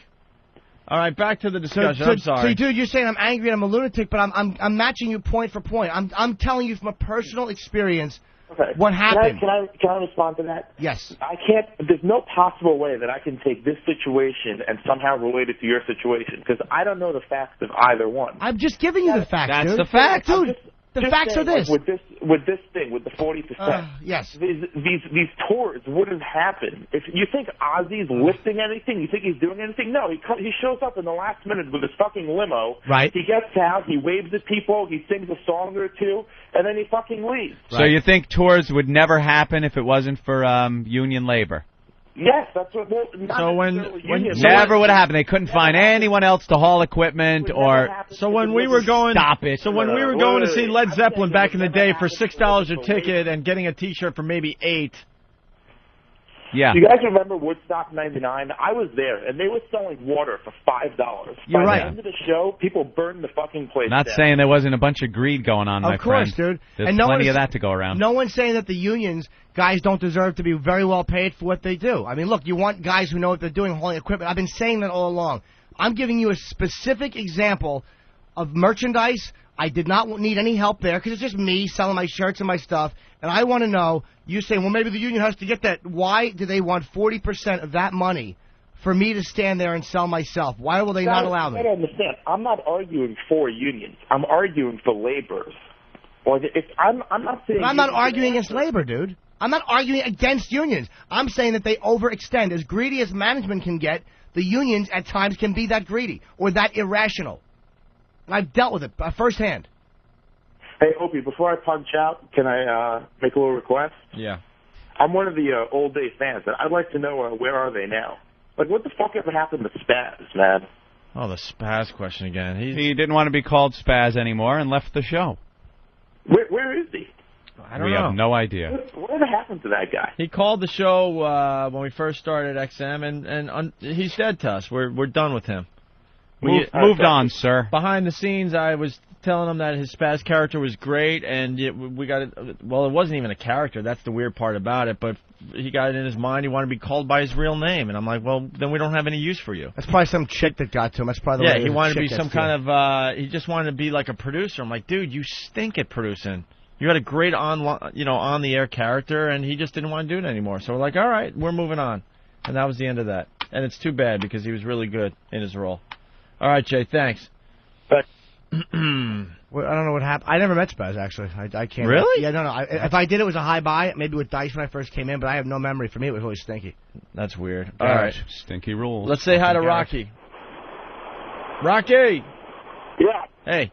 Speaker 3: All right, back to the discussion. I'm sorry.
Speaker 4: So, dude, you're saying I'm angry and I'm a lunatic, but I'm matching you point for point. I'm telling you from a personal experience.
Speaker 10: Okay.
Speaker 4: What happened?
Speaker 10: Can I respond to that?
Speaker 4: Yes.
Speaker 10: I can't. There's no possible way that I can take this situation and somehow relate it to your situation because I don't know the facts of either one.
Speaker 4: I'm just giving you the facts,
Speaker 1: That's
Speaker 4: dude.
Speaker 1: the fact,
Speaker 4: dude. The facts are this.
Speaker 10: With this thing, with the 40%.
Speaker 4: Yes.
Speaker 10: These tours wouldn't happen. If you think Ozzy's lifting anything, you think he's doing anything? No, he shows up in the last minute with his fucking limo.
Speaker 4: Right.
Speaker 10: He gets out, he waves at people, he sings a song or two, and then he fucking leaves.
Speaker 1: So you think tours would never happen if it wasn't for union labor?
Speaker 10: Yes, that's what.
Speaker 1: So never would happen. They couldn't find anyone else to haul equipment or.
Speaker 3: So when we were going,
Speaker 1: stop it.
Speaker 3: So when we were going to see Led Zeppelin back in the day for $6 a ticket and getting a T-shirt for maybe $8.
Speaker 1: Yeah.
Speaker 10: Do you guys remember Woodstock '99? I was there, and they were selling water for $5.
Speaker 4: You're right.
Speaker 10: By the end of the show, people burned the fucking place
Speaker 1: Not
Speaker 10: down.
Speaker 1: saying there wasn't a bunch of greed going on, my friend.
Speaker 4: Of course, dude.
Speaker 1: There's
Speaker 4: and
Speaker 1: plenty of that to go around.
Speaker 4: No one's saying that the unions guys don't deserve to be very well paid for what they do. I mean, look, you want guys who know what they're doing hauling equipment. I've been saying that all along. I'm giving you a specific example of merchandise. I did not need any help there because it's just me selling my shirts and my stuff. And I want to know, you say, well, maybe the union has to get that. Why do they want 40% of that money for me to stand there and sell myself? Why will they not allow me?
Speaker 10: I don't understand. I'm not arguing for unions. I'm arguing for laborers. I'm not saying.
Speaker 4: I'm not arguing against labor, dude. I'm not arguing against unions. I'm saying that they overextend. As greedy as management can get, the unions at times can be that greedy or that irrational. And I've dealt with it firsthand.
Speaker 10: Hey, Opie, before I punch out, can I make a little request?
Speaker 3: Yeah.
Speaker 10: I'm one of the old day fans, and I'd like to know where are they now? Like, what the fuck ever happened to Spaz, man?
Speaker 3: Oh, the Spaz question again.
Speaker 1: He didn't want to be called Spaz anymore and left the show.
Speaker 10: Where is he?
Speaker 3: I don't
Speaker 1: we
Speaker 3: know.
Speaker 1: have no idea.
Speaker 10: Whatever happened to that guy?
Speaker 3: He called the show when we first started XM, and he's dead to us. We're done with him.
Speaker 1: Moved on, sir.
Speaker 3: Behind the scenes, I was telling him that his Spaz character was great, and we got it. Well, it wasn't even a character. That's the weird part about it. But he got it in his mind. He wanted to be called by his real name, and I'm like, well, then we don't have any use for you.
Speaker 4: That's probably some chick that got to him. That's probably the way
Speaker 3: he wanted to be some
Speaker 4: gets
Speaker 3: kind of. He just wanted to be like a producer. I'm like, dude, you stink at producing. You had a great on the air character, and he just didn't want to do it anymore. So we're like, all right, we're moving on, and that was the end of that. And it's too bad because he was really good in his role. All right, Jay, thanks.
Speaker 4: Well, I don't know what happened. I never met Spaz, actually. I can't.
Speaker 3: Really?
Speaker 4: Yeah, no. If I did, it was a high buy, maybe with Dice when I first came in, but I have no memory. For me, it was always Stinky.
Speaker 3: That's weird. All right.
Speaker 1: Stinky rules.
Speaker 3: Let's say hi to Rocky. Rocky!
Speaker 16: Yeah.
Speaker 3: Hey.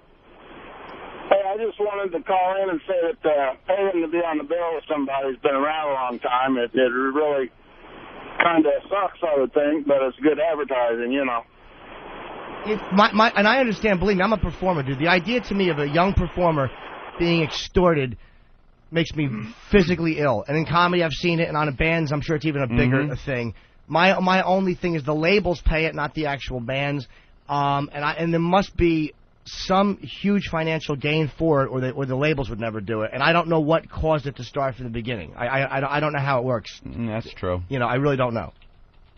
Speaker 16: Hey, I just wanted to call in and say that paying to be on the bill with somebody who's been around a long time, it really kind of sucks, I would think, but it's good advertising, you know.
Speaker 4: And I understand, believe me, I'm a performer, dude. The idea to me of a young performer being extorted makes me physically ill. And in comedy, I've seen it, and on bands, I'm sure it's even a bigger thing. My only thing is the labels pay it, not the actual bands. And there must be some huge financial gain for it, or the labels would never do it. And I don't know what caused it to start from the beginning. I don't know how it works.
Speaker 1: That's true.
Speaker 4: You know, I really don't know.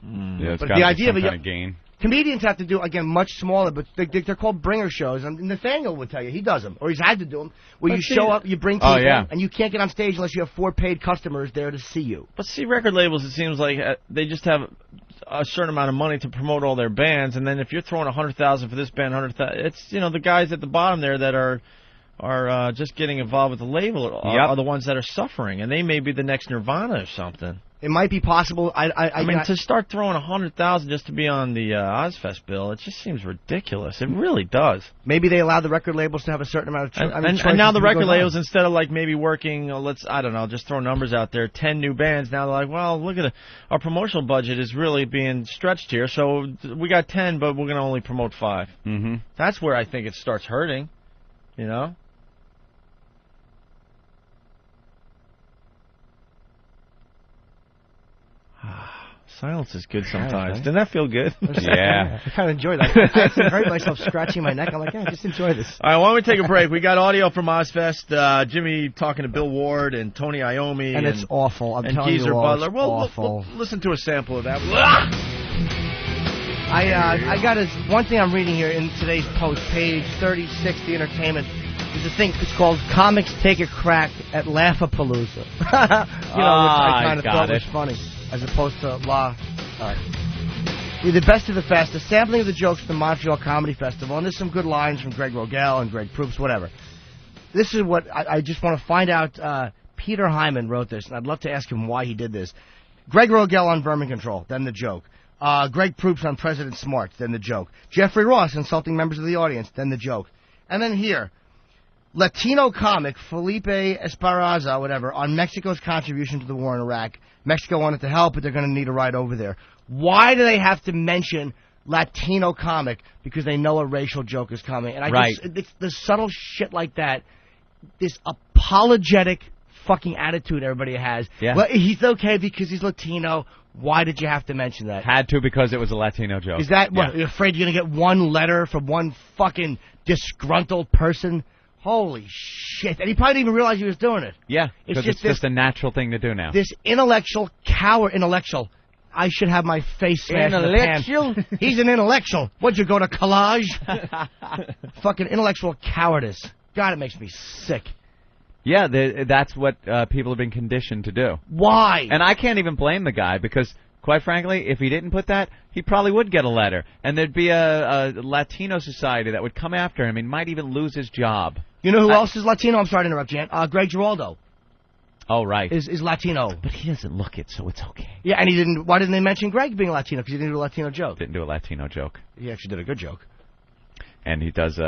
Speaker 1: Yeah, it's
Speaker 4: but
Speaker 1: got
Speaker 4: the
Speaker 1: to
Speaker 4: idea
Speaker 1: be
Speaker 4: of
Speaker 1: some kind of gain.
Speaker 4: Comedians have to do, again, much smaller, but they're called bringer shows. And Nathaniel would tell you, he does them, or he's had to do them, where you show up, you bring people, and you can't get on stage unless you have 4 paid customers there to see you.
Speaker 3: But see, record labels, it seems like they just have a certain amount of money to promote all their bands, and then if you're throwing $100,000 for this band, $100,000, it's, you know, the guys at the bottom there that are just getting involved with the label are the ones that are suffering, and they may be the next Nirvana or something.
Speaker 4: It might be possible.
Speaker 3: I mean, to start throwing $100,000 just to be on the Ozzfest bill, it just seems ridiculous. It really does.
Speaker 4: Maybe they allow the record labels to have a certain amount of choice.
Speaker 3: And now the record labels, instead of like maybe working, I don't know, just throw numbers out there, 10 new bands. Now they're like, well, look at it. Our promotional budget is really being stretched here, so we got 10, but we're going to only promote 5.
Speaker 1: Mm-hmm.
Speaker 3: That's where I think it starts hurting, you know? Silence is good sometimes. Doesn't that feel good?
Speaker 1: Yeah.
Speaker 4: I kind of enjoy that. I actually heard myself scratching my neck. I'm like, yeah, just enjoy this.
Speaker 3: All right, why don't we take a break? We got audio from Ozzfest. Jimmy talking to Bill Ward and Tony Iommi.
Speaker 4: And it's awful. I'm telling
Speaker 3: Geezer
Speaker 4: you all,
Speaker 3: Butler.
Speaker 4: it's
Speaker 3: awful. We'll listen to a sample of that.
Speaker 4: I got one thing I'm reading here in today's post, page 36, The Entertainment. There's a thing, it's called Comics Take a Crack at Laugh-A-Palooza. Which I kind of thought was funny, as opposed to the best of the fest, a sampling of the jokes from the Montreal Comedy Festival, and there's some good lines from Greg Rogel and Greg Proops, whatever. This is what I just want to find out. Peter Hyman wrote this, and I'd love to ask him why he did this. Greg Rogel on Vermin Control, then the joke. Greg Proops on President Smart, then the joke. Jeffrey Ross insulting members of the audience, then the joke. And then here, Latino comic Felipe Esparza, whatever, on Mexico's contribution to the war in Iraq. Mexico wanted to help, but they're going to need a ride over there. Why do they have to mention Latino comic? Because they know a racial joke is coming. And it's the subtle shit like that, this apologetic fucking attitude everybody has.
Speaker 1: Yeah.
Speaker 4: Well, he's okay because he's Latino. Why did you have to mention that?
Speaker 1: Had to because it was a Latino joke.
Speaker 4: Is that what? You're afraid you're going to get one letter from one fucking disgruntled person? Holy shit. And he probably didn't even realize he was doing it.
Speaker 1: Yeah, because it's just a natural thing to do now.
Speaker 4: This intellectual, I should have my face smashed in the
Speaker 3: Intellectual?
Speaker 4: pan. He's an intellectual. What'd you go to college? Fucking intellectual cowardice. God, it makes me sick.
Speaker 1: Yeah, that's what people have been conditioned to do.
Speaker 4: Why?
Speaker 1: And I can't even blame the guy because, quite frankly, if he didn't put that, he probably would get a letter. And there'd be a Latino society that would come after him. He might even lose his job.
Speaker 4: You know who else is Latino? I'm sorry to interrupt, Jan. Greg Giraldo.
Speaker 1: Oh, right.
Speaker 4: Is Latino.
Speaker 1: But he doesn't look it, so it's okay.
Speaker 4: Yeah, and he didn't. Why didn't they mention Greg being Latino? Because he didn't do a Latino joke.
Speaker 1: Didn't do a Latino joke.
Speaker 4: He actually did a good joke.
Speaker 1: And he does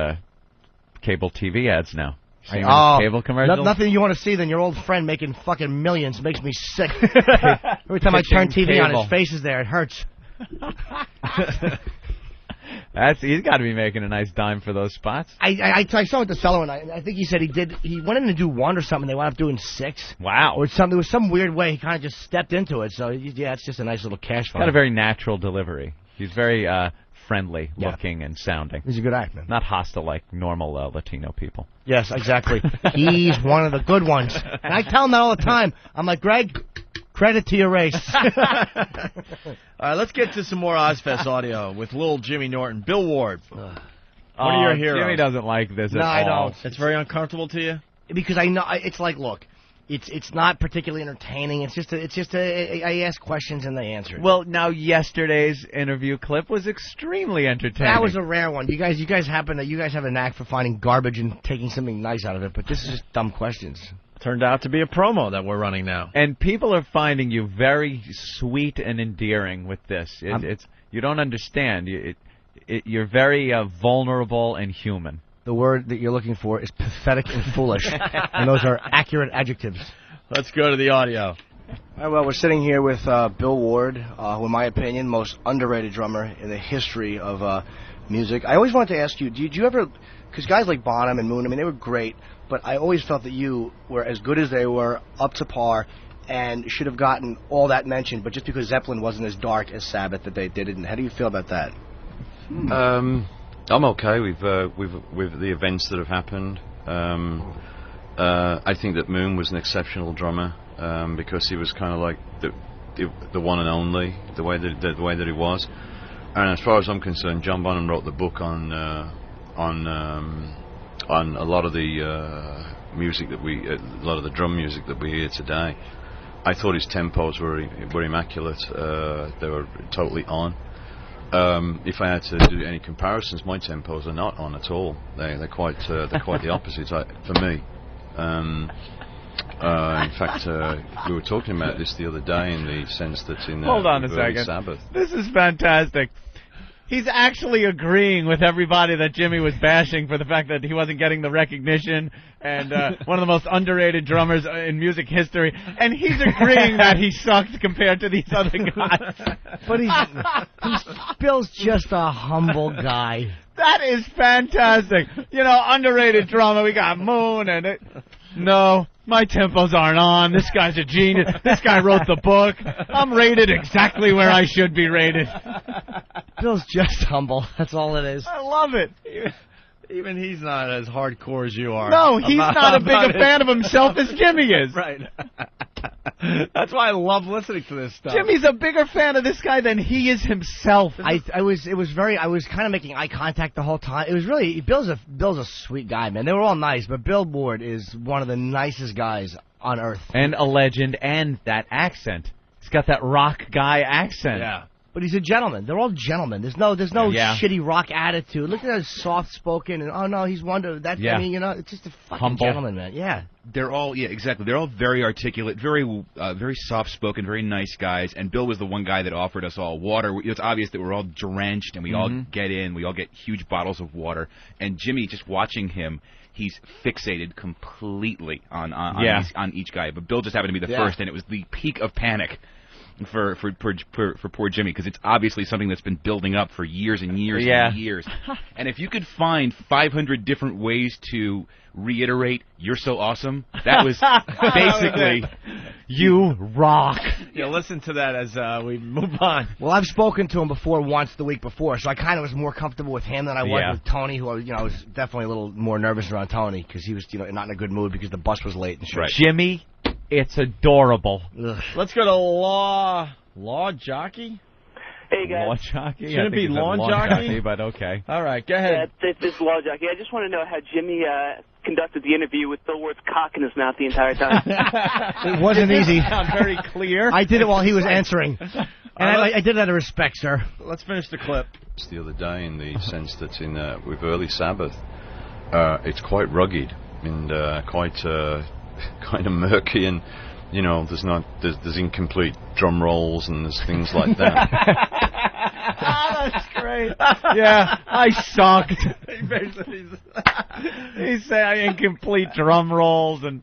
Speaker 1: cable TV ads now. Cable commercials?
Speaker 4: Nothing you want to see than your old friend making fucking millions. Makes me sick. Every time I turn TV on, his face is there. It hurts.
Speaker 1: He's got to be making a nice dime for those spots.
Speaker 4: I saw it the cellar, and I think he said he went in to do one or something. They wound up doing 6.
Speaker 1: Wow.
Speaker 4: Or something. There was some weird way he kind of just stepped into it. So yeah, it's just a nice little cash fund.
Speaker 1: Got a very natural delivery. He's very friendly looking and sounding.
Speaker 4: He's a good actor.
Speaker 1: Not hostile like normal Latino people.
Speaker 4: Yes, exactly. He's one of the good ones. And I tell him that all the time. I'm like, Greg, credit to your race.
Speaker 3: All right, let's get to some more Ozzfest audio with little Jimmy Norton. Bill Ward. One of your heroes.
Speaker 1: Jimmy doesn't like this at all.
Speaker 4: No, I don't.
Speaker 3: It's very uncomfortable to you?
Speaker 4: Because I know, it's like, look, it's not particularly entertaining. It's just I ask questions and they answer.
Speaker 1: Well, now yesterday's interview clip was extremely entertaining.
Speaker 4: That was a rare one. You guys have a knack for finding garbage and taking something nice out of it, but this is just dumb questions.
Speaker 3: Turned out to be a promo that we're running now.
Speaker 1: And people are finding you very sweet and endearing with this. You don't understand. You're very vulnerable and human.
Speaker 4: The word that you're looking for is pathetic and foolish, and those are accurate adjectives.
Speaker 3: Let's go to the audio.
Speaker 4: All right, well, we're sitting here with Bill Ward, who, in my opinion, most underrated drummer in the history of music. I always wanted to ask you, did you ever, because guys like Bonham and Moon, I mean, they were great, but I always felt that you were as good as they were, up to par, and should have gotten all that mentioned, but just because Zeppelin wasn't as dark as Sabbath that they didn't. How do you feel about that?
Speaker 9: I'm okay with the events that have happened. I think that Moon was an exceptional drummer because he was kind of like the one and only, the way that he was. And as far as I'm concerned, John Bonham wrote the book on a lot of the music that a lot of the drum music that we hear today. I thought his tempos were immaculate. They were totally on. If I had to do any comparisons, my tempos are not on at all. They're quite the opposite for me. In fact, we were talking about this the other day in the sense that in
Speaker 1: hold on a
Speaker 9: early
Speaker 1: second.
Speaker 9: Sabbath.
Speaker 1: This is fantastic. He's actually agreeing with everybody that Jimmy was bashing for the fact that he wasn't getting the recognition and one of the most underrated drummers in music history, and he's agreeing that he sucked compared to these other guys.
Speaker 4: But Bill's just a humble guy.
Speaker 1: That is fantastic. You know, underrated drummer. We got Moon and it. No, my tempos aren't on. This guy's a genius. This guy wrote the book. I'm rated exactly where I should be rated.
Speaker 4: Bill's just humble. That's all it is.
Speaker 1: I love it.
Speaker 3: Even he's not as hardcore as you are.
Speaker 1: No, he's not as big a fan of himself as Jimmy is.
Speaker 3: Right. That's why I love listening to this stuff.
Speaker 1: Jimmy's a bigger fan of this guy than he is himself.
Speaker 4: I was kind of making eye contact the whole time. It was really Bill's a sweet guy, man. They were all nice, but Bill Ward is one of the nicest guys on earth.
Speaker 1: And a legend, and that accent. He's got that rock guy accent.
Speaker 3: Yeah.
Speaker 4: But he's a gentleman. They're all gentlemen. There's no shitty rock attitude. Look at that soft spoken and oh no, he's wonderful. I mean, you know, it's just a fucking
Speaker 1: humble
Speaker 4: gentleman, man. Yeah.
Speaker 5: They're all exactly. They're all very articulate, very soft spoken, very nice guys. And Bill was the one guy that offered us all water. It's obvious that we're all drenched and we all get in. We all get huge bottles of water. And Jimmy, just watching him, he's fixated completely on each guy. But Bill just happened to be the first, and it was the peak of panic for poor Jimmy, because it's obviously something that's been building up for years and years and years. And if you could find 500 different ways to reiterate "you're so awesome," that was basically
Speaker 1: "you rock."
Speaker 3: Yeah, listen to that as we move on.
Speaker 4: Well, I've spoken to him before once the week before, so I kind of was more comfortable with him than I was with Tony, who I was definitely a little more nervous around Tony because he was not in a good mood because the bus was late and shit.
Speaker 1: Jimmy, it's adorable.
Speaker 3: Let's go to Law Law jockey?
Speaker 6: Hey, guys.
Speaker 1: Law jockey?
Speaker 3: Shouldn't it be lawn jockey?
Speaker 1: But okay.
Speaker 3: All right, go ahead.
Speaker 6: Yeah, it's Law Jockey. I just want to know how Jimmy conducted the interview with Bill Ward's cock in his mouth the entire time.
Speaker 4: It wasn't easy.
Speaker 3: Sound very clear.
Speaker 4: I did it while he was answering. And I did it out of respect, sir.
Speaker 3: Let's finish the clip.
Speaker 9: It's the other day in the sense that with early Sabbath, it's quite rugged and quite kind of murky, and there's incomplete drum rolls and there's things like that.
Speaker 1: That's great. Yeah, I sucked. He said incomplete drum rolls and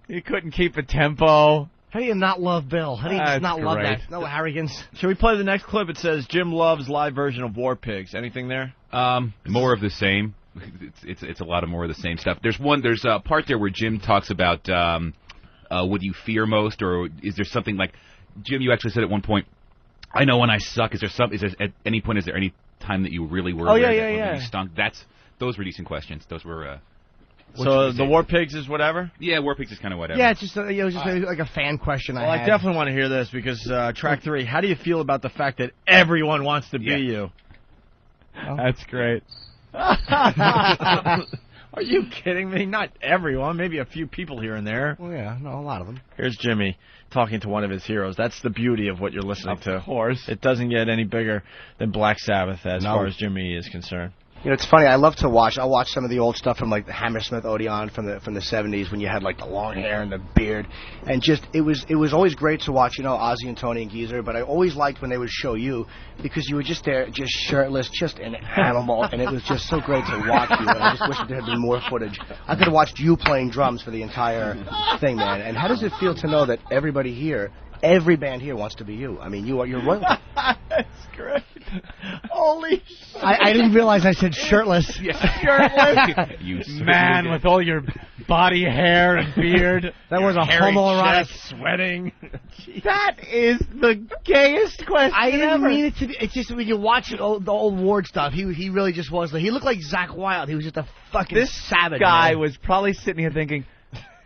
Speaker 1: he couldn't keep a tempo.
Speaker 4: How do you not love Bill? How do you just not love
Speaker 1: great.
Speaker 4: that? No arrogance.
Speaker 3: Should we play the next clip? It says Jim loves live version of War Pigs. Anything there?
Speaker 5: More of the same. It's a lot of more of the same stuff. There's a part there where Jim talks about what do you fear most, or is there something like, Jim, you actually said at one point, I know when I suck. Is there at any point, is there any time that you really were you stunk? Those were decent questions. Those were
Speaker 3: so the War Pigs is whatever?
Speaker 5: Yeah, War Pigs is kind of whatever.
Speaker 4: Yeah, it's just like a fan question I had.
Speaker 3: I definitely want to hear this because track 3, how do you feel about the fact that everyone wants to be you?
Speaker 1: Oh. That's great.
Speaker 3: Are you kidding me? Not everyone. Maybe a few people here and there.
Speaker 4: Well, yeah, no, a lot of them.
Speaker 3: Here's Jimmy talking to one of his heroes. That's the beauty of what you're listening to.
Speaker 1: Of course.
Speaker 3: It doesn't get any bigger than Black Sabbath as far as Jimmy is concerned.
Speaker 4: You know, it's funny. I love to watch. I'll watch some of the old stuff from like the Hammersmith Odeon from the 70s when you had like the long hair and the beard, and just it was always great to watch. You know, Ozzy and Tony and Geezer. But I always liked when they would show you because you were just there, just shirtless, just an animal, and it was just so great to watch you. And I just wish there had been more footage. I could have watched you playing drums for the entire thing, man. And how does it feel to know that everybody here, every band here wants to be you? I mean, you're royalty.
Speaker 1: That's great. Holy shit.
Speaker 4: I didn't realize I said shirtless.
Speaker 1: Shirtless?
Speaker 5: You
Speaker 1: man, with all your body hair and beard.
Speaker 4: That was a homoerotic
Speaker 1: sweating. That is the gayest question
Speaker 4: I didn't
Speaker 1: ever.
Speaker 4: mean it to be. It's just when you watch the old Ward stuff, he really just was. He looked like Zakk Wylde. He was just a fucking savage.
Speaker 1: This guy
Speaker 4: man.
Speaker 1: was probably sitting here thinking,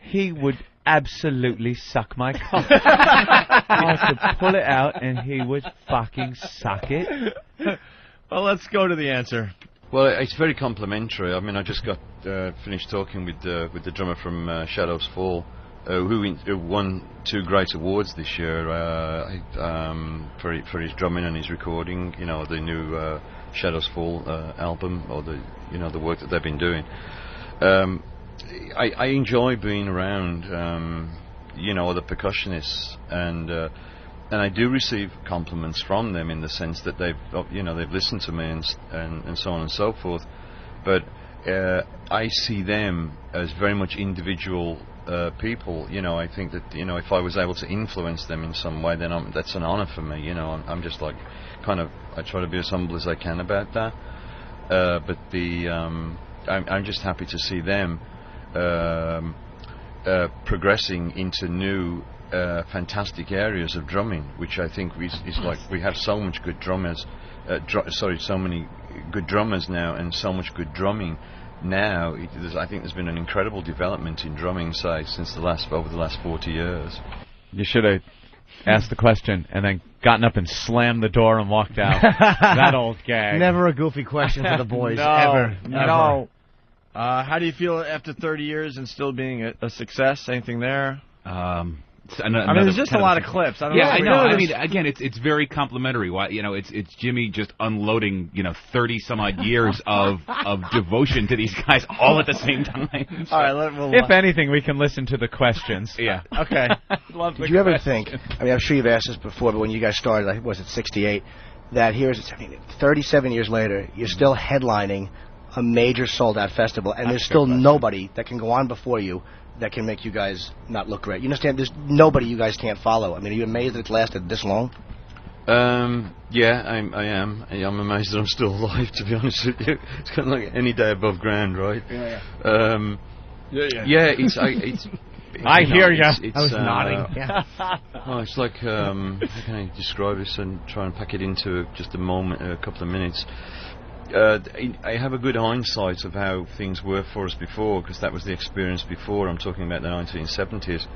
Speaker 1: he would absolutely suck my cock. I could pull it out and he would fucking suck it.
Speaker 3: Well, let's go to the answer.
Speaker 9: Well, it's very complimentary. I mean, I just got finished talking with the drummer from Shadows Fall, who won 2 great awards this year for his drumming and his recording. You know, the new Shadows Fall album, or the work that they've been doing. I enjoy being around, other percussionists, and I do receive compliments from them in the sense that they've listened to me and so on and so forth. But I see them as very much individual people. You know, I think that if I was able to influence them in some way, then that's an honor for me. You know, I'm just like I try to be as humble as I can about that. But I'm just happy to see them progressing into new fantastic areas of drumming, which I think is like we have so much good drummers, so many good drummers now, and so much good drumming now. I think there's been an incredible development in drumming, say, over the last 40 years.
Speaker 1: You should have asked the question and then gotten up and slammed the door and walked out. That old gag.
Speaker 4: Never a goofy question for the boys.
Speaker 1: No,
Speaker 4: ever.
Speaker 1: No.
Speaker 3: How do you feel after 30 years and still being a success? Anything there? I mean, there's just a lot of clips. I don't know.
Speaker 5: I know. I mean, again, it's very complimentary. Why, it's Jimmy just unloading, 30 some odd years of devotion to these guys all at the same time.
Speaker 3: So. All right.
Speaker 1: If anything, we can listen to the questions.
Speaker 5: Yeah.
Speaker 3: Okay.
Speaker 4: Did you ever think? I mean, I'm sure you've asked this before, but when you guys started, I think was it '68? That 37 years later, you're still headlining a major sold-out festival, and there's still nobody that can go on before you that can make you guys not look great. You understand? There's nobody you guys can't follow. I mean, are you amazed that it's lasted this long?
Speaker 9: Yeah, I am. I'm amazed that I'm still alive, to be honest with you. It's kind of like any day above ground, right?
Speaker 4: Yeah.
Speaker 9: Yeah, it's
Speaker 1: I hear you.
Speaker 4: I was nodding. Yeah.
Speaker 9: Oh, it's like, how can I describe this and try and pack it into just a couple of minutes? I have a good hindsight of how things were for us before, because that was the experience before. I'm talking about the 1970s.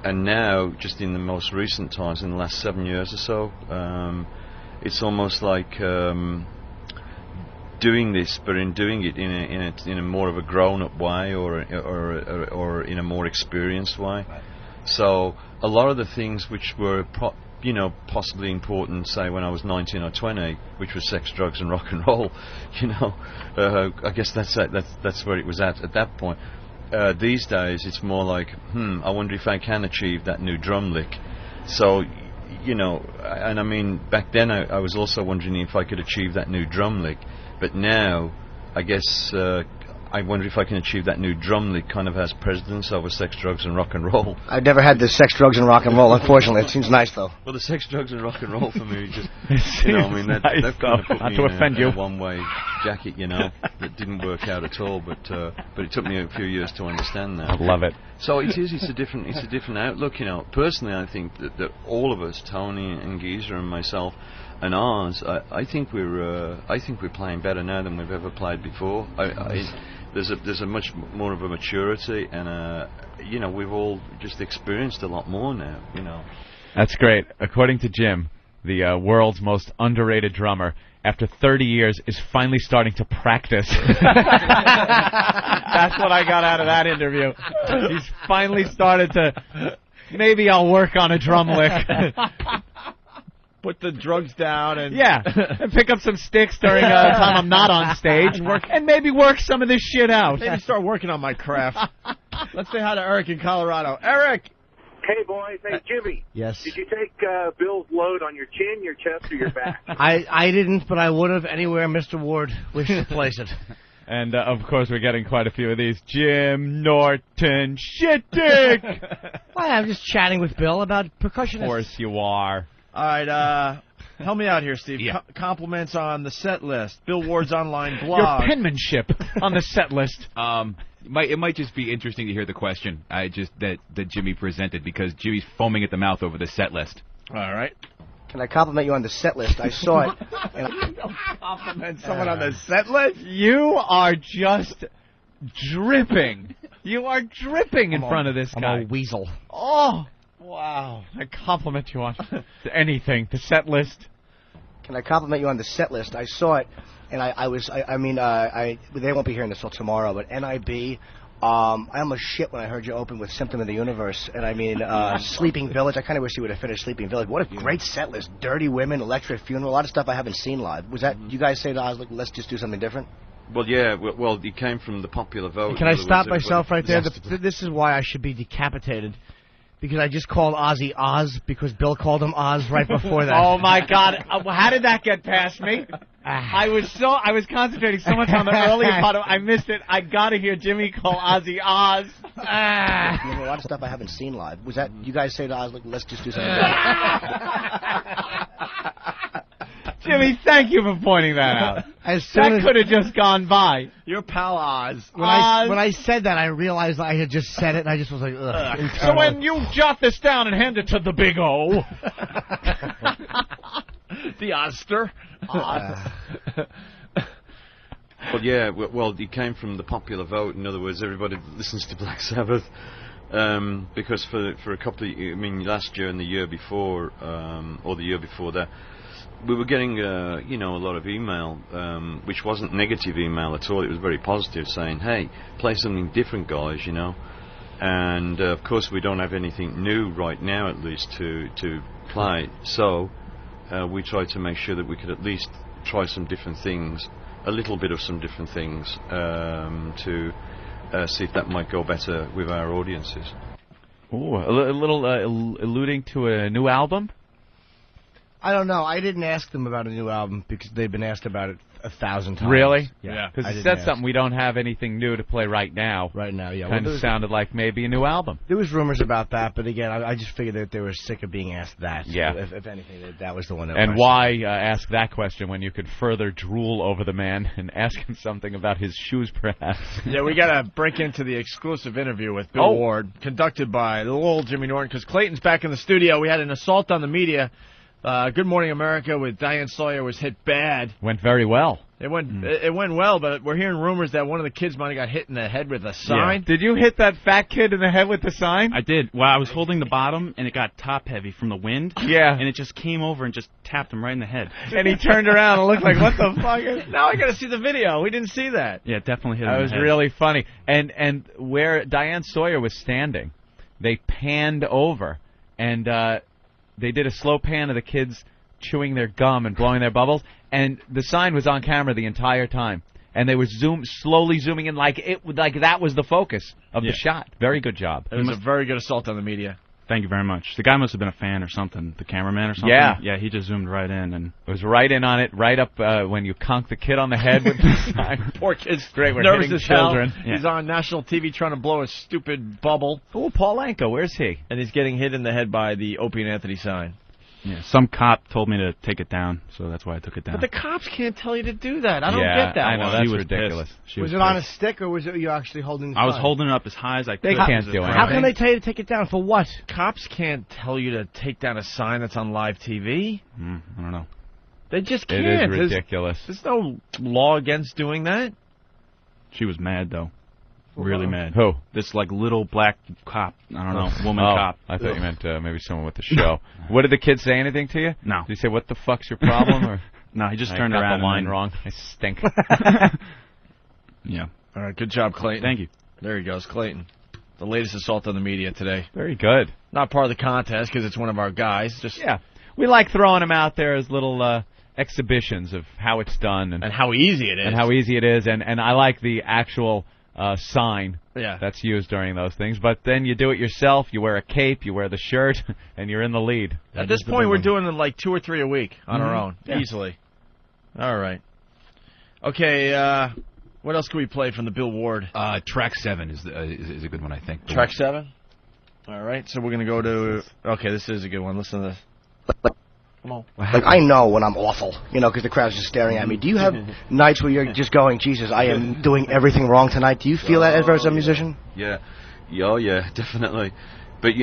Speaker 9: and now, just in the most recent times, in the last 7 years or so, it's almost like doing this, but in doing it in a more of a grown-up way, or in a more experienced way. So a lot of the things which were possibly important, say when I was 19 or 20, which was sex, drugs, and rock and roll, I guess that's where it was at that point. These days, it's more like, I wonder if I can achieve that new drum lick. So, and I mean, back then I was also wondering if I could achieve that new drum lick. But now, I guess, I wonder if I can achieve that new drum lick kind of as precedence over sex, drugs, and rock and roll.
Speaker 4: I've never had the sex, drugs, and rock and roll, unfortunately. It seems nice, though.
Speaker 9: Well, the sex, drugs, and rock and roll for me just, that kind of put me in a one-way jacket, that didn't work out at all. But it took me a few years to understand that.
Speaker 1: I love it.
Speaker 9: So it's a different outlook, Personally, I think that all of us, Tony and Geezer and myself, and ours, I think we're playing better now than we've ever played before. There's a much more of a maturity, and we've all just experienced a lot more now.
Speaker 1: That's great. According to Jim, the world's most underrated drummer, after 30 years, is finally starting to practice. That's what I got out of that interview. He's finally started to. Maybe I'll work on a drum lick.
Speaker 3: Put the drugs down and
Speaker 1: and pick up some sticks during a time I'm not on stage, and maybe work some of this shit out.
Speaker 3: Maybe start working on my craft. Let's say hi to Eric in Colorado. Eric!
Speaker 15: Hey, boys. Hey, Jimmy.
Speaker 4: Yes.
Speaker 15: Did you take Bill's load on your chin, your chest, or your back?
Speaker 4: I didn't, but I would have anywhere Mr. Ward wished to place it.
Speaker 1: And, of course, we're getting quite a few of these. Jim Norton, shit dick!
Speaker 4: Why, I'm just chatting with Bill about percussionists.
Speaker 1: Of course you are.
Speaker 3: All right, help me out here, Steve.
Speaker 5: Yeah.
Speaker 3: Compliments on the set list. Bill Ward's online blog.
Speaker 1: Your penmanship on the set list.
Speaker 5: It might just be interesting to hear the question that Jimmy presented, because Jimmy's foaming at the mouth over the set list.
Speaker 3: All right.
Speaker 4: Can I compliment you on the set list? I saw it.
Speaker 3: Compliment someone on the set list?
Speaker 1: You are just dripping. You are dripping in front of this guy.
Speaker 4: I'm a weasel.
Speaker 1: Oh, wow. I compliment you on anything. The set list.
Speaker 4: Can I compliment you on the set list? I saw it, and they won't be hearing this till tomorrow, but NIB, I almost shit when I heard you open with Symptom of the Universe, and Sleeping Village. I kind of wish you would have finished Sleeping Village. What a great set list. Dirty Women, Electric Funeral, a lot of stuff I haven't seen live. Was that, you guys say to Oz, let's just do something different?
Speaker 9: Well, yeah, well, it came from the popular vote.
Speaker 4: Can I stop myself right there? This is why I should be decapitated. Because I just called Ozzy Oz because Bill called him Oz right before that.
Speaker 1: Oh my God! How did that get past me? I was concentrating so much on the earlier part of I missed it. I gotta hear Jimmy call Ozzy Oz.
Speaker 4: A lot of stuff I haven't seen live. Was that you guys say to Oz, let's just do something?
Speaker 1: Jimmy, thank you for pointing that out. That could have just gone by.
Speaker 3: Your pal Oz.
Speaker 4: When I said that, I realized I had just said it, and I just was like, ugh.
Speaker 1: So when you jot this down and hand it to the big O.
Speaker 3: The Ozster.
Speaker 9: Well, yeah, well, it came from the popular vote. In other words, everybody listens to Black Sabbath. Because for a couple of, last year and the year before, or the year before that, we were getting, a lot of email, which wasn't negative email at all. It was very positive, saying, "Hey, play something different, guys," And of course, we don't have anything new right now, at least to play. So we tried to make sure that we could at least try some different things, a little bit of some different things, to see if that might go better with our audiences.
Speaker 1: Ooh, a little alluding to a new album.
Speaker 4: I don't know. I didn't ask them about a new album because they've been asked about it 1,000 times.
Speaker 1: Really?
Speaker 4: Yeah.
Speaker 1: Because it said something. We don't have anything new to play right now.
Speaker 4: Right now, yeah.
Speaker 1: Kind of sounded like maybe a new album.
Speaker 4: There was rumors about that, but again, I just figured that they were sick of being asked that.
Speaker 1: Yeah.
Speaker 4: If anything, that was the one. That
Speaker 1: and why ask that question when you could further drool over the man and ask him something about his shoes, perhaps?
Speaker 3: Yeah, we got to break into the exclusive interview with Bill Ward, conducted by the old Jimmy Norton, because Clayton's back in the studio. We had an assault on the media. Good Morning America with Diane Sawyer was hit bad.
Speaker 1: Went very well.
Speaker 3: It went well, but we're hearing rumors that one of the kids might have got hit in the head with a sign.
Speaker 1: Yeah. Did you hit that fat kid in the head with the sign?
Speaker 2: I did. Well, I was holding the bottom, and it got top-heavy from the wind.
Speaker 1: Yeah.
Speaker 2: And it just came over and just tapped him right in the head.
Speaker 1: And he turned around and looked like, what the fuck?
Speaker 3: Now I got to see the video. We didn't see that.
Speaker 2: Yeah, definitely hit him
Speaker 1: That
Speaker 2: in
Speaker 1: was
Speaker 2: the head.
Speaker 1: really funny. And where Diane Sawyer was standing, they panned over, and they did a slow pan of the kids chewing their gum and blowing their bubbles, and the sign was on camera the entire time. And they were slowly zooming in like that was the focus of the shot. Very good job.
Speaker 3: It was a very good assault on the media.
Speaker 2: Thank you very much. The guy must have been a fan or something, the cameraman or something.
Speaker 1: Yeah.
Speaker 2: Yeah, he just zoomed right in. And
Speaker 1: it was right in on it, right up when you conked the kid on the head with the sign.
Speaker 3: Poor kid's
Speaker 1: great. We're
Speaker 3: nervous
Speaker 1: hitting
Speaker 3: as hell.
Speaker 1: children.
Speaker 3: He's on national TV trying to blow a stupid bubble.
Speaker 1: Oh, Paul Anka, where's he?
Speaker 3: And he's getting hit in the head by the Opie and Anthony sign.
Speaker 2: yeah, some cop told me to take it down, so that's why I took it down.
Speaker 3: But the cops can't tell you to do that. I don't get that.
Speaker 1: I know,
Speaker 3: one.
Speaker 1: that's
Speaker 2: She was
Speaker 1: ridiculous.
Speaker 2: pissed.
Speaker 4: Was it on a stick, or was it you actually holding the
Speaker 2: I was
Speaker 4: sign?
Speaker 2: holding it up as high as I could.
Speaker 1: They can't do anything.
Speaker 4: How can they tell you to take it down? For what?
Speaker 3: Cops can't tell you to take down a sign that's on live TV.
Speaker 2: I don't know.
Speaker 3: They just can't.
Speaker 1: It is ridiculous.
Speaker 3: There's no law against doing that.
Speaker 2: She was mad, though. Really mad.
Speaker 1: Who?
Speaker 2: This, little black cop. I don't know. Woman
Speaker 1: Oh,
Speaker 2: cop.
Speaker 1: I thought you meant maybe someone with the show. What did the kid say anything to you?
Speaker 2: No.
Speaker 1: Did he say, what the fuck's your problem? Or
Speaker 2: No, he just
Speaker 1: I
Speaker 2: turned
Speaker 1: got
Speaker 2: around
Speaker 1: the line
Speaker 2: and
Speaker 1: wrong. I stink.
Speaker 2: Yeah.
Speaker 3: All right, good job, Clayton.
Speaker 2: Thank you.
Speaker 3: There he goes, Clayton. The latest assault on the media today.
Speaker 1: Very good.
Speaker 3: Not part of the contest because it's one of our guys. Just
Speaker 1: Yeah. We like throwing them out there as little exhibitions of how it's done.
Speaker 3: And how easy it is.
Speaker 1: And how easy it is. And I like the actual sign
Speaker 3: Yeah.
Speaker 1: that's used during those things. But then you do it yourself. You wear a cape. You wear the shirt. And you're in the lead.
Speaker 3: At this point, we're doing them 2 or 3 a week on our own.
Speaker 1: Yeah.
Speaker 3: Easily. All right. Okay, what else can we play from the Bill Ward?
Speaker 5: Track 7 is a good one, I think.
Speaker 3: Track 7? All right, so we're going to go to... Okay, this is a good one. Listen to this. Come on.
Speaker 4: Like, I know when I'm awful, because the crowd's just staring at me. Do you have nights where you're just going, Jesus, I am doing everything wrong tonight? Do you feel that ever as a musician?
Speaker 9: Yeah, definitely. But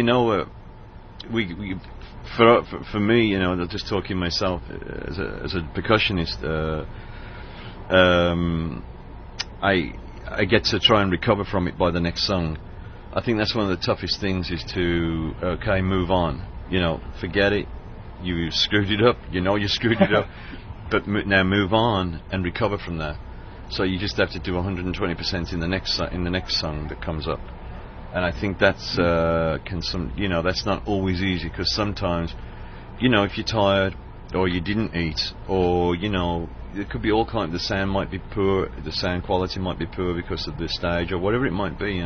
Speaker 9: we for me, just talking myself as a percussionist, I get to try and recover from it by the next song. I think that's one of the toughest things is to move on. Forget it. You screwed it up. You screwed it up. But now move on and recover from that. So you just have to do 120% in the next song that comes up. And I think that's that's not always easy because sometimes, if you're tired or you didn't eat or it could be all kinds. The sound might be poor. The sound quality might be poor because of the stage or whatever it might be.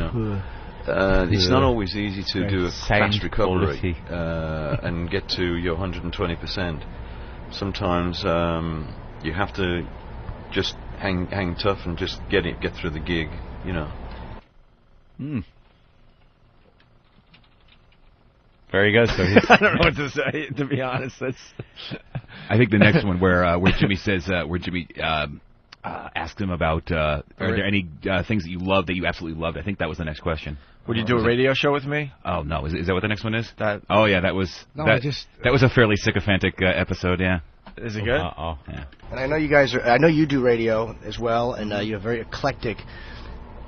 Speaker 9: It's not always easy to do a fast recovery and get to your 120%. Sometimes you have to just hang tough and just get through the gig.
Speaker 1: Very good. So
Speaker 3: I don't know what to say, to be honest.
Speaker 5: I think the next one where Jimmy says asked him about are there any things that you love that you absolutely loved. I think that was the next question.
Speaker 3: Would you do a radio show with me?
Speaker 5: Oh no, is that what the next one is?
Speaker 3: Oh
Speaker 5: yeah, that was
Speaker 3: that
Speaker 5: was a fairly sycophantic episode. Yeah.
Speaker 3: Is it good?
Speaker 5: Yeah.
Speaker 4: And I know you guys I know you do radio as well, and you have very eclectic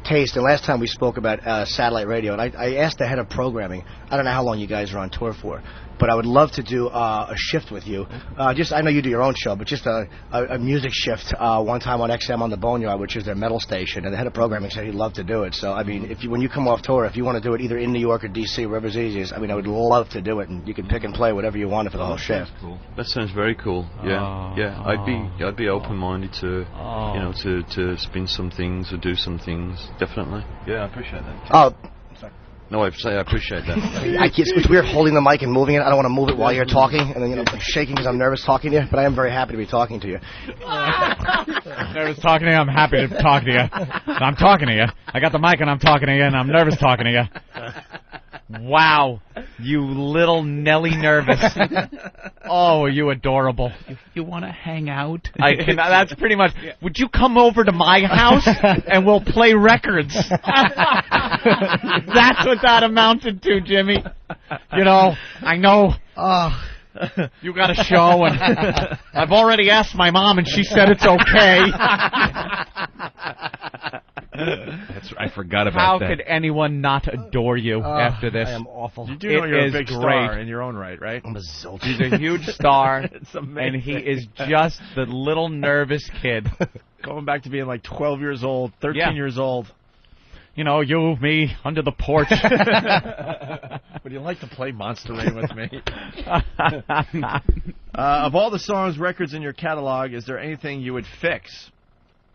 Speaker 4: taste. And last time we spoke about satellite radio, and I asked the head of programming, I don't know how long you guys are on tour for, but I would love to do a shift with you. I know you do your own show, but just a music shift one time on XM on the Boneyard, which is their metal station, and the head of programming said he'd love to do it. So, I mean, when you come off tour, if you want to do it either in New York or D.C., wherever's easiest, I would love to do it, and you can pick and play whatever you wanted for the whole shift.
Speaker 9: Cool. That sounds very cool. Yeah. I'd be open-minded to, to spin some things or do some things. Definitely. Yeah, I appreciate that. No, I appreciate that.
Speaker 4: It's weird holding the mic and moving it. I don't want to move it while you're talking, and then shaking because I'm nervous talking to you. But I am very happy to be talking to you.
Speaker 1: Nervous talking to you. I'm happy to talk to you. I'm talking to you. I got the mic and I'm talking to you, and I'm nervous talking to you. Wow, you little Nelly nervous. Oh, are you adorable.
Speaker 5: You want to hang out?
Speaker 1: That's pretty much. Would you come over to my house and we'll play records? That's what that amounted to, Jimmy. I know. You got a show, and I've already asked my mom, and she said it's okay.
Speaker 5: I forgot about
Speaker 1: How
Speaker 5: that.
Speaker 1: could anyone not adore you after this?
Speaker 4: I am awful.
Speaker 3: You do know you're a big
Speaker 1: great.
Speaker 3: star in your own right, right?
Speaker 4: I'm a zilch.
Speaker 1: He's a huge star,
Speaker 3: It's amazing.
Speaker 1: and he is just the little nervous kid.
Speaker 3: Going back to being like 12 years old, 13 years old.
Speaker 1: You know, you, me, under the porch.
Speaker 3: Would you like to play Monster Rain with me? Of all the songs, records in your catalog, is there anything you would fix?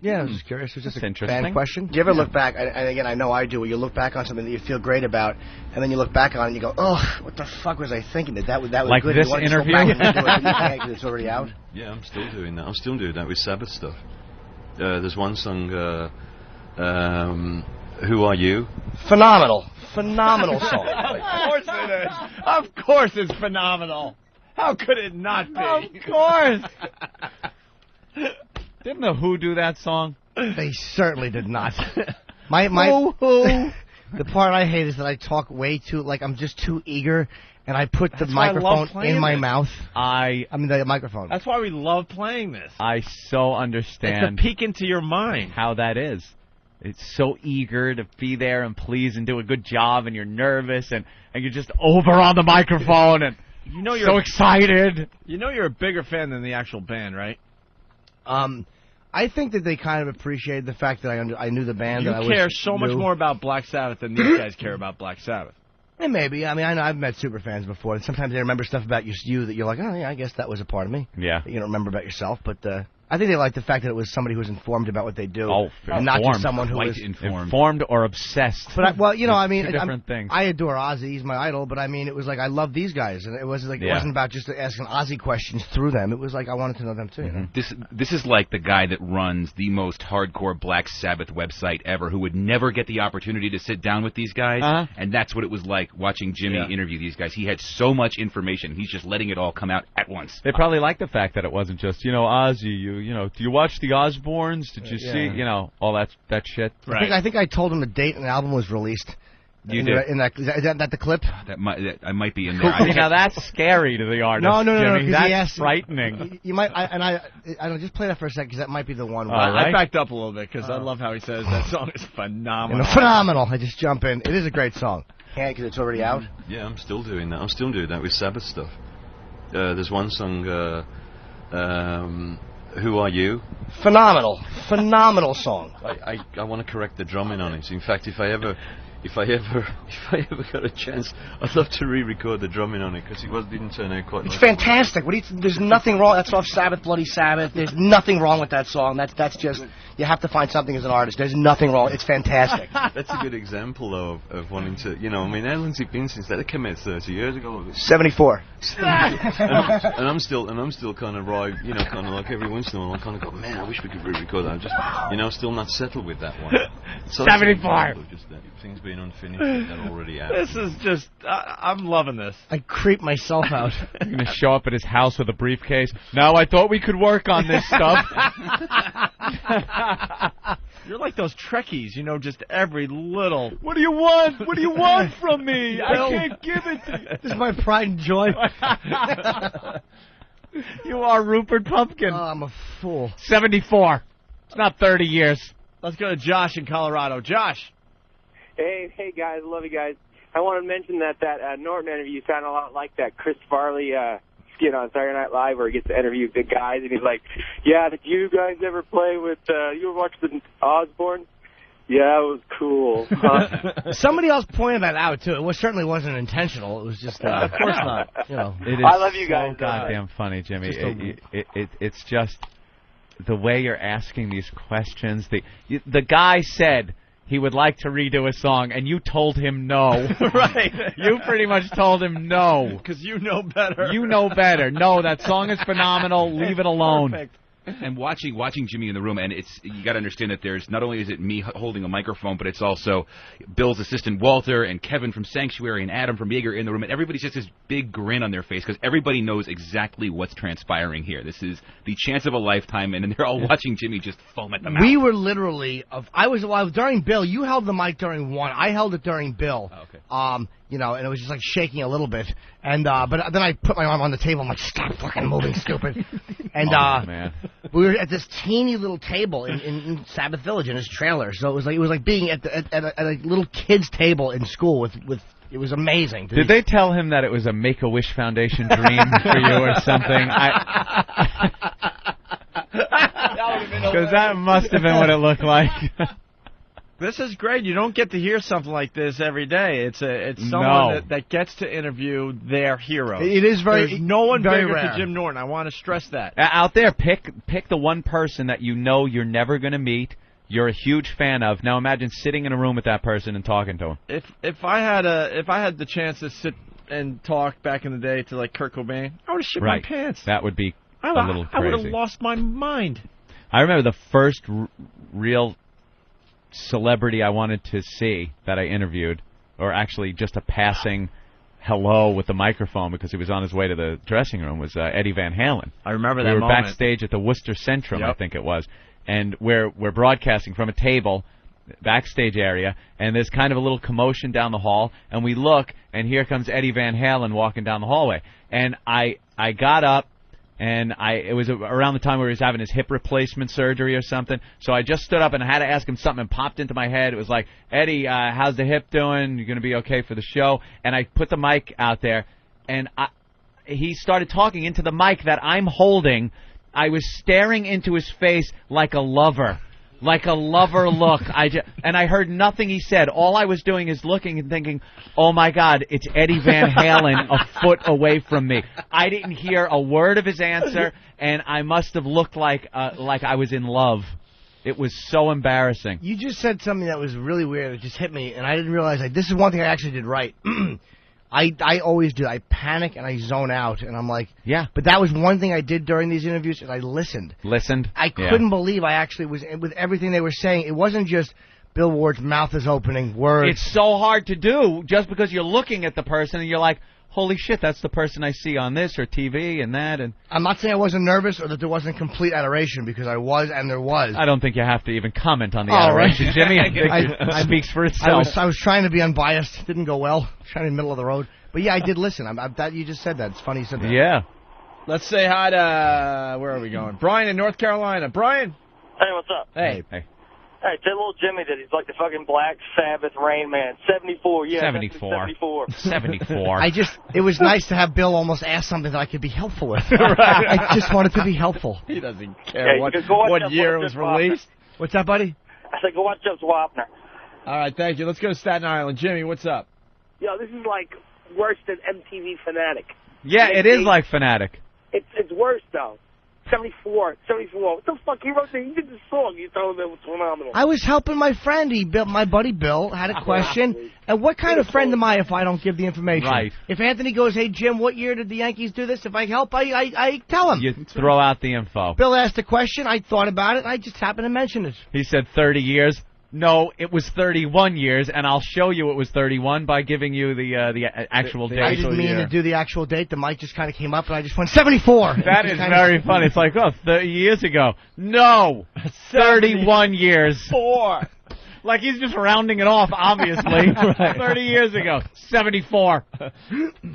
Speaker 4: Yeah, I was just curious. It was just
Speaker 1: That's
Speaker 4: a
Speaker 1: interesting.
Speaker 4: fan question. Do you ever look back, and again, I know I do, where you look back on something that you feel great about, and then you look back on it and you go, oh, what the fuck was I thinking? That was
Speaker 1: like
Speaker 4: good.
Speaker 1: this
Speaker 4: you want to
Speaker 1: interview?
Speaker 4: Go back and redo it, but you can't 'cause it's already out.
Speaker 9: Yeah, I'm still doing that. I'm still doing that with Sabbath stuff. There's one song, Who Are You?
Speaker 4: Phenomenal song.
Speaker 3: Of course it is. Of course it's phenomenal. How could it not be?
Speaker 1: Of course. Didn't the Who do that song?
Speaker 4: They certainly did not. The part I hate is that I talk way too, like I'm just too eager, and I put the microphone in my mouth. I mean the microphone.
Speaker 3: That's why we love playing this.
Speaker 1: I so understand.
Speaker 3: It's a peek into your mind.
Speaker 1: How that is. It's so eager to be there and please and do a good job, and you're nervous, and you're just over on the microphone, and
Speaker 3: you know
Speaker 1: you're so excited.
Speaker 3: You know you're a bigger fan than the actual band, right?
Speaker 4: I think that they kind of appreciated the fact that I knew the band.
Speaker 3: You
Speaker 4: that I
Speaker 3: care
Speaker 4: was
Speaker 3: so much
Speaker 4: new.
Speaker 3: more about Black Sabbath than these guys care about Black Sabbath.
Speaker 4: And maybe. I mean, I know I've met super fans before, and sometimes they remember stuff about you that you're like, oh, yeah, I guess that was a part of me.
Speaker 1: Yeah.
Speaker 4: That you don't remember about yourself, but I think they like the fact that it was somebody who was informed about what they do.
Speaker 1: Oh,
Speaker 4: and not just someone who was
Speaker 1: informed or obsessed.
Speaker 4: But I mean,
Speaker 1: two different things.
Speaker 4: I adore Ozzy; he's my idol. But I mean, it was like I love these guys, and it was like it wasn't about just asking Ozzy questions through them. It was like I wanted to know them too. You know?
Speaker 5: This is like the guy that runs the most hardcore Black Sabbath website ever, who would never get the opportunity to sit down with these guys, and that's what it was like watching Jimmy interview these guys. He had so much information; he's just letting it all come out at once.
Speaker 1: They probably like the fact that it wasn't just Ozzy. You know, do you watch the Osbournes? Did you see all that shit?
Speaker 4: Right. I think I told him the date an album was released.
Speaker 5: You did.
Speaker 4: Is that the clip?
Speaker 5: That might be in there.
Speaker 1: Now that's scary to the artist.
Speaker 4: No,
Speaker 1: Jimmy. That's
Speaker 4: yes,
Speaker 1: frightening.
Speaker 4: You might. I don't just play that for a second because that might be the one.
Speaker 3: I backed up a little bit because I love how he says that song is phenomenal.
Speaker 4: Phenomenal. I just jump in. It is a great song. Can't because it's already out.
Speaker 9: Yeah, I'm still doing that. I'm still doing that with Sabbath stuff. There's one song. Who Are You?
Speaker 4: Phenomenal song.
Speaker 9: I want to correct the drumming on it. In fact, if I ever got a chance, I'd love to re-record the drumming on it because didn't turn out quite.
Speaker 4: It's fantastic. There's nothing wrong. That's off Sabbath, Bloody Sabbath. There's nothing wrong with that song. That's just you have to find something as an artist. There's nothing wrong. It's fantastic.
Speaker 9: That's a good example though of wanting to. I mean, how long's it been since that came out 30 years ago?
Speaker 4: 74.
Speaker 9: and I'm still kind of kind of like every once in a while I kind of go, man, I wish we could re-record that. I'm just still not settled with that one. So
Speaker 1: 74.
Speaker 9: Just things being unfinished, they're already out.
Speaker 3: This is just, I'm loving this.
Speaker 4: I creep myself out.
Speaker 1: You're going to show up at his house with a briefcase. No, I thought we could work on this stuff.
Speaker 3: You're like those Trekkies, just every little...
Speaker 1: What do you want? What do you want from me? I can't give it to you.
Speaker 4: This is my pride and joy.
Speaker 1: You are Rupert Pumpkin.
Speaker 4: Oh, I'm a fool.
Speaker 1: 74. It's not 30 years.
Speaker 3: Let's go to Josh in Colorado. Josh.
Speaker 14: Hey guys, love you guys. I want to mention that Norton interview sounded a lot like that Chris Farley skit on Saturday Night Live where he gets to interview big guys, and he's like, yeah, did you guys ever play with, you ever watch the Osbourne? Yeah, it was cool.
Speaker 4: Somebody else pointed that out, too. It certainly wasn't intentional. It was just, of course not.
Speaker 1: It is
Speaker 14: I love you guys.
Speaker 1: So goddamn funny, Jimmy. It's just the way you're asking these questions. The guy said he would like to redo a song, and you told him no.
Speaker 3: Right.
Speaker 1: You pretty much told him no.
Speaker 3: Because you know better.
Speaker 1: You know better. No, that song is phenomenal. Leave it alone.
Speaker 3: Perfect.
Speaker 5: And watching Jimmy in the room, and you got to understand that there's not only is it me holding a microphone, but it's also Bill's assistant Walter and Kevin from Sanctuary and Adam from Jaeger in the room, and everybody's just this big grin on their face because everybody knows exactly what's transpiring here. This is the chance of a lifetime, and they're all watching Jimmy just foam at the mouth.
Speaker 4: We were literally I was during Bill. You held the mic during one. I held it during Bill.
Speaker 5: Oh, okay.
Speaker 4: you know, and it was just like shaking a little bit. And but then I put my arm on the table. I'm like, stop fucking moving, stupid. And
Speaker 1: man.
Speaker 4: we were at this teeny little table in Sabbath Village in his trailer. So it was like being at a little kid's table in school with. It was amazing.
Speaker 1: Did they tell him that it was a Make-A-Wish Foundation dream for you or something? Because that must have been what it looked like.
Speaker 3: This is great. You don't get to hear something like this every day. It's someone that gets to interview their heroes.
Speaker 4: It is very.
Speaker 3: There's no one
Speaker 4: very
Speaker 3: bigger
Speaker 4: rare.
Speaker 3: to Jim Norton. I want to stress that.
Speaker 1: Out there, pick the one person that you know you're never going to meet. You're a huge fan of. Now imagine sitting in a room with that person and talking to him.
Speaker 3: If I had the chance to sit and talk back in the day to like Kurt Cobain, I would have shit my pants.
Speaker 1: That would be a little crazy.
Speaker 3: I would have lost my mind.
Speaker 1: I remember the first real celebrity I wanted to see that I interviewed, or actually just a passing hello with the microphone because he was on his way to the dressing room, was Eddie Van Halen.
Speaker 3: I remember that
Speaker 1: moment. We were
Speaker 3: moment.
Speaker 1: backstage at the Worcester Centrum, I think it was. And we're broadcasting from a table, backstage area, and there's kind of a little commotion down the hall, and we look, and here comes Eddie Van Halen walking down the hallway. And I got up, and it was around the time where he was having his hip replacement surgery or something, so I just stood up and I had to ask him something, and popped into my head. It was like, Eddie, how's the hip doing? You going to be okay for the show? And I put the mic out there, and he started talking into the mic that I'm holding. I was staring into his face like a lover look. And I heard nothing he said. All I was doing is looking and thinking, oh, my God, it's Eddie Van Halen a foot away from me. I didn't hear a word of his answer, and I must have looked like I was in love. It was so embarrassing.
Speaker 4: You just said something that was really weird. It just hit me, and I didn't realize this is one thing I actually did right. I always do. I panic and I zone out, and I'm like,
Speaker 1: yeah.
Speaker 4: But that was one thing I did during these interviews, and I listened. I couldn't believe I actually was, with everything they were saying, it wasn't just Bill Ward's mouth is opening, words.
Speaker 1: It's so hard to do just because you're looking at the person and you're like, holy shit, that's the person I see on this or TV and that. And
Speaker 4: I'm not saying I wasn't nervous or that there wasn't complete adoration, because I was, and there was.
Speaker 1: I don't think you have to even comment on the adoration, right. Jimmy. I speaks for itself.
Speaker 4: I was trying to be unbiased. Didn't go well. Trying in the middle of the road. But yeah, I did listen. That you just said that. It's funny you said that.
Speaker 1: Yeah.
Speaker 3: Let's say hi to, where are we going? Brian in North Carolina. Brian.
Speaker 13: Hey, what's up?
Speaker 1: Hey.
Speaker 13: Hey, tell little Jimmy that he's like the fucking Black Sabbath Rain Man. 74, yeah.
Speaker 1: 74. 74.
Speaker 4: It was nice to have Bill almost ask something that I could be helpful with. Right. I just wanted to be helpful.
Speaker 3: He doesn't care what year it was released.
Speaker 4: What's that, buddy?
Speaker 13: I said, go watch Jeff Wapner.
Speaker 3: All right, thank you. Let's go to Staten Island. Jimmy, what's up?
Speaker 22: Yo, this is like worse than MTV Fanatic.
Speaker 1: Yeah, it is like Fanatic.
Speaker 22: It's worse, though. 74. What the fuck? He did the song. You told him it was phenomenal.
Speaker 4: I was helping my friend. My buddy Bill had a question. And what kind of friend am I if I don't give the information?
Speaker 1: Right.
Speaker 4: If Anthony goes, hey, Jim, what year did the Yankees do this? If I help, I tell him.
Speaker 1: You throw out the info.
Speaker 4: Bill asked a question. I thought about it. And I just happened to mention it.
Speaker 1: He said 30 years. No, it was 31 years, and I'll show you it was 31 by giving you the actual date.
Speaker 4: I didn't mean to do the actual date. The mic just kind of came up, and I just went 74.
Speaker 1: That is very funny. It's like, 30 years ago. No, 31 years.
Speaker 3: 4.
Speaker 1: Like he's just rounding it off, obviously. Right. 30 years ago, 74.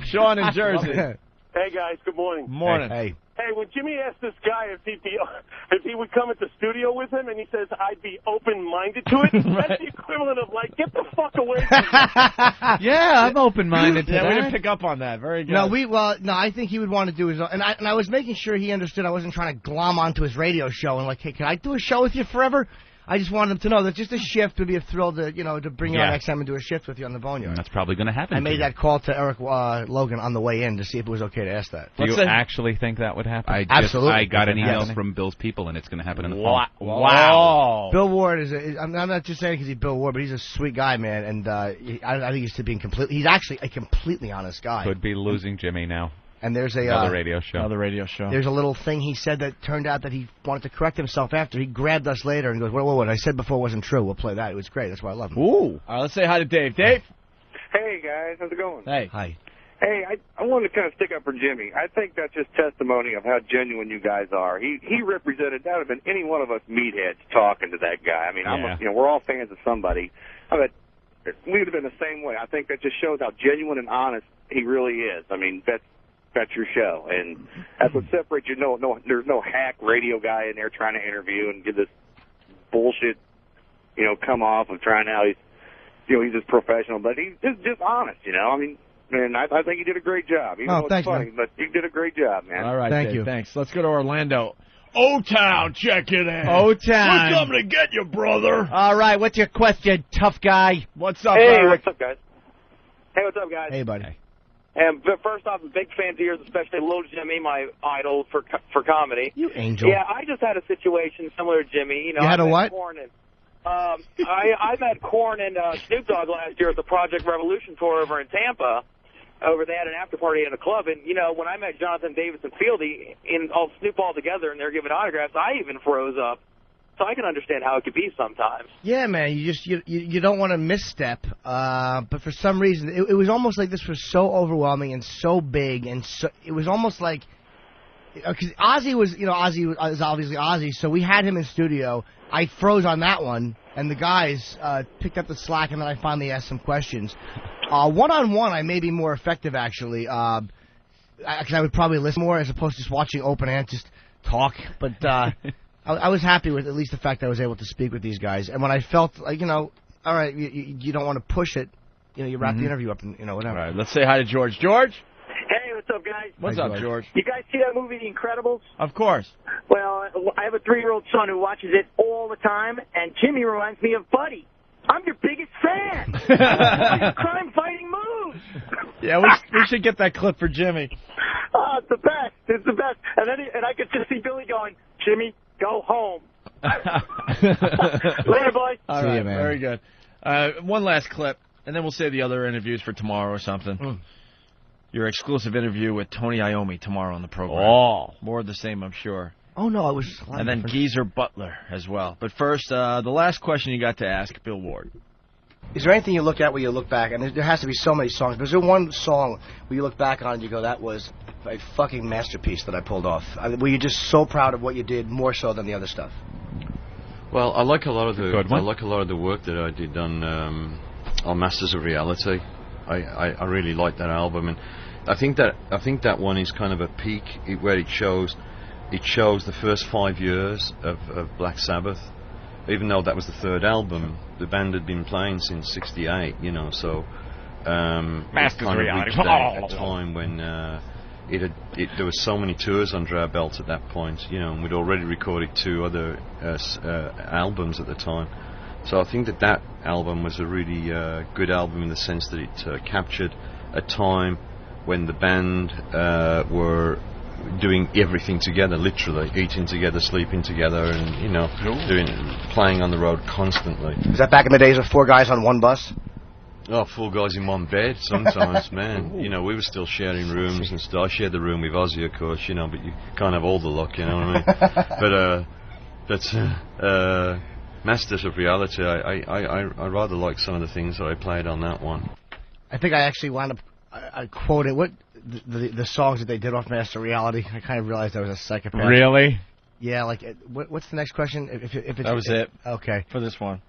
Speaker 3: Sean in Jersey.
Speaker 22: Hey, guys, good morning.
Speaker 3: Morning.
Speaker 4: Hey.
Speaker 22: Hey, when Jimmy asked this guy if he would come at the studio with him, and he says, I'd be open-minded to it,
Speaker 3: Right.
Speaker 22: That's the equivalent of, like, get the fuck away from me.
Speaker 1: Yeah, I'm open-minded to that.
Speaker 3: We didn't pick up on that. Very good.
Speaker 4: No, I think he would want to do his own. And I was making sure he understood I wasn't trying to glom onto his radio show and, like, hey, can I do a show with you forever? I just wanted him to know that just a shift would be a thrill to, to bring you on XM and do a shift with you on the Boneyard.
Speaker 5: That's probably going to happen.
Speaker 4: I made that call to Eric Logan on the way in to see if it was okay to ask that.
Speaker 1: Do you actually think that would happen?
Speaker 4: Absolutely.
Speaker 5: I got an email from Bill's people, and it's going to happen in the fall.
Speaker 1: Wow.
Speaker 4: Bill Ward I'm not just saying because he's Bill Ward, but he's a sweet guy, man, and I think he's actually a completely honest guy.
Speaker 1: Could be losing Jimmy now.
Speaker 4: And there's
Speaker 1: another radio show.
Speaker 3: Another radio show.
Speaker 4: There's a little thing he said that turned out that he wanted to correct himself after. He grabbed us later and goes, what I said before wasn't true. We'll play that. It was great. That's why I love him.
Speaker 1: Ooh.
Speaker 3: All right, let's say hi to Dave. Dave?
Speaker 22: Hey, guys, how's it going?
Speaker 3: Hey.
Speaker 4: Hi.
Speaker 22: Hey, I wanted to kind of stick up for Jimmy. I think that's just testimony of how genuine you guys are. He represented, that would have been any one of us meatheads talking to that guy. I mean, we're all fans of somebody. I bet we would have been the same way. I think that just shows how genuine and honest he really is. I mean, that's your show, and that's what separates you. There's no hack radio guy in there trying to interview and get this bullshit, come off of trying out. He's just professional, but he's just honest. I mean. And I think you did a great job. Even though it's funny, but you did a great job, man.
Speaker 3: All right,
Speaker 22: Thank
Speaker 3: Dave,
Speaker 22: you.
Speaker 3: Thanks. Let's go to Orlando. O-Town, check it in.
Speaker 2: O-Town.
Speaker 3: We're coming to get you, brother.
Speaker 2: All right, what's your question, tough guy?
Speaker 3: What's up,
Speaker 13: Hey,
Speaker 3: Eric?
Speaker 13: what's up, guys? Hey, what's up, guys?
Speaker 2: Hey, buddy.
Speaker 13: But first off, I'm big fans of yours, especially Little Jimmy, my idol for comedy.
Speaker 4: You angel.
Speaker 13: Yeah, I just had a situation similar to Jimmy.
Speaker 4: You had a what?
Speaker 13: I met Korn and Snoop Dogg last year at the Project Revolution tour over in Tampa. They had an after party at a club, and when I met Jonathan Davis and Fieldy and all Snoop all together, and they're giving autographs, I even froze up. So I can understand how it could be sometimes.
Speaker 4: Yeah, man, you don't want to misstep, but for some reason it was almost like this was so overwhelming and so big, and so it was almost like because Ozzy was Ozzy is obviously Ozzy, so we had him in studio. I froze on that one, and the guys picked up the slack, and then I finally asked some questions. One-on-one, I may be more effective, actually, because I would probably listen more as opposed to just watching open hand, just talk. But I was happy with at least the fact that I was able to speak with these guys. And when I felt like, all right, you don't want to push it, you wrap the interview up and, whatever.
Speaker 3: All right, let's say hi to George. George?
Speaker 13: Hey, what's up, guys?
Speaker 3: What's up, George?
Speaker 13: You guys see that movie, The Incredibles?
Speaker 3: Of course.
Speaker 13: Well, I have a 3-year-old son who watches it all the time, and Jimmy reminds me of Buddy. I'm your biggest fan. Crime-fighting moves.
Speaker 3: Yeah, we should get that clip for Jimmy.
Speaker 13: Oh, it's the best. It's the best. And I could just see Billy going, Jimmy, go home. Later, boys.
Speaker 3: All
Speaker 2: See
Speaker 3: right,
Speaker 2: you, man.
Speaker 3: very good. One last clip, and then we'll save the other interviews for tomorrow or something. Your exclusive interview with Tony Iommi tomorrow on the program.
Speaker 1: Oh.
Speaker 3: More of the same, I'm sure.
Speaker 4: Oh, no, I was...
Speaker 3: And then Geezer Butler as well. But first, the last question you got to ask Bill Ward.
Speaker 4: Is there anything you look at where you look back, and there has to be so many songs, but is there one song where you look back on and you go, that was a fucking masterpiece that I pulled off? Were you just so proud of what you did, more so than the other stuff?
Speaker 9: Well, I like a lot of the work that I did on Masters of Reality. I really like that album, and I think that one is kind of a peak where it shows the first 5 years of Black Sabbath. Even though that was the third album, the band had been playing since '68, so
Speaker 1: Masters of Reality
Speaker 9: at a time when there was so many tours under our belt at that point, and we'd already recorded 2 other albums at the time. So I think that album was a really good album in the sense that it captured a time when the band were doing everything together, literally eating together, sleeping together, and playing on the road constantly.
Speaker 4: Was that back in the days of 4 guys on one bus?
Speaker 9: Oh, 4 guys in one bed sometimes, man. We were still sharing rooms and stuff. I shared the room with Ozzy, of course, but you can't have all the luck, you know what I mean? But Masters of Reality, I rather like some of the things that I played on that one.
Speaker 4: I think I actually wound up quoting the songs that they did off Master Reality. I kind of realized I was a psychopath.
Speaker 1: Really?
Speaker 4: Yeah, like, what's the next question? If it's,
Speaker 3: that was it.
Speaker 4: Okay.
Speaker 3: For this one.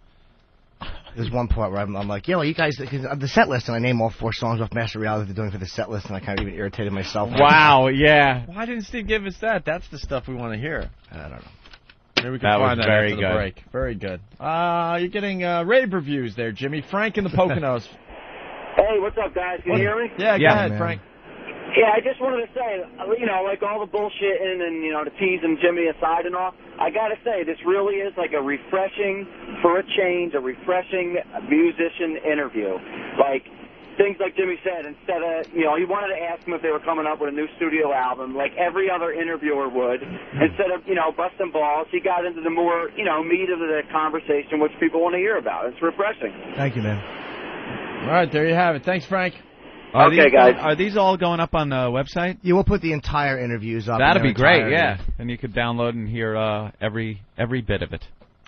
Speaker 4: There's one part where I'm like, well, you guys, cause the set list, and I name all 4 songs off Master Reality they're doing for the set list, and I kind of even irritated myself.
Speaker 1: Wow, yeah.
Speaker 3: Why didn't Steve give us that? That's the stuff we want to hear.
Speaker 4: I don't know.
Speaker 3: Maybe we can find that after the break. Very good. You're getting rave reviews there, Jimmy. Frank in the Poconos.
Speaker 13: Hey, what's up, guys? Can you hear me?
Speaker 3: Yeah, go ahead, man. Frank.
Speaker 13: Yeah, I just wanted to say, like all the bullshitting and, the teasing Jimmy aside and all, I got to say, this really is like a refreshing, for a change, a refreshing musician interview. Like, things like Jimmy said, instead of, he wanted to ask them if they were coming up with a new studio album, like every other interviewer would. Instead of, busting balls, he got into the more, meat of the conversation, which people want to hear about. It's refreshing.
Speaker 4: Thank you, man.
Speaker 3: All right, there you have it. Thanks, Frank.
Speaker 1: Guys. Are these all going up on the website?
Speaker 4: Yeah, we'll put the entire interviews up.
Speaker 1: That'd be great, yeah. And you could download and hear every bit of it.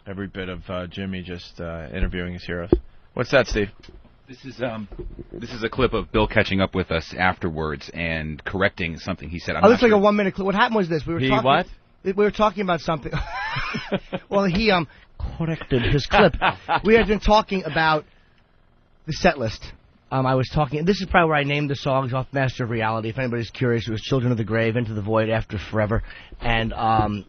Speaker 3: Every bit of Jimmy just interviewing his heroes. What's that, Steve?
Speaker 5: This is a clip of Bill catching up with us afterwards and correcting something he said.
Speaker 4: It's like a 1-minute clip. What happened was this: we were talking about something. Well, he corrected his clip. We had been talking about The set list. I was talking. This is probably where I named the songs off Master of Reality. If anybody's curious, it was Children of the Grave, Into the Void, After Forever, and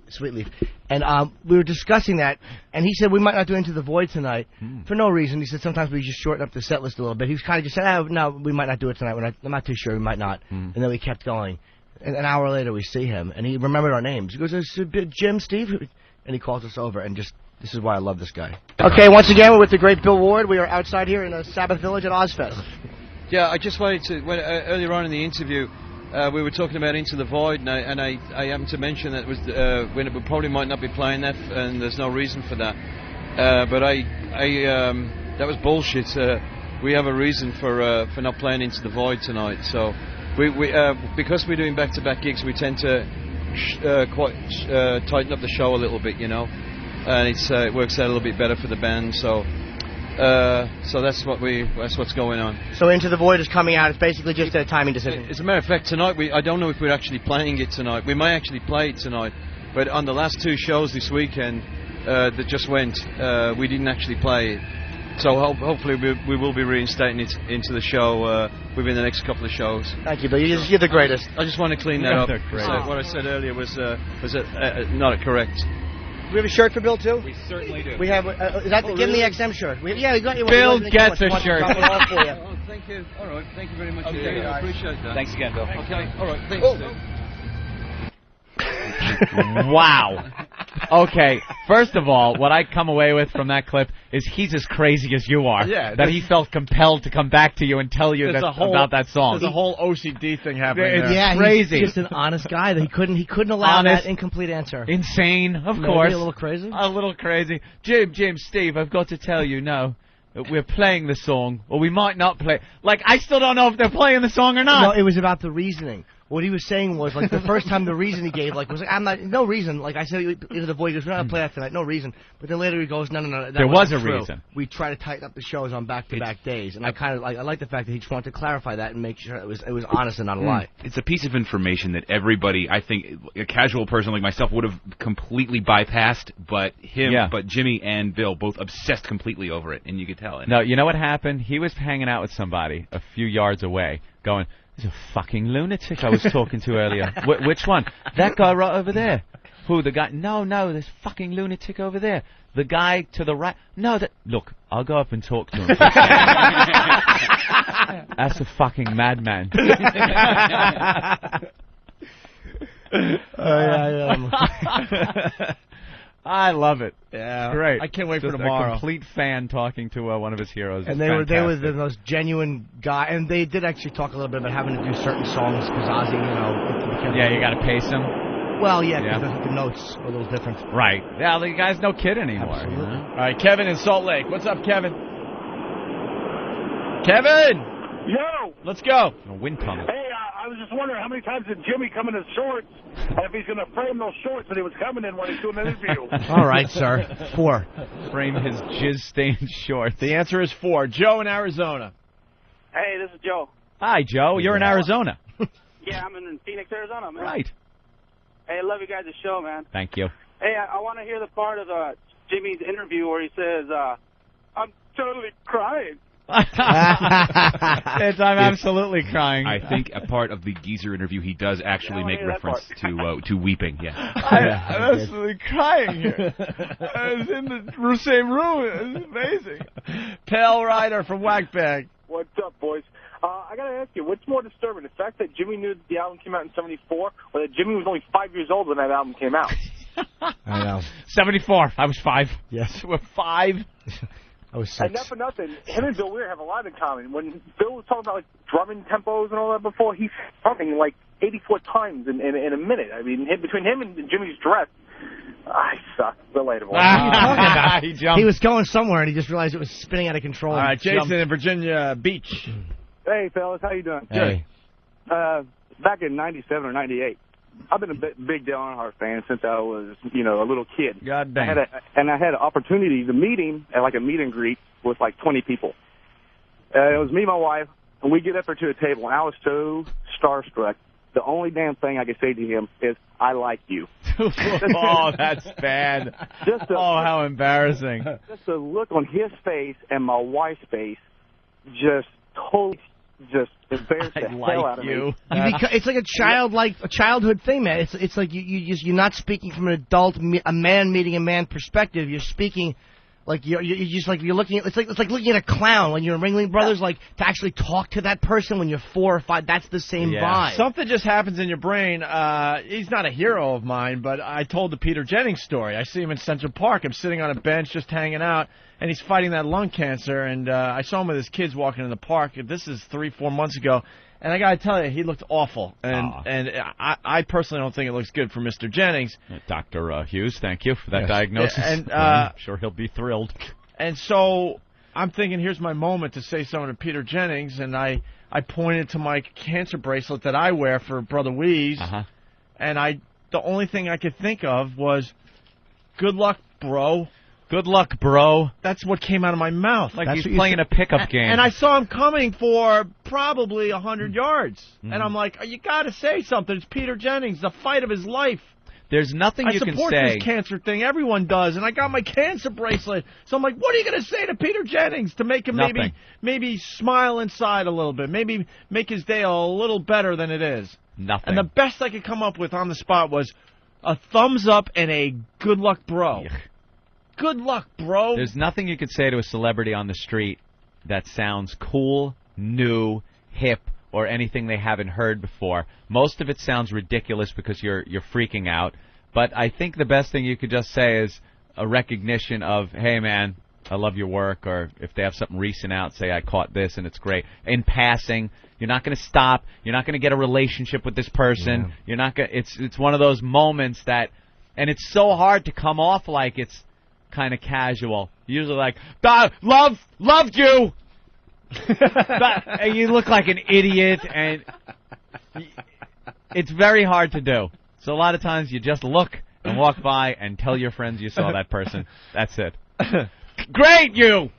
Speaker 4: Sweet Leaf. And we were discussing that, and he said we might not do Into the Void tonight for no reason. He said sometimes we just shorten up the set list a little bit. He was kind of just saying, no, we might not do it tonight. I'm not too sure. We might not. And then we kept going. And an hour later, we see him, and he remembered our names. He goes, "It's Jim, Steve," and he calls us over, and just. This is why I love this guy. Okay, once again, we're with the great Bill Ward. We are outside here in Sabbath Village at Ozzfest.
Speaker 17: Yeah, I just wanted to. Earlier on in the interview, we were talking about Into the Void, and I happened to mention that it was when we probably might not be playing that, and there's no reason for that. But that was bullshit. We have a reason for not playing Into the Void tonight. So we because we're doing back-to-back gigs, we tend to tighten up the show a little bit, you know. And it works out a little bit better for the band, so that's what's going on.
Speaker 4: So Into the Void is coming out. It's basically just a timing decision.
Speaker 17: As a matter of fact, tonight I don't know if we're actually playing it tonight. We may actually play it tonight, but on the last 2 shows this weekend that just went, we didn't actually play it. So hopefully we will be reinstating it into the show within the next couple of shows.
Speaker 4: Thank you, Bill. You're the greatest.
Speaker 17: I just want to clean that up. What I said earlier was not correct.
Speaker 4: Do we have a shirt for Bill, too?
Speaker 17: We certainly do.
Speaker 4: We have, give him the XM shirt. We got you one.
Speaker 1: Bill gets a shirt.
Speaker 17: Oh, thank you. All right, thank you very much.
Speaker 1: Okay,
Speaker 17: I appreciate that.
Speaker 1: Thanks again, Bill.
Speaker 17: Okay, all right, thanks.
Speaker 1: Wow. Okay, first of all, what I come away with from that clip is he's as crazy as you are.
Speaker 3: Yeah,
Speaker 1: that he felt compelled to come back to you and tell you about that song.
Speaker 3: There's a whole OCD thing happening there.
Speaker 4: Yeah,
Speaker 1: crazy.
Speaker 4: He's just an honest guy. That he couldn't allow that incomplete answer.
Speaker 1: Insane, of
Speaker 4: Maybe
Speaker 1: course.
Speaker 4: A little crazy?
Speaker 1: A little crazy. Jim, Steve, I've got to tell you, no. We're playing the song, or we might not play. Like, I still don't know if they're playing the song or not.
Speaker 4: No, it was about the reasoning. What he was saying was, like, the first time the reason he gave, like, was like, no reason. Like, I said, Into the Void, he goes, we're not going to play that tonight, no reason. But then later he goes, no,
Speaker 1: there was a
Speaker 4: true.
Speaker 1: reason.
Speaker 4: We try to tighten up the shows on back-to-back days. And I like the fact that he just wanted to clarify that and make sure it was honest and not a lie.
Speaker 5: It's a piece of information that everybody, I think, a casual person like myself would have completely bypassed, but Jimmy and Bill both obsessed completely over it, and you could tell.
Speaker 1: No, you know what happened? He was hanging out with somebody a few yards away, going, "There's a fucking lunatic I was talking to earlier." Which one? That guy right over there. Who, the guy? No, there's fucking lunatic over there. The guy to the right. No, look, I'll go up and talk to him. That's a fucking madman. I love it.
Speaker 3: Yeah,
Speaker 1: great.
Speaker 3: I can't wait
Speaker 1: Just
Speaker 3: for tomorrow.
Speaker 1: A complete fan talking to one of his heroes.
Speaker 4: And they were the most genuine guy. And they did actually talk a little bit about having to do certain songs because Ozzy,
Speaker 1: you got to pace him.
Speaker 4: Well, because the notes are a little different.
Speaker 1: Right. Yeah, the guy's no kid anymore.
Speaker 4: Absolutely.
Speaker 1: You know?
Speaker 3: All right, Kevin in Salt Lake. What's up, Kevin? Kevin!
Speaker 15: Yo!
Speaker 3: Let's go.
Speaker 1: A wind tunnel.
Speaker 15: Hey, I was just wondering how many times did Jimmy come in his shorts, and if he's going to frame those shorts that he was coming in when he's doing an interview.
Speaker 4: All right, sir. 4.
Speaker 1: Frame his jizz-stained shorts.
Speaker 3: The answer is 4. Joe in Arizona.
Speaker 20: Hey, this is Joe.
Speaker 1: Hi, Joe. You're in Arizona.
Speaker 20: Yeah, I'm in Phoenix, Arizona, man.
Speaker 1: Right.
Speaker 20: Hey, I love you guys' show, man.
Speaker 1: Thank you.
Speaker 20: Hey, I want to hear the part of Jimmy's interview where he says, I'm totally crying.
Speaker 1: I'm absolutely crying.
Speaker 5: I think a part of the Geezer interview he does actually make reference to weeping. Yeah,
Speaker 1: I'm absolutely crying here. I was in the same room. It was amazing.
Speaker 3: Pale Rider from Whackbag.
Speaker 15: What's up, boys? I got to ask you, what's more disturbing, the fact that Jimmy knew that the album came out in 74, or that Jimmy was only 5 years old when that album came out?
Speaker 4: I know.
Speaker 1: 74. I was 5.
Speaker 4: Yes.
Speaker 1: We're 5.
Speaker 4: I was 6.
Speaker 15: And not for nothing, him and Bill Weir have a lot in common. When Bill was talking about like drumming tempos and all that before, he's drumming like 84 times in a minute. I mean, between him and Jimmy's dress, I suck. Relatable.
Speaker 4: What are you talking about?
Speaker 1: He jumped.
Speaker 4: He was going somewhere, and he just realized it was spinning out of control.
Speaker 3: All right, Jason in Virginia Beach.
Speaker 23: Hey, fellas, how you doing?
Speaker 4: Hey.
Speaker 23: Back in 97 or 98, I've been a big Dale Earnhardt fan since I was, a little kid.
Speaker 1: God dang.
Speaker 23: I had an opportunity to meet him at like a meet and greet with like 20 people. It was me and my wife, and we get up there to the table, and I was so starstruck. The only damn thing I could say to him is, I like you.
Speaker 1: Oh, that's bad. How embarrassing.
Speaker 23: Just the look on his face and my wife's face, just totally just embarrass the hell out of me.
Speaker 4: It's like a childhood thing, man. It's like you're not speaking from an adult, a man meeting a man perspective. You're speaking like you're looking at it's like looking at a clown when you're in Ringling Brothers. Like to actually talk to that person when you're 4 or 5. That's the same vibe.
Speaker 3: Something just happens in your brain. He's not a hero of mine, but I told the Peter Jennings story. I see him in Central Park. I'm sitting on a bench just hanging out, and he's fighting that lung cancer. And I saw him with his kids walking in the park. This is 3-4 months ago. And I got to tell you, he looked awful. And I personally don't think it looks good for Mr. Jennings.
Speaker 1: Dr. Hughes, thank you for that diagnosis.
Speaker 3: And
Speaker 1: I'm sure he'll be thrilled.
Speaker 3: And so I'm thinking, here's my moment to say something to Peter Jennings. And I pointed to my cancer bracelet that I wear for Brother Weeze. And the only thing I could think of was, good luck, bro.
Speaker 1: Good luck, bro.
Speaker 3: That's what came out of my mouth.
Speaker 1: Like he's playing a pickup game.
Speaker 3: And I saw him coming for probably 100 yards. And I'm like, you got to say something. It's Peter Jennings, the fight of his life.
Speaker 1: There's nothing you can say.
Speaker 3: I support this cancer thing. Everyone does. And I got my cancer bracelet. So I'm like, what are you going to say to Peter Jennings to make him maybe smile inside a little bit? Maybe make his day a little better than it is?
Speaker 1: Nothing.
Speaker 3: And the best I could come up with on the spot was a thumbs up and a good luck, bro.
Speaker 1: Yuck.
Speaker 3: Good luck, bro.
Speaker 1: There's nothing you could say to a celebrity on the street that sounds cool, new, hip, or anything they haven't heard before. Most of it sounds ridiculous because you're freaking out. But I think the best thing you could just say is a recognition of, hey, man, I love your work. Or if they have something recent out, say, I caught this and it's great. In passing, you're not going to stop. You're not going to get a relationship with this person.
Speaker 4: Yeah.
Speaker 1: You're not going. It's one of those moments that, and it's so hard to come off like it's kind of casual. Usually like, loved you. And you look like an idiot, and it's very hard to do. So a lot of times you just look and walk by and tell your friends you saw that person. That's it. Great, you!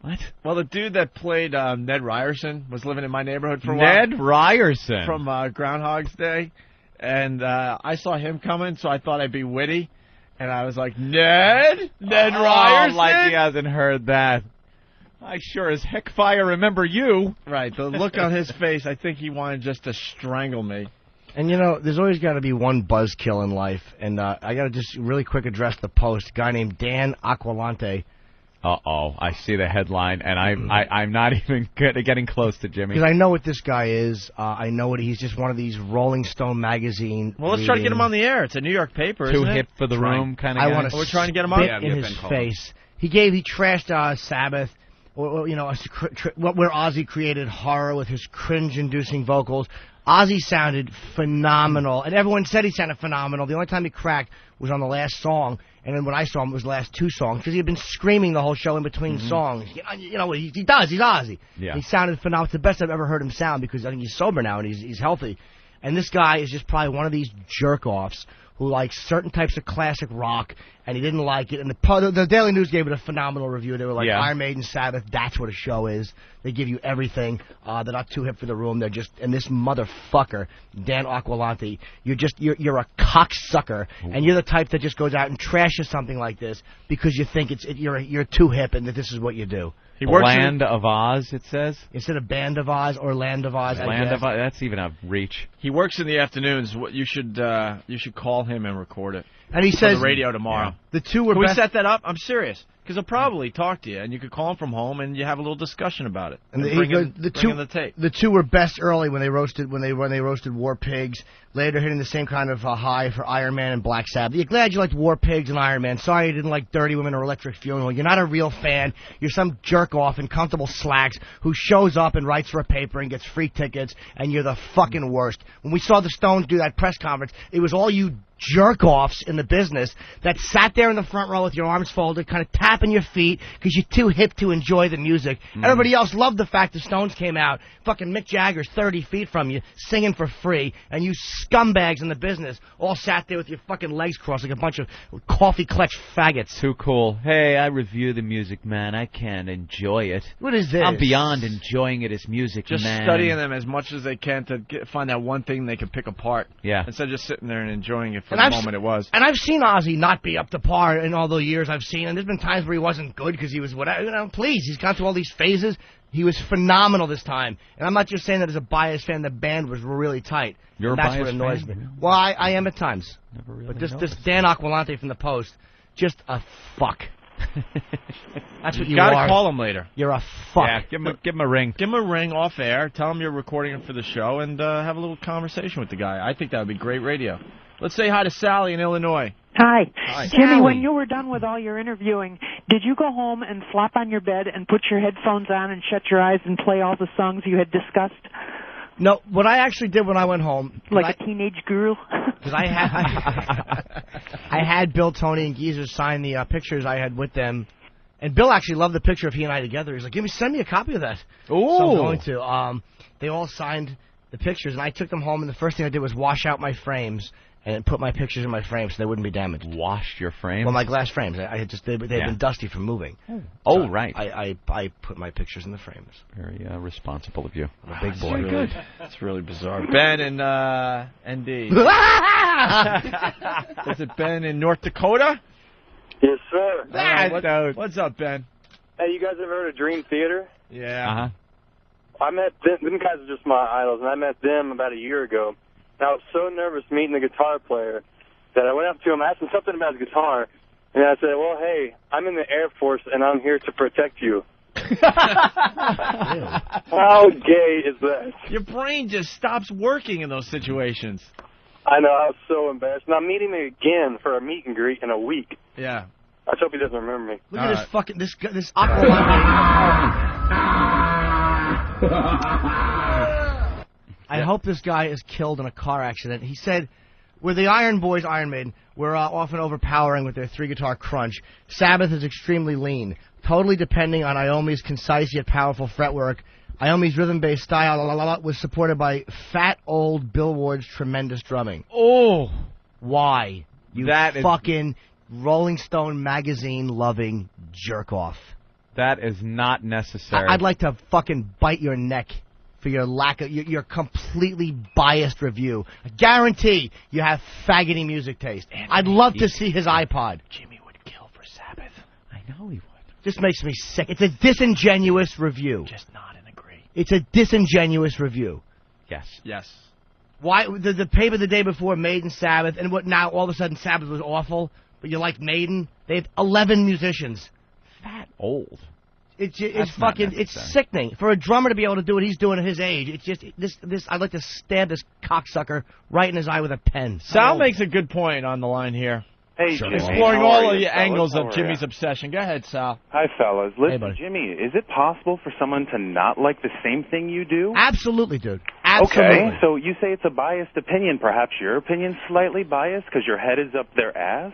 Speaker 1: What?
Speaker 3: Well, the dude that played Ned Ryerson was living in my neighborhood for a while.
Speaker 1: Ned Ryerson?
Speaker 3: From Groundhog's Day. And I saw him coming, so I thought I'd be witty. And I was like, Ned Ryerson?
Speaker 1: Like he hasn't heard that. I sure as heck fire remember you.
Speaker 3: Right, the look on his face, I think he wanted just to strangle me.
Speaker 4: And, you know, there's always got to be one buzzkill in life. And I got to just really quick address the post. A guy named Dan Aquilante.
Speaker 1: Uh-oh, I see the headline, and I'm not even getting close to Jimmy.
Speaker 4: Because I know what this guy is. I know what he's just one of these Rolling Stone magazine.
Speaker 3: Well, let's try to get him on the air. It's a New York paper, isn't it?
Speaker 1: Too hip for the room kind of guy.
Speaker 4: I want to
Speaker 3: we're trying to get him on
Speaker 4: in his face. He trashed Sabbath, or, you know, where Ozzy created horror with his cringe-inducing vocals. Ozzy sounded phenomenal, and everyone said he sounded phenomenal. The only time he cracked was on the last song, and then when I saw him, it was the last 2 songs, because he had been screaming the whole show in between songs. You know, he does. He's Ozzy.
Speaker 1: Yeah.
Speaker 4: He sounded phenomenal. It's the best I've ever heard him sound, because I think he's sober now, and he's healthy. And this guy is just probably one of these jerk-offs who likes certain types of classic rock, and he didn't like it. And the Daily News gave it a phenomenal review. They were like, Iron Maiden, Sabbath, that's what a show is. They give you everything. They're not too hip for the room. They're just, and this motherfucker, Dan Aquilante, you're a cocksucker, and you're the type that just goes out and trashes something like this because you think you're too hip and that this is what you do.
Speaker 1: Land of Oz, it says.
Speaker 4: Instead of Band of Oz or Land of Oz.
Speaker 1: Land of Oz, that's even a reach.
Speaker 3: He works in the afternoons. You should call him and record it.
Speaker 4: And he says
Speaker 3: on the radio tomorrow.
Speaker 4: The two were
Speaker 3: Can we
Speaker 4: best.
Speaker 3: set that up? I'm serious. Because he'll probably talk to you, and you could call him from home, and you have a little discussion about it.
Speaker 4: And
Speaker 3: bring in the tape.
Speaker 4: The two were best early when they roasted War Pigs. Later hitting the same kind of high for Iron Man and Black Sabbath. You're glad you liked War Pigs and Iron Man. Sorry you didn't like Dirty Women or Electric Funeral. You're not a real fan. You're some jerk off in comfortable slacks who shows up and writes for a paper and gets free tickets, and you're the fucking worst. When we saw the Stones do that press conference, it was all you jerk-offs in the business that sat there in the front row with your arms folded, kind of tapping your feet because you're too hip to enjoy the music. Everybody else loved the fact the Stones came out. Fucking Mick Jagger's 30 feet from you, singing for free, and you scumbags in the business all sat there with your fucking legs crossed like a bunch of coffee-clutch faggots.
Speaker 1: Too cool. Hey, I review the music, man. I can't enjoy it.
Speaker 4: What is this?
Speaker 1: I'm beyond enjoying it as music,
Speaker 3: Just
Speaker 1: man.
Speaker 3: studying them as much as they can to find that one thing they can pick apart.
Speaker 1: Yeah.
Speaker 3: Instead of just sitting there and enjoying it for the moment it was.
Speaker 4: And I've seen Ozzy not be up to par in all the years I've seen, and there's been times where he wasn't good because he was whatever. You know, please, he's gone through all these phases. He was phenomenal this time. And I'm not just saying that as a biased fan. The band was really tight.
Speaker 1: You're
Speaker 4: and
Speaker 1: a
Speaker 4: that's what
Speaker 1: biased
Speaker 4: annoys
Speaker 1: fan?
Speaker 4: me. Well, I am at times.
Speaker 1: Never really
Speaker 4: but this
Speaker 1: noticed.
Speaker 4: Dan Aquilante from the Post, just a fuck. That's what you
Speaker 3: gotta
Speaker 4: are.
Speaker 3: call him later.
Speaker 4: You're a fuck.
Speaker 3: Yeah, give him a ring. Give him a ring off air. Tell him you're recording him for the show, and have a little conversation with the guy. I think that would be great radio. Let's say hi to Sally in Illinois.
Speaker 11: Hi.
Speaker 3: Hi.
Speaker 11: Jimmy,
Speaker 3: Sally.
Speaker 11: when you were done with all your interviewing, did you go home and flop on your bed and put your headphones on and shut your eyes and play all the songs you had discussed?
Speaker 4: No, what I actually did when I went home...
Speaker 11: Like a teenage girl?
Speaker 4: Because I had Bill, Tony, and Geezer sign the pictures I had with them. And Bill actually loved the picture of he and I together. He's like, send me a copy of that.
Speaker 3: Ooh.
Speaker 4: So I'm going to. They all signed the pictures, and I took them home, and the first thing I did was wash out my frames and put my pictures in my frames so they wouldn't be damaged.
Speaker 1: Washed your frames?
Speaker 4: Well, my glass frames. I had they had been dusty from moving.
Speaker 1: Oh,
Speaker 4: So
Speaker 1: right.
Speaker 4: I put my pictures in the frames.
Speaker 1: Very responsible of you.
Speaker 4: I'm a big boy.
Speaker 3: Very good. That's really bizarre. Ben in ND. Is it Ben in North Dakota?
Speaker 12: Yes, sir.
Speaker 3: What's up, Ben?
Speaker 12: Hey, you guys ever heard of Dream Theater?
Speaker 3: Yeah.
Speaker 1: Uh-huh.
Speaker 12: I met them guys are just my idols, and I met them about a year ago. And I was so nervous meeting the guitar player that I went up to him, asked him something about his guitar, and I said, well, hey, I'm in the Air Force, and I'm here to protect you. How gay is that?
Speaker 3: Your brain just stops working in those situations.
Speaker 12: I know, I was so embarrassed. And I'm meeting him again for a meet and greet in a week.
Speaker 3: Yeah.
Speaker 12: I just hope he doesn't remember me.
Speaker 4: Look at this fucking this I hope this guy is killed in a car accident. He said, "We're the Iron Boys, Iron Maiden. We're often overpowering with their three-guitar crunch. Sabbath is extremely lean, totally depending on Iommi's concise yet powerful fretwork. Iommi's rhythm-based style was supported by fat old Bill Ward's tremendous drumming."
Speaker 3: Oh,
Speaker 4: why? You
Speaker 1: That is-
Speaker 4: fucking Rolling Stone magazine-loving jerk-off.
Speaker 1: That is not necessary.
Speaker 4: I'd like to fucking bite your neck for your lack of your completely biased review. I guarantee you have faggoty music taste. I'd love to see his iPod.
Speaker 3: Jimmy would kill for Sabbath.
Speaker 1: I know he would.
Speaker 4: This makes me sick. It's a disingenuous review.
Speaker 3: Just nod and agree.
Speaker 4: It's a disingenuous review.
Speaker 1: Yes.
Speaker 3: Yes.
Speaker 4: Why the paper the day before Maiden, Sabbath, and what now all of a sudden Sabbath was awful, but you like Maiden? They had 11 musicians.
Speaker 1: Fat old.
Speaker 4: It's
Speaker 1: That's not
Speaker 4: fucking it's
Speaker 1: necessary.
Speaker 4: sickening for a drummer to be able to do what he's doing at his age. It's just this I'd like to stab this cocksucker right in his eye with a pen.
Speaker 3: Sal makes a good point on the line here.
Speaker 22: Hey,
Speaker 3: Sure.
Speaker 22: Jimmy.
Speaker 3: Exploring
Speaker 22: How
Speaker 3: all
Speaker 22: are
Speaker 3: of
Speaker 22: you,
Speaker 3: the angles
Speaker 22: fellas?
Speaker 3: of
Speaker 22: How are
Speaker 3: Jimmy's
Speaker 22: ya?
Speaker 3: obsession. Go ahead, Sal.
Speaker 22: Hi, fellas. Listen,
Speaker 4: Hey, buddy.
Speaker 22: Jimmy, is it possible for someone to not like the same thing you do?
Speaker 4: Absolutely, dude. Absolutely.
Speaker 22: Okay, so you say it's a biased opinion. Perhaps your opinion's slightly biased because your head is up their ass?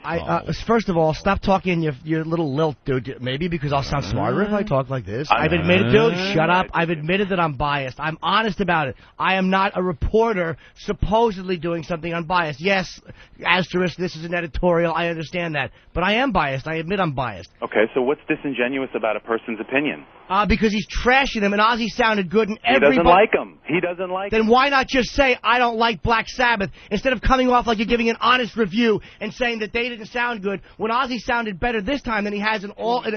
Speaker 4: First of all, stop talking your little lilt, dude. Maybe because I'll sound smarter if I talk like this. I've admitted, dude, shut up. I've admitted that I'm biased. I'm honest about it. I am not a reporter supposedly doing something unbiased. Yes, asterisk, this is an editorial. I understand that. But I am biased. I admit I'm biased.
Speaker 22: Okay, so what's disingenuous about a person's opinion?
Speaker 4: Because he's trashing him, and Ozzy sounded good, and
Speaker 22: He
Speaker 4: everybody...
Speaker 22: doesn't like him. He doesn't like
Speaker 4: Then
Speaker 22: him.
Speaker 4: why not just say, I don't like Black Sabbath, instead of coming off like you're giving an honest review and saying that they didn't sound good, when Ozzy sounded better this time than he has in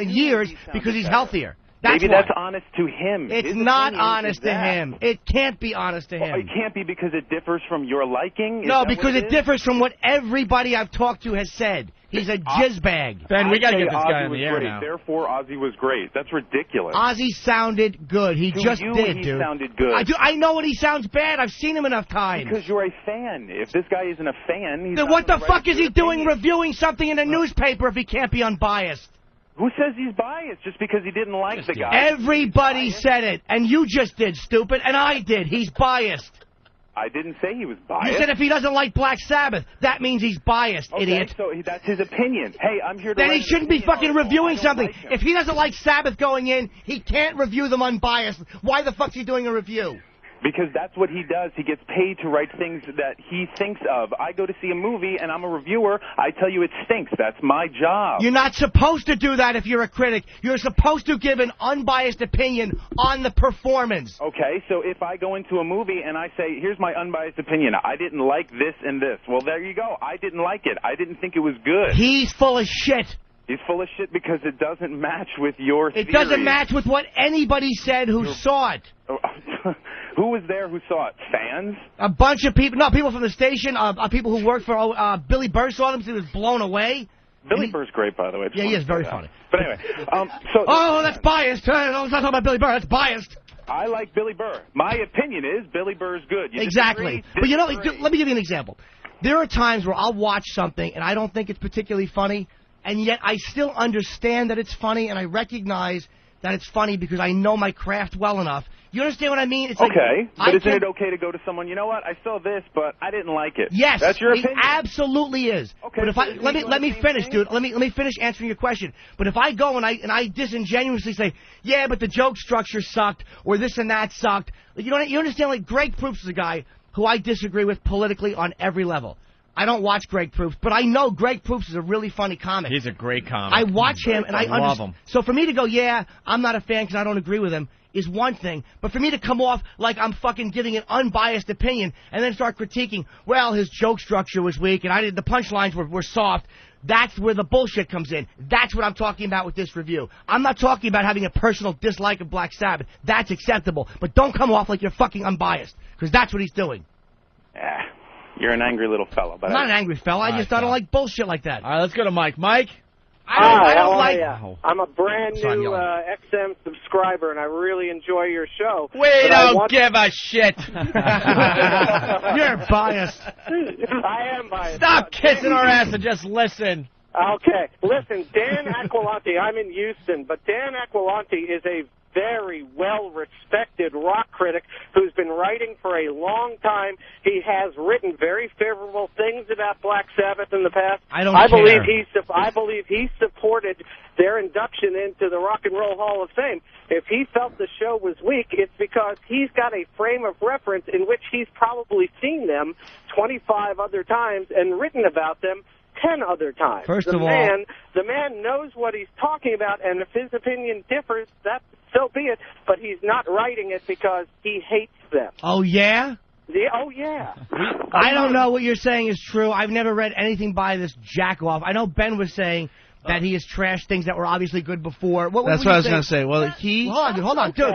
Speaker 4: years because he's healthier.
Speaker 22: Maybe
Speaker 4: why.
Speaker 22: that's honest to him.
Speaker 4: It's
Speaker 22: His
Speaker 4: not
Speaker 22: opinion
Speaker 4: honest
Speaker 22: is
Speaker 4: to
Speaker 22: that.
Speaker 4: him. It can't be honest to
Speaker 22: Well,
Speaker 4: him.
Speaker 22: it can't be because it differs from your liking? Is
Speaker 4: No,
Speaker 22: that
Speaker 4: because
Speaker 22: what
Speaker 4: it
Speaker 22: is?
Speaker 4: differs from what everybody I've talked to has said. He's a jizzbag.
Speaker 3: Ben, we
Speaker 22: I'd
Speaker 3: got to
Speaker 22: say
Speaker 3: get this
Speaker 22: Ozzy
Speaker 3: guy on
Speaker 22: was
Speaker 3: the air
Speaker 22: great.
Speaker 3: now.
Speaker 22: Therefore, Ozzy was great. That's ridiculous.
Speaker 4: Ozzy sounded good. He
Speaker 22: To
Speaker 4: just
Speaker 22: you,
Speaker 4: did,
Speaker 22: he
Speaker 4: dude.
Speaker 22: sounded good.
Speaker 4: I know when he sounds bad. I've seen him enough times.
Speaker 22: Because you're a fan. If this guy isn't a fan, he's
Speaker 4: Then
Speaker 22: not
Speaker 4: what the
Speaker 22: gonna
Speaker 4: fuck
Speaker 22: write
Speaker 4: is
Speaker 22: a
Speaker 4: he
Speaker 22: good
Speaker 4: doing
Speaker 22: opinion.
Speaker 4: reviewing something in a newspaper if he can't be unbiased?
Speaker 22: Who says he's biased just because he didn't like the guy?
Speaker 4: Everybody said it, and you just did, stupid, and I did. He's biased.
Speaker 22: I didn't say he was biased.
Speaker 4: You said if he doesn't like Black Sabbath, that means he's biased,
Speaker 22: Okay,
Speaker 4: idiot.
Speaker 22: so that's his opinion. Hey, I'm here to
Speaker 4: Then
Speaker 22: write
Speaker 4: he
Speaker 22: an
Speaker 4: shouldn't be
Speaker 22: opinion
Speaker 4: fucking
Speaker 22: article.
Speaker 4: reviewing
Speaker 22: I don't
Speaker 4: something.
Speaker 22: like him.
Speaker 4: If he doesn't like Sabbath going in, he can't review them unbiased. Why the fuck's he doing a review?
Speaker 22: Because that's what he does. He gets paid to write things that he thinks of. I go to see a movie, and I'm a reviewer. I tell you it stinks. That's my job.
Speaker 4: You're not supposed to do that if you're a critic. You're supposed to give an unbiased opinion on the performance.
Speaker 22: Okay, so if I go into a movie and I say, here's my unbiased opinion, I didn't like this and this. Well, there you go. I didn't like it. I didn't think it was good.
Speaker 4: He's full of shit.
Speaker 8: He's full of shit because it doesn't match with your
Speaker 4: It
Speaker 8: theory.
Speaker 4: doesn't match with what anybody said who saw it.
Speaker 8: Who was there who saw it? Fans?
Speaker 4: A bunch of people. No, people from the station. People who worked for Billy Burr saw them. So he was blown away.
Speaker 8: Billy Burr's great, by the way.
Speaker 4: Yeah, he is very funny.
Speaker 8: But anyway,
Speaker 4: oh, that's biased. Let's not talk about Billy Burr. That's biased.
Speaker 8: I like Billy Burr. My opinion is Billy Burr's good. You
Speaker 4: Exactly.
Speaker 8: disagree?
Speaker 4: But you know, let me give you an example. There are times where I'll watch something and I don't think it's particularly funny, and yet I still understand that it's funny, and I recognize that it's funny because I know my craft well enough. You understand what I mean? It's
Speaker 8: Okay,
Speaker 4: like,
Speaker 8: but isn't it okay to go to someone, you know what, I saw this, but I didn't like it?
Speaker 4: Yes,
Speaker 8: That's your
Speaker 4: it
Speaker 8: opinion?
Speaker 4: absolutely is.
Speaker 8: Okay,
Speaker 4: but if
Speaker 8: so
Speaker 4: I
Speaker 8: is he
Speaker 4: let me
Speaker 8: doing
Speaker 4: finish, dude. Let me finish answering your question. But if I go and I disingenuously say, yeah, but the joke structure sucked, or this and that sucked, you understand? Like Greg Proops is a guy who I disagree with politically on every level. I don't watch Greg Proops, but I know Greg Proops is a really funny comic.
Speaker 3: He's a great comic.
Speaker 4: I watch him, and I
Speaker 3: love him.
Speaker 4: So for me to go, yeah, I'm not a fan because I don't agree with him, is one thing. But for me to come off like I'm fucking giving an unbiased opinion and then start critiquing, well, his joke structure was weak and the punchlines were soft, that's where the bullshit comes in. That's what I'm talking about with this review. I'm not talking about having a personal dislike of Black Sabbath. That's acceptable. But don't come off like you're fucking unbiased, because that's what he's doing.
Speaker 8: You're an angry little fellow. But
Speaker 4: I'm not an angry fella. I just don't like bullshit like that.
Speaker 3: All right, let's go to Mike. Mike?
Speaker 4: I don't like...
Speaker 14: I'm a brand new XM subscriber, and I really enjoy your show.
Speaker 3: We don't give a shit.
Speaker 4: You're biased.
Speaker 14: I am biased.
Speaker 3: Stop kissing our ass and just listen.
Speaker 14: Okay. Listen, Dan Aquilante, I'm in Houston, but Dan Aquilante is a very well-respected rock critic who's been writing for a long time. He has written very favorable things about Black Sabbath in the past.
Speaker 4: I
Speaker 14: believe he supported their induction into the Rock and Roll Hall of Fame. If he felt the show was weak, it's because he's got a frame of reference in which he's probably seen them 25 other times and written about them 10 other times.
Speaker 4: First of all,
Speaker 14: the man knows what he's talking about, and if his opinion differs, so be it, but he's not writing it because he hates them.
Speaker 4: Oh, yeah?
Speaker 14: Oh, yeah.
Speaker 4: I don't know what you're saying is true. I've never read anything by this jackoff. I know Ben was saying that he has trashed things that were obviously good before.
Speaker 18: That's what I was going to say. Well,
Speaker 4: Hold on, dude.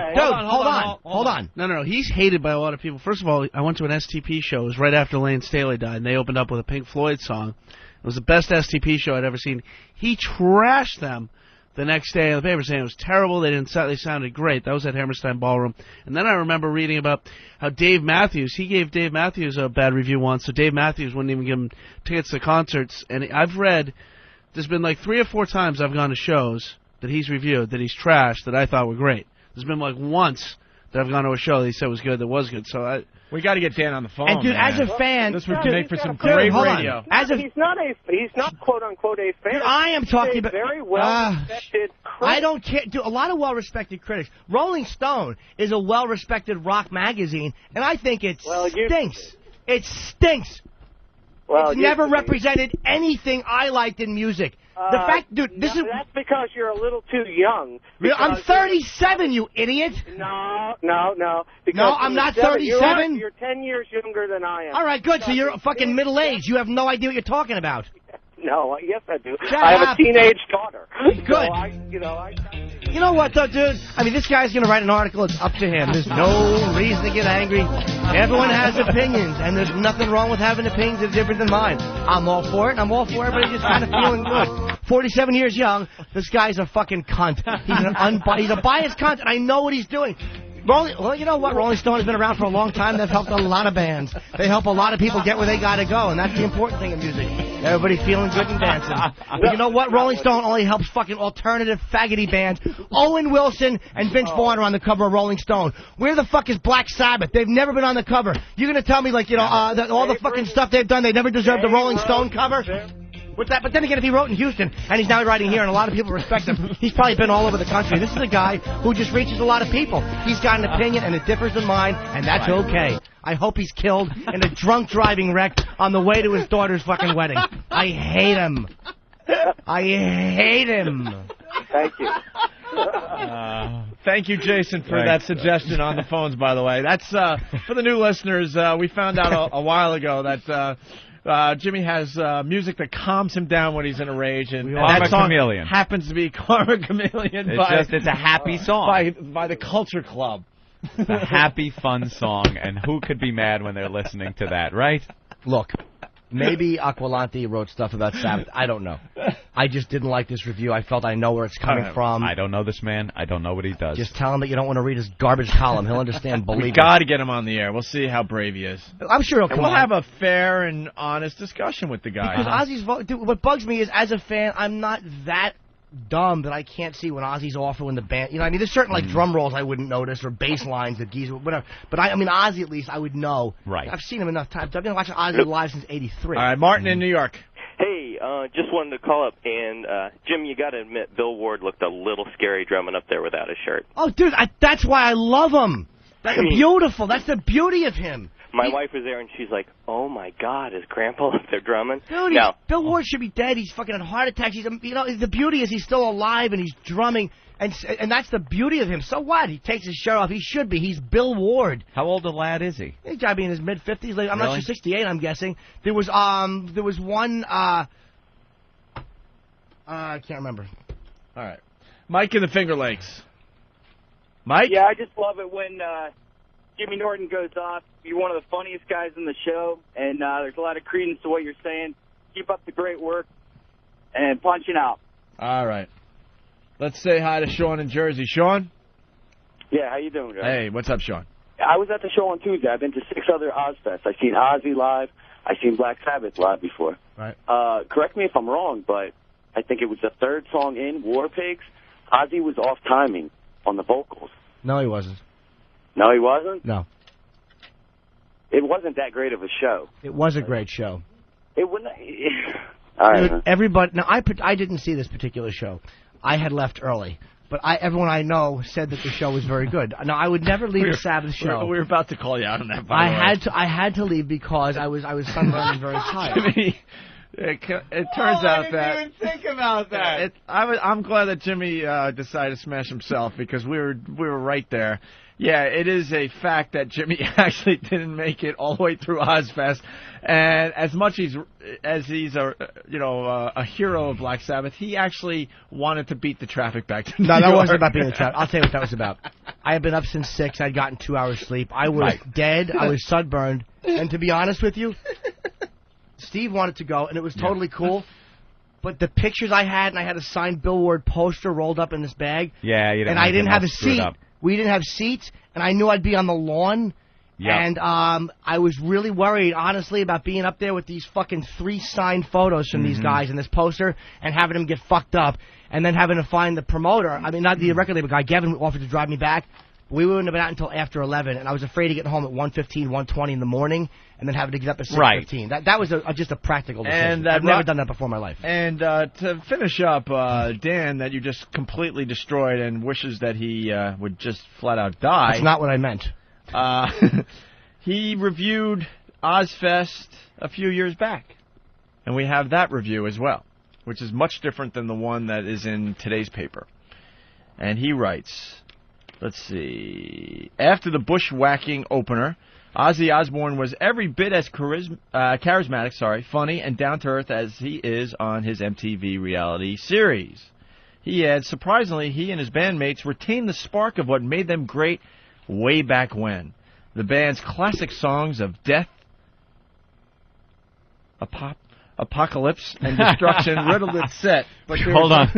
Speaker 4: Hold on.
Speaker 18: No. He's hated by a lot of people. First of all, I went to an STP show. It was right after Lane Staley died, and they opened up with a Pink Floyd song. It was the best STP show I'd ever seen. He trashed them the next day in the paper, saying it was terrible. They sounded great. That was at Hammerstein Ballroom. And then I remember reading about how Dave Matthews, he gave Dave Matthews a bad review once, so Dave Matthews wouldn't even give him tickets to concerts. And I've read, there's been like 3 or 4 times I've gone to shows that he's reviewed, that he's trashed, that I thought were great. There's been like once that I've gone to a show that he said was good, that was good. So
Speaker 3: we got to get Dan on the phone.
Speaker 4: And dude,
Speaker 3: man.
Speaker 4: as a fan,
Speaker 3: this would make for some great radio.
Speaker 14: He's not quote unquote a fan.
Speaker 4: Dude, I am talking about
Speaker 14: very well respected critic.
Speaker 4: I don't care. Dude, a lot of well respected critics. Rolling Stone is a well respected rock magazine, and I think it stinks. It stinks.
Speaker 14: Well,
Speaker 4: it's never represented anything I liked in music. The fact, dude,
Speaker 14: that's because you're a little too young.
Speaker 4: I'm 37, you idiot.
Speaker 14: No.
Speaker 4: No, I'm not 37.
Speaker 14: You're 10 years younger than I am.
Speaker 4: All right, good. So you're fucking middle aged. You have no idea what you're talking about.
Speaker 14: No, yes I do.
Speaker 4: Shut
Speaker 14: I have
Speaker 4: up.
Speaker 14: a teenage daughter.
Speaker 4: Good. You know what, though, dude? I mean, this guy's going to write an article. It's up to him. There's no reason to get angry. Everyone has opinions, and there's nothing wrong with having opinions that are different than mine. I'm all for it. I'm all for everybody just kind of feeling good. 47 years young, this guy's a fucking cunt. He's a biased cunt, and I know what he's doing. Well, you know what? Rolling Stone has been around for a long time. They've helped a lot of bands. They help a lot of people get where they got to go, and that's the important thing in music. Everybody feeling good and dancing. But you know what? Rolling Stone only helps fucking alternative faggoty bands. Owen Wilson and Vince Vaughn are on the cover of Rolling Stone. Where the fuck is Black Sabbath? They've never been on the cover. You're going to tell me, like, all the fucking stuff they've done, they never deserved the Rolling Stone cover? With that, but then again, if he wrote in Houston, and he's now writing here, and a lot of people respect him, he's probably been all over the country. This is a guy who just reaches a lot of people. He's got an opinion, and it differs than mine, and that's okay. I hope he's killed in a drunk driving wreck on the way to his daughter's fucking wedding. I hate him. I hate him.
Speaker 14: Thank you.
Speaker 3: Thank you, Jason, for that suggestion on the phones, by the way. That's for the new listeners. We found out a while ago that Jimmy has music that calms him down when he's in a rage, and
Speaker 1: Karma
Speaker 3: that song
Speaker 1: Chameleon.
Speaker 3: happens to be Karma Chameleon.
Speaker 1: It's a happy song.
Speaker 3: by the Culture Club.
Speaker 1: It's a happy, fun song, and who could be mad when they're listening to that, right?
Speaker 4: Look, maybe Aquilante wrote stuff about Sabbath. I don't know. I just didn't like this review. I felt I know where it's coming from.
Speaker 1: I don't know this man. I don't know what he does.
Speaker 4: Just tell him that you don't want to read his garbage column. He'll understand. Believe
Speaker 3: We
Speaker 4: me.
Speaker 3: got to get him on the air. We'll see how brave he is.
Speaker 4: I'm sure he'll
Speaker 3: And
Speaker 4: come
Speaker 3: we'll
Speaker 4: on.
Speaker 3: have a fair and honest discussion with the guy.
Speaker 4: Because Ozzy's dude, what bugs me is, as a fan, I'm not that dumb that I can't see when Ozzy's off or when the band. You know, I mean, there's certain like drum rolls I wouldn't notice or bass lines that Geezer, whatever. But I mean, Ozzy at least I would know.
Speaker 1: Right.
Speaker 4: I've seen him enough times. I've been watching Ozzy live since '83.
Speaker 3: All right, Martin in New York.
Speaker 7: Hey, just wanted to call up, and Jim, you got to admit, Bill Ward looked a little scary drumming up there without a shirt.
Speaker 4: Oh, dude, that's why I love him. That's beautiful. That's the beauty of him.
Speaker 7: My wife was there, and she's like, "Oh my God, is Grandpa up there drumming?"
Speaker 4: Dude,
Speaker 7: now,
Speaker 4: Bill Ward should be dead. He's fucking had heart attacks. He's, you know, the beauty is he's still alive and he's drumming, and that's the beauty of him. So what? He takes his shirt off. He should be. He's Bill Ward.
Speaker 1: How old a lad is he?
Speaker 4: He's got to be in his mid-50s. Like, I'm not
Speaker 1: Really?
Speaker 4: sure, 68. I'm guessing. There was one. I can't remember.
Speaker 3: All right, Mike in the Finger Lakes. Mike?
Speaker 6: Yeah, I just love it when Jimmy Norton goes off. You're one of the funniest guys in the show, and there's a lot of credence to what you're saying. Keep up the great work, and punching out.
Speaker 3: All right. Let's say hi to Sean in Jersey. Sean?
Speaker 19: Yeah, how you doing, guys?
Speaker 3: Hey, what's up, Sean?
Speaker 19: I was at the show on Tuesday. I've been to 6 other Ozzfests. I've seen Ozzy live. I've seen Black Sabbath live before.
Speaker 4: Right.
Speaker 19: Correct me if I'm wrong, but I think it was the third song in, War Pigs. Ozzy was off timing on the vocals.
Speaker 4: No, he wasn't.
Speaker 19: No, he wasn't?
Speaker 4: No.
Speaker 19: It wasn't that great of a show.
Speaker 4: It was a great show.
Speaker 19: It wouldn't. All right.
Speaker 4: Dude, everybody. Now, I didn't see this particular show. I had left early. But everyone I know said that the show was very good. Now, I would never leave a Sabbath show.
Speaker 3: We were about to call you out on that, by the way.
Speaker 4: I had to leave because I was sunburned and very tired.
Speaker 3: Jimmy, it turns out that...
Speaker 1: I didn't even think about that.
Speaker 3: I'm glad that Jimmy decided to smash himself because we were right there. Yeah, it is a fact that Jimmy actually didn't make it all the way through Ozzfest, and as much as he's a hero of Black Sabbath, he actually wanted to beat the traffic back to New
Speaker 4: No, that
Speaker 3: York.
Speaker 4: wasn't about being the traffic. I'll tell you what that was about. I had been up since 6. I'd gotten 2 hours sleep. I was dead. I was sunburned, and to be honest with you, Steve wanted to go, and it was totally cool. But the pictures I had, and I had a signed Bill Ward poster rolled up in this bag.
Speaker 1: Yeah, you didn't.
Speaker 4: And I didn't have a
Speaker 1: screwed
Speaker 4: seat.
Speaker 1: up.
Speaker 4: We didn't have seats, and I knew I'd be on the lawn.
Speaker 1: Yep.
Speaker 4: And I was really worried, honestly, about being up there with these fucking 3 signed photos from these guys and this poster and having them get fucked up and then having to find the promoter. I mean, not the record label guy. Gavin offered to drive me back. We wouldn't have been out until after 11, and I was afraid of getting home at 1:15, 1:20 in the morning, and then having to get up at 6:15.
Speaker 1: Right.
Speaker 4: That was just a practical decision.
Speaker 3: And
Speaker 4: I've never done that before in my life.
Speaker 3: And to finish up, Dan, that you just completely destroyed and wishes that he would just flat out die.
Speaker 4: That's not what I meant.
Speaker 3: He reviewed Ozzfest a few years back, and we have that review as well, which is much different than the one that is in today's paper. And he writes, let's see, after the bushwhacking opener, Ozzy Osbourne was every bit as charismatic, funny, and down-to-earth as he is on his MTV reality series. He adds, surprisingly, he and his bandmates retained the spark of what made them great way back when. The band's classic songs of death, apocalypse, and destruction riddled its set. But
Speaker 1: hold on.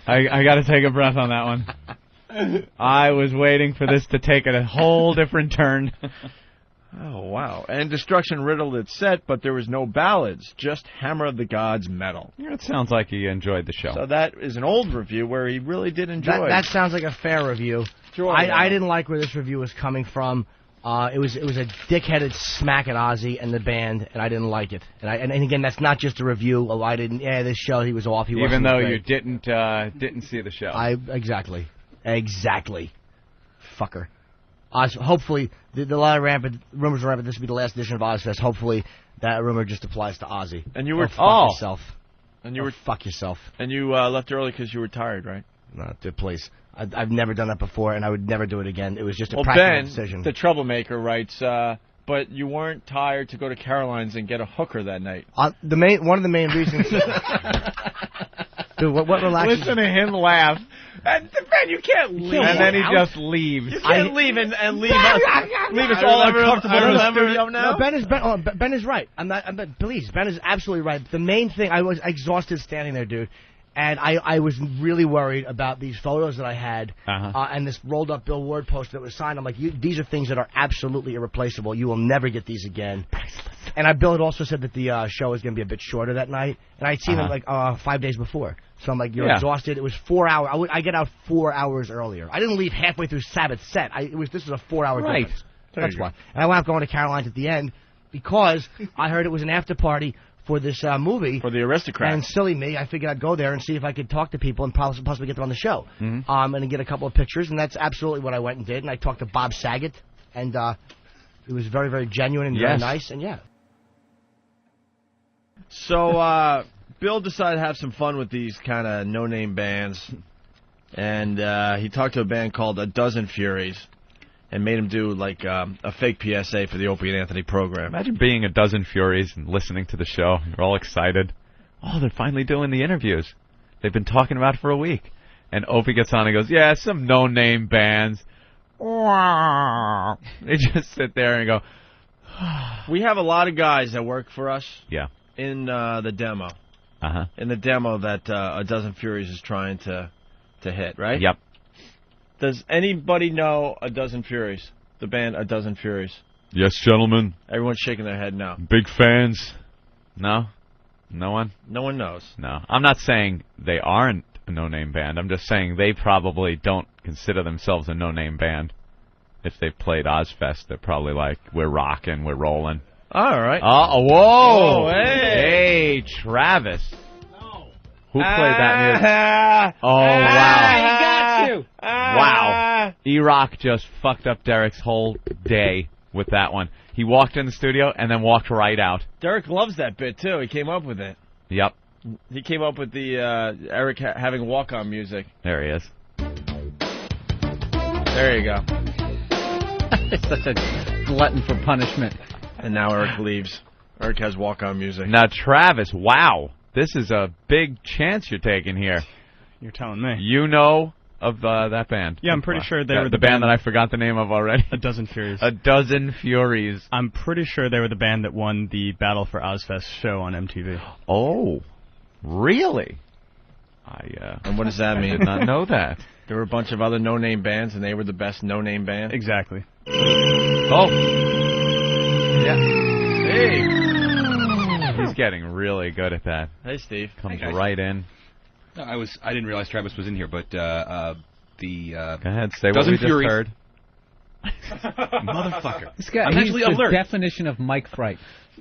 Speaker 1: I got to take a breath on that one. I was waiting for this to take a whole different turn.
Speaker 3: Oh, wow. And destruction riddled its set, but there was no ballads, just Hammer of the Gods metal.
Speaker 1: Yeah, it sounds like he enjoyed the show.
Speaker 3: So that is an old review where he really did enjoy it.
Speaker 4: That sounds like a fair review. I didn't like where this review was coming from. It was a dickheaded smack at Ozzy and the band, and I didn't like it. And again, that's not just a review. Oh, I didn't. Yeah, this show he was off. He wasn't
Speaker 1: even though
Speaker 4: great.
Speaker 1: you didn't see the show.
Speaker 4: Exactly, fucker. Hopefully, a lot of rumors are rampant. This will be the last edition of Ozzfest. Hopefully, that rumor just applies to Ozzy.
Speaker 3: And you were
Speaker 4: fuck yourself.
Speaker 3: And you were
Speaker 4: fuck yourself.
Speaker 3: And you left early because you were tired, right?
Speaker 4: No, please. I've never done that before, and I would never do it again. It was just a
Speaker 3: Ben,
Speaker 4: practical decision.
Speaker 3: The troublemaker, writes, but you weren't tired to go to Caroline's and get a hooker that night.
Speaker 4: One of the main reasons. Dude, what relaxes?
Speaker 3: Listen to him laugh. And Ben, you can't leave.
Speaker 1: And then he just leaves.
Speaker 3: You can't leave and leave us all uncomfortable in the studio now.
Speaker 4: No, Ben is right. Please, Ben is absolutely right. The main thing, I was exhausted standing there, dude. And I was really worried about these photos that I had and this rolled-up Bill Ward poster that was signed. I'm like, these are things that are absolutely irreplaceable. You will never get these again. And Bill had also said that the show was going to be a bit shorter that night. And I'd seen him like 5 days before. So I'm like, you're exhausted. It was 4 hours. I get out 4 hours earlier. I didn't leave halfway through Sabbath's set. This was a 4-hour difference. That's why. And I wound up going to Caroline's at the end because I heard it was an after-party for this movie.
Speaker 3: For the Aristocrat.
Speaker 4: And silly me, I figured I'd go there and see if I could talk to people and possibly get them on the show.
Speaker 1: Mm-hmm.
Speaker 4: And get a couple of pictures, and that's absolutely what I went and did. And I talked to Bob Saget, and it was very, very genuine and very nice, and
Speaker 3: So, Bill decided to have some fun with these kind of no-name bands, and he talked to a band called A Dozen Furies and made him do like a fake PSA for the Opie and Anthony program.
Speaker 1: Imagine being A Dozen Furies and listening to the show. You're all excited. Oh, they're finally doing the interviews. They've been talking about it for a week. And Opie gets on and goes, yeah, some no-name bands. They just sit there and go.
Speaker 3: We have a lot of guys that work for us.
Speaker 1: Yeah.
Speaker 3: In the demo. In the demo that A Dozen Furies is trying to hit, right?
Speaker 1: Yep.
Speaker 3: Does anybody know A Dozen Furies? The band A Dozen Furies?
Speaker 1: Yes, gentlemen.
Speaker 3: Everyone's shaking their head now.
Speaker 1: Big fans. No? No one?
Speaker 3: No one knows.
Speaker 1: No. I'm not saying they aren't a no-name band. I'm just saying they probably don't consider themselves a no-name band. If they've played Ozzfest, they're probably like, we're rocking, we're rolling.
Speaker 3: All right.
Speaker 1: Whoa!
Speaker 3: Oh, hey,
Speaker 1: Travis. No. Who played that music? Oh, wow.
Speaker 10: He got you.
Speaker 1: Wow. E-Rock just fucked up Derek's whole day with that one. He walked in the studio and then walked right out.
Speaker 3: Derek loves that bit, too. He came up with it.
Speaker 1: Yep.
Speaker 3: He came up with the Eric having walk-on music.
Speaker 1: There he is.
Speaker 3: There you go.
Speaker 10: It's such a glutton for punishment.
Speaker 3: And now Eric leaves. Eric has walk-on music.
Speaker 1: Now, Travis, wow. This is a big chance you're taking here.
Speaker 16: You're telling me.
Speaker 1: You know of that band?
Speaker 16: Yeah, I'm pretty sure they were
Speaker 1: the band that I forgot the name of already.
Speaker 16: A Dozen Furies.
Speaker 1: A Dozen Furies.
Speaker 16: I'm pretty sure they were the band that won the Battle for Ozzfest show on MTV.
Speaker 1: Oh, really?
Speaker 3: And what does that mean?
Speaker 1: I did not know that.
Speaker 3: There were a bunch of other no-name bands, and they were the best no-name band?
Speaker 16: Exactly.
Speaker 1: Oh.
Speaker 3: Yeah. Hey.
Speaker 1: He's getting really good at that.
Speaker 3: Hey, Steve.
Speaker 1: Comes
Speaker 5: Hey, guys.
Speaker 1: right in.
Speaker 5: No, I didn't realize Travis was in here, but the
Speaker 1: Go ahead, say what
Speaker 5: Dozen
Speaker 1: we just
Speaker 5: Furies.
Speaker 1: heard.
Speaker 5: Motherfucker.
Speaker 10: This guy,
Speaker 5: I'm
Speaker 10: he's
Speaker 5: actually
Speaker 10: the
Speaker 5: alert.
Speaker 10: definition of Mike Fright.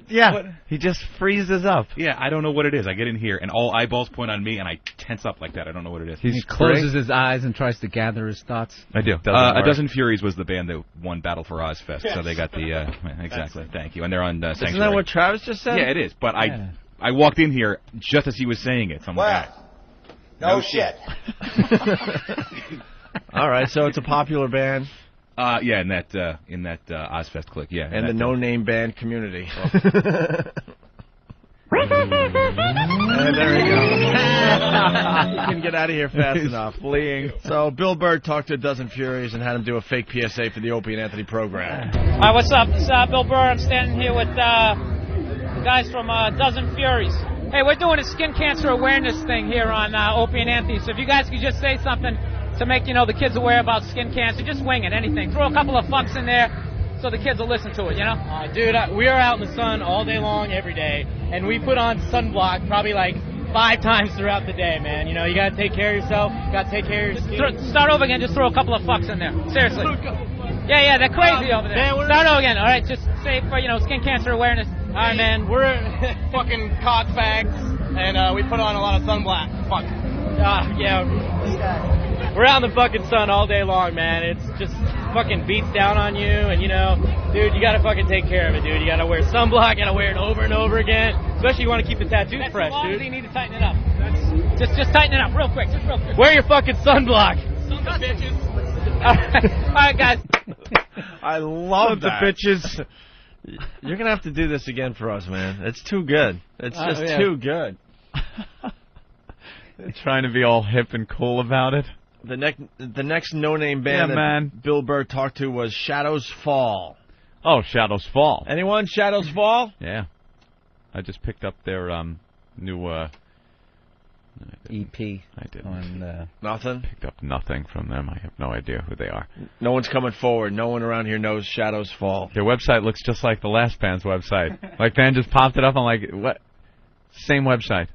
Speaker 1: Yeah, he just freezes up.
Speaker 5: Yeah, I don't know what it is. I get in here, and all eyeballs point on me, and I tense up like that. I don't know what it is.
Speaker 10: He closes his eyes and tries to gather his thoughts.
Speaker 1: I do.
Speaker 5: A Dozen Furies was the band that won Battle for Ozzfest, so they got the... exactly, thank you. And they're on Sanctuary.
Speaker 3: Isn't that what Travis just said?
Speaker 5: Yeah, it is, but I walked in here just as he was saying it, so I'm like...
Speaker 21: No shit.
Speaker 3: All right, so it's a popular band.
Speaker 5: Yeah, in that Ozzfest clique, yeah.
Speaker 3: And the no-name band community. And there you go. You can get out of here fast enough.
Speaker 1: Fleeing.
Speaker 3: So Bill Burr talked to A Dozen Furies and had him do a fake PSA for the Opie and Anthony program.
Speaker 24: Hi, what's up? This is Bill Burr. I'm standing here with the guys from Dozen Furies. Hey, we're doing a skin cancer awareness thing here on Opie and Anthony. So if you guys could just say something to make, the kids aware about skin cancer, just wing it, anything. Throw a couple of fucks in there so the kids will listen to it,
Speaker 25: Dude, we are out in the sun all day long, every day, and we put on sunblock probably like 5 times throughout the day, man. You got to take care of yourself. You got to take care of your skin.
Speaker 24: Start over again. Just throw a couple of fucks in there. Seriously. Yeah, they're crazy over there. Man, start over again. All right, just say for, skin cancer awareness.
Speaker 25: All right, man. We're fucking cock fags, and we put on a lot of sunblock. Fuck. Yeah. We're out in the fucking sun all day long, man. It's just fucking beats down on you, and dude, you gotta fucking take care of it, dude. You gotta wear sunblock, you gotta wear it over and over again. Especially you want to keep the tattoos fresh, dude.
Speaker 24: You need to tighten it up. Just tighten it up, real quick, just real quick.
Speaker 25: Wear your fucking sunblock.
Speaker 24: Son of bitches. All right, guys.
Speaker 3: I love that.
Speaker 1: The bitches.
Speaker 3: You're going to have to do this again for us, man. It's too good. It's just too good.
Speaker 1: They're trying to be all hip and cool about it.
Speaker 3: The next no-name band that Bill Burr talked to was Shadows Fall.
Speaker 1: Oh, Shadows Fall.
Speaker 3: Anyone? Shadows Fall?
Speaker 1: Yeah. I just picked up their new
Speaker 10: EP.
Speaker 1: I didn't.
Speaker 3: Nothing?
Speaker 1: Picked up nothing from them. I have no idea who they are.
Speaker 3: No one's coming forward. No one around here knows Shadows Fall.
Speaker 1: Their website looks just like the last band's website. Like, band just popped it up. I'm like, what? Same website.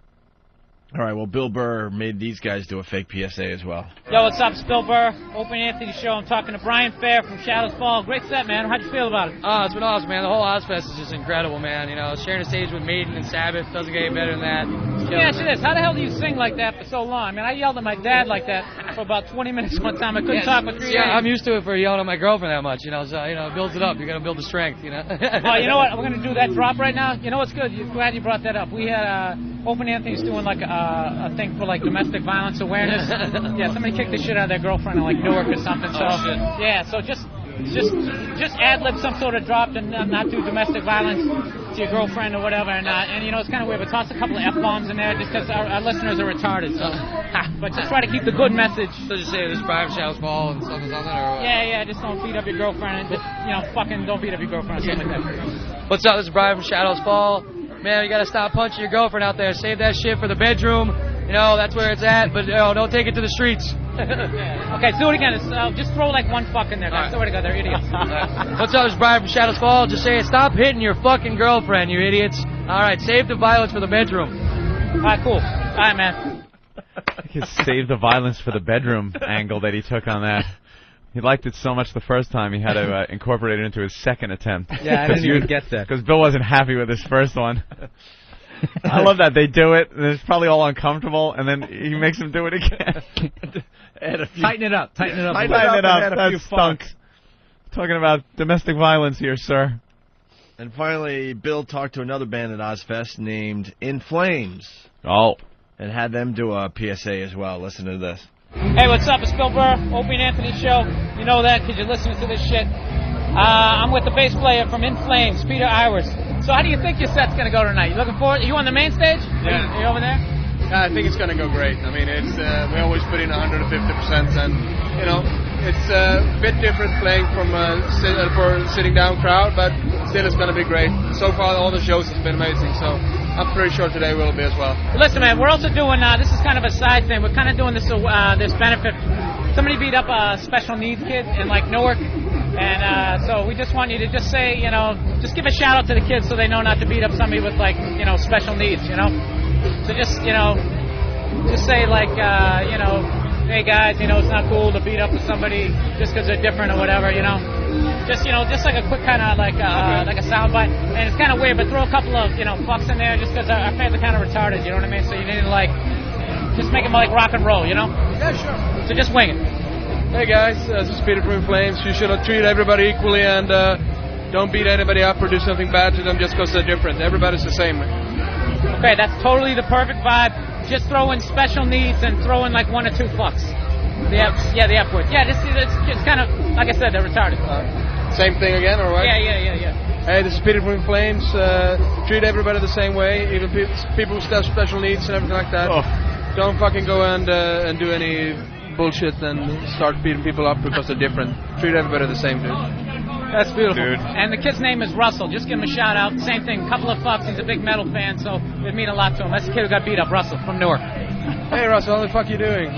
Speaker 3: All right, well, Bill Burr made these guys do a fake PSA as well.
Speaker 24: Yo, what's up? It's Bill Burr, Opie and Anthony Show. I'm talking to Brian Fair from Shadows Fall. Great set, man. How'd you feel about it?
Speaker 2: Oh, it's been awesome, man. The whole Ozzfest is just incredible, man. You know, sharing a stage with Maiden and Sabbath doesn't get any better than that.
Speaker 24: Let me ask you this. How the hell do you sing like that for so long? I mean, I yelled at my dad like that for about 20 minutes one time. I couldn't talk for 3 days.
Speaker 2: Yeah, I'm used to it for yelling at my girlfriend that much, you know, so, you know, it builds it up. You got to build the strength, you know.
Speaker 24: Oh, you know what? We're going to do that drop right now. You know what's good? Glad you brought that up. We had Opie and Anthony's doing like a thing for like domestic violence awareness. Yeah, somebody kicked the shit out of their girlfriend in like Newark or something. So yeah, so just ad lib some sort of drop and not do domestic violence to your girlfriend or whatever. And you know, it's kind of weird, but toss a couple of F-bombs in there just because our listeners are retarded. So, but just try to keep the good message.
Speaker 2: So just say this Brian Shadows Fall and something or what?
Speaker 24: Yeah, just don't beat up your girlfriend and just, you know, fucking don't beat up your girlfriend or something like that.
Speaker 2: What's up? This is Brian from Shadows Fall. Man, you got to stop punching your girlfriend out there. Save that shit for the bedroom. You know, that's where it's at, but don't take it to the streets.
Speaker 24: Okay, do it again. Just throw like one fuck in there. I swear to God, they're idiots.
Speaker 2: What's up, this is Brian from Shadows Fall. Just say it. Stop hitting your fucking girlfriend, you idiots. All right, save the violence for the bedroom.
Speaker 24: All right, cool. All right, man.
Speaker 1: I could save the violence for the bedroom angle that he took on that. He liked it so much the first time, he had to incorporate it into his second attempt.
Speaker 10: Yeah, I didn't even get that.
Speaker 1: Because Bill wasn't happy with his first one. I love that. They do it, and it's probably all uncomfortable, and then he makes them do it again.
Speaker 10: Tighten it up.
Speaker 1: Tighten it up. That stunk. Talking about domestic violence here, sir.
Speaker 3: And finally, Bill talked to another band at Ozzfest named In Flames.
Speaker 1: Oh.
Speaker 3: And had them do a PSA as well. Listen to this.
Speaker 24: Hey, what's up? It's Bill Burr, Opie and Anthony Show. You know that because you're listening to this shit. I'm with the bass player from In Flames, Peter Iwers. So how do you think your set's going to go tonight? You looking forward? Are you on the main stage?
Speaker 9: Yeah.
Speaker 24: Are you over there?
Speaker 9: Yeah, I think it's going to go great. I mean, it's we always put in 150%, and you know, it's a bit different playing from for a sitting down crowd, but still it's going to be great. So far, all the shows has been amazing, so I'm pretty sure today will be as well.
Speaker 24: Listen, man, we're also doing this is kind of a side thing. We're kind of doing this this benefit. Somebody beat up a special needs kid in like Newark. And so we just want you to just say, you know, just give a shout out to the kids so they know not to beat up somebody with like, you know, special needs, you know. So just, you know, just say like, you know, hey guys, you know, it's not cool to beat up with somebody just because they're different or whatever, you know. Just, you know, just like a quick kind of like a soundbite. And it's kind of weird, but throw a couple of, you know, fucks in there just because our fans are kind of retarded, you know what I mean? So you need to like, just make them like rock and roll, you know.
Speaker 9: Yeah, sure.
Speaker 24: So just wing it.
Speaker 9: Hey guys, this is Peter from Flames. You should treat everybody equally and don't beat anybody up or do something bad to them just because they're different. Everybody's the same.
Speaker 24: Okay, that's totally the perfect vibe. Just throw in special needs and throw in like 1 or 2 fucks. The F word. Yeah, it's kind of, like I said, they're retarded.
Speaker 9: Same thing again, or what?
Speaker 24: Yeah.
Speaker 9: Hey, this is Peter from Flames. Treat everybody the same way, even people with special needs and everything like that. Oh. Don't fucking go and do any bullshit and start beating people up because they're different. Treat everybody the same, dude.
Speaker 24: That's beautiful. Dude. And the kid's name is Russell. Just give him a shout out. Same thing, couple of fucks. He's a big metal fan, so it'd mean a lot to him. That's the kid who got beat up, Russell, from Newark.
Speaker 9: Hey, Russell, how the fuck you doing?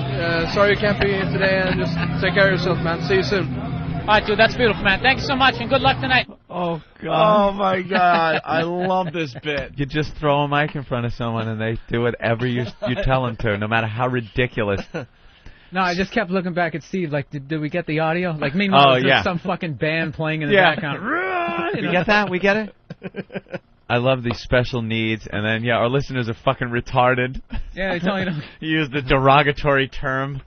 Speaker 9: Sorry you can't be here today, and just take care of yourself, man. See you soon.
Speaker 24: All right, dude, that's beautiful, man. Thank you so much, and good luck tonight.
Speaker 1: Oh, God.
Speaker 3: Oh, my God. I love this bit.
Speaker 1: You just throw a mic in front of someone, and they do whatever you tell them to, no matter how ridiculous.
Speaker 10: No, I just kept looking back at Steve, like, did we get the audio? Like, meanwhile, there's some fucking band playing in the background.
Speaker 1: You know? We get that? We get it? I love these special needs, and then, our listeners are fucking retarded.
Speaker 10: Yeah, they tell you to...
Speaker 1: You use the derogatory term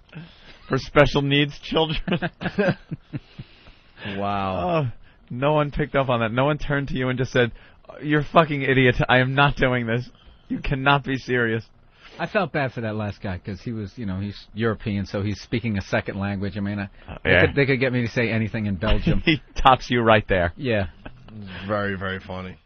Speaker 1: for special needs children.
Speaker 3: Wow.
Speaker 1: Oh, no one picked up on that. No one turned to you and just said, you're a fucking idiot. I am not doing this. You cannot be serious.
Speaker 10: I felt bad for that last guy because he was, you know, he's European, so he's speaking a second language. I mean, they could get me to say anything in Belgium.
Speaker 1: He tops you right there.
Speaker 10: Yeah.
Speaker 3: Very, very funny.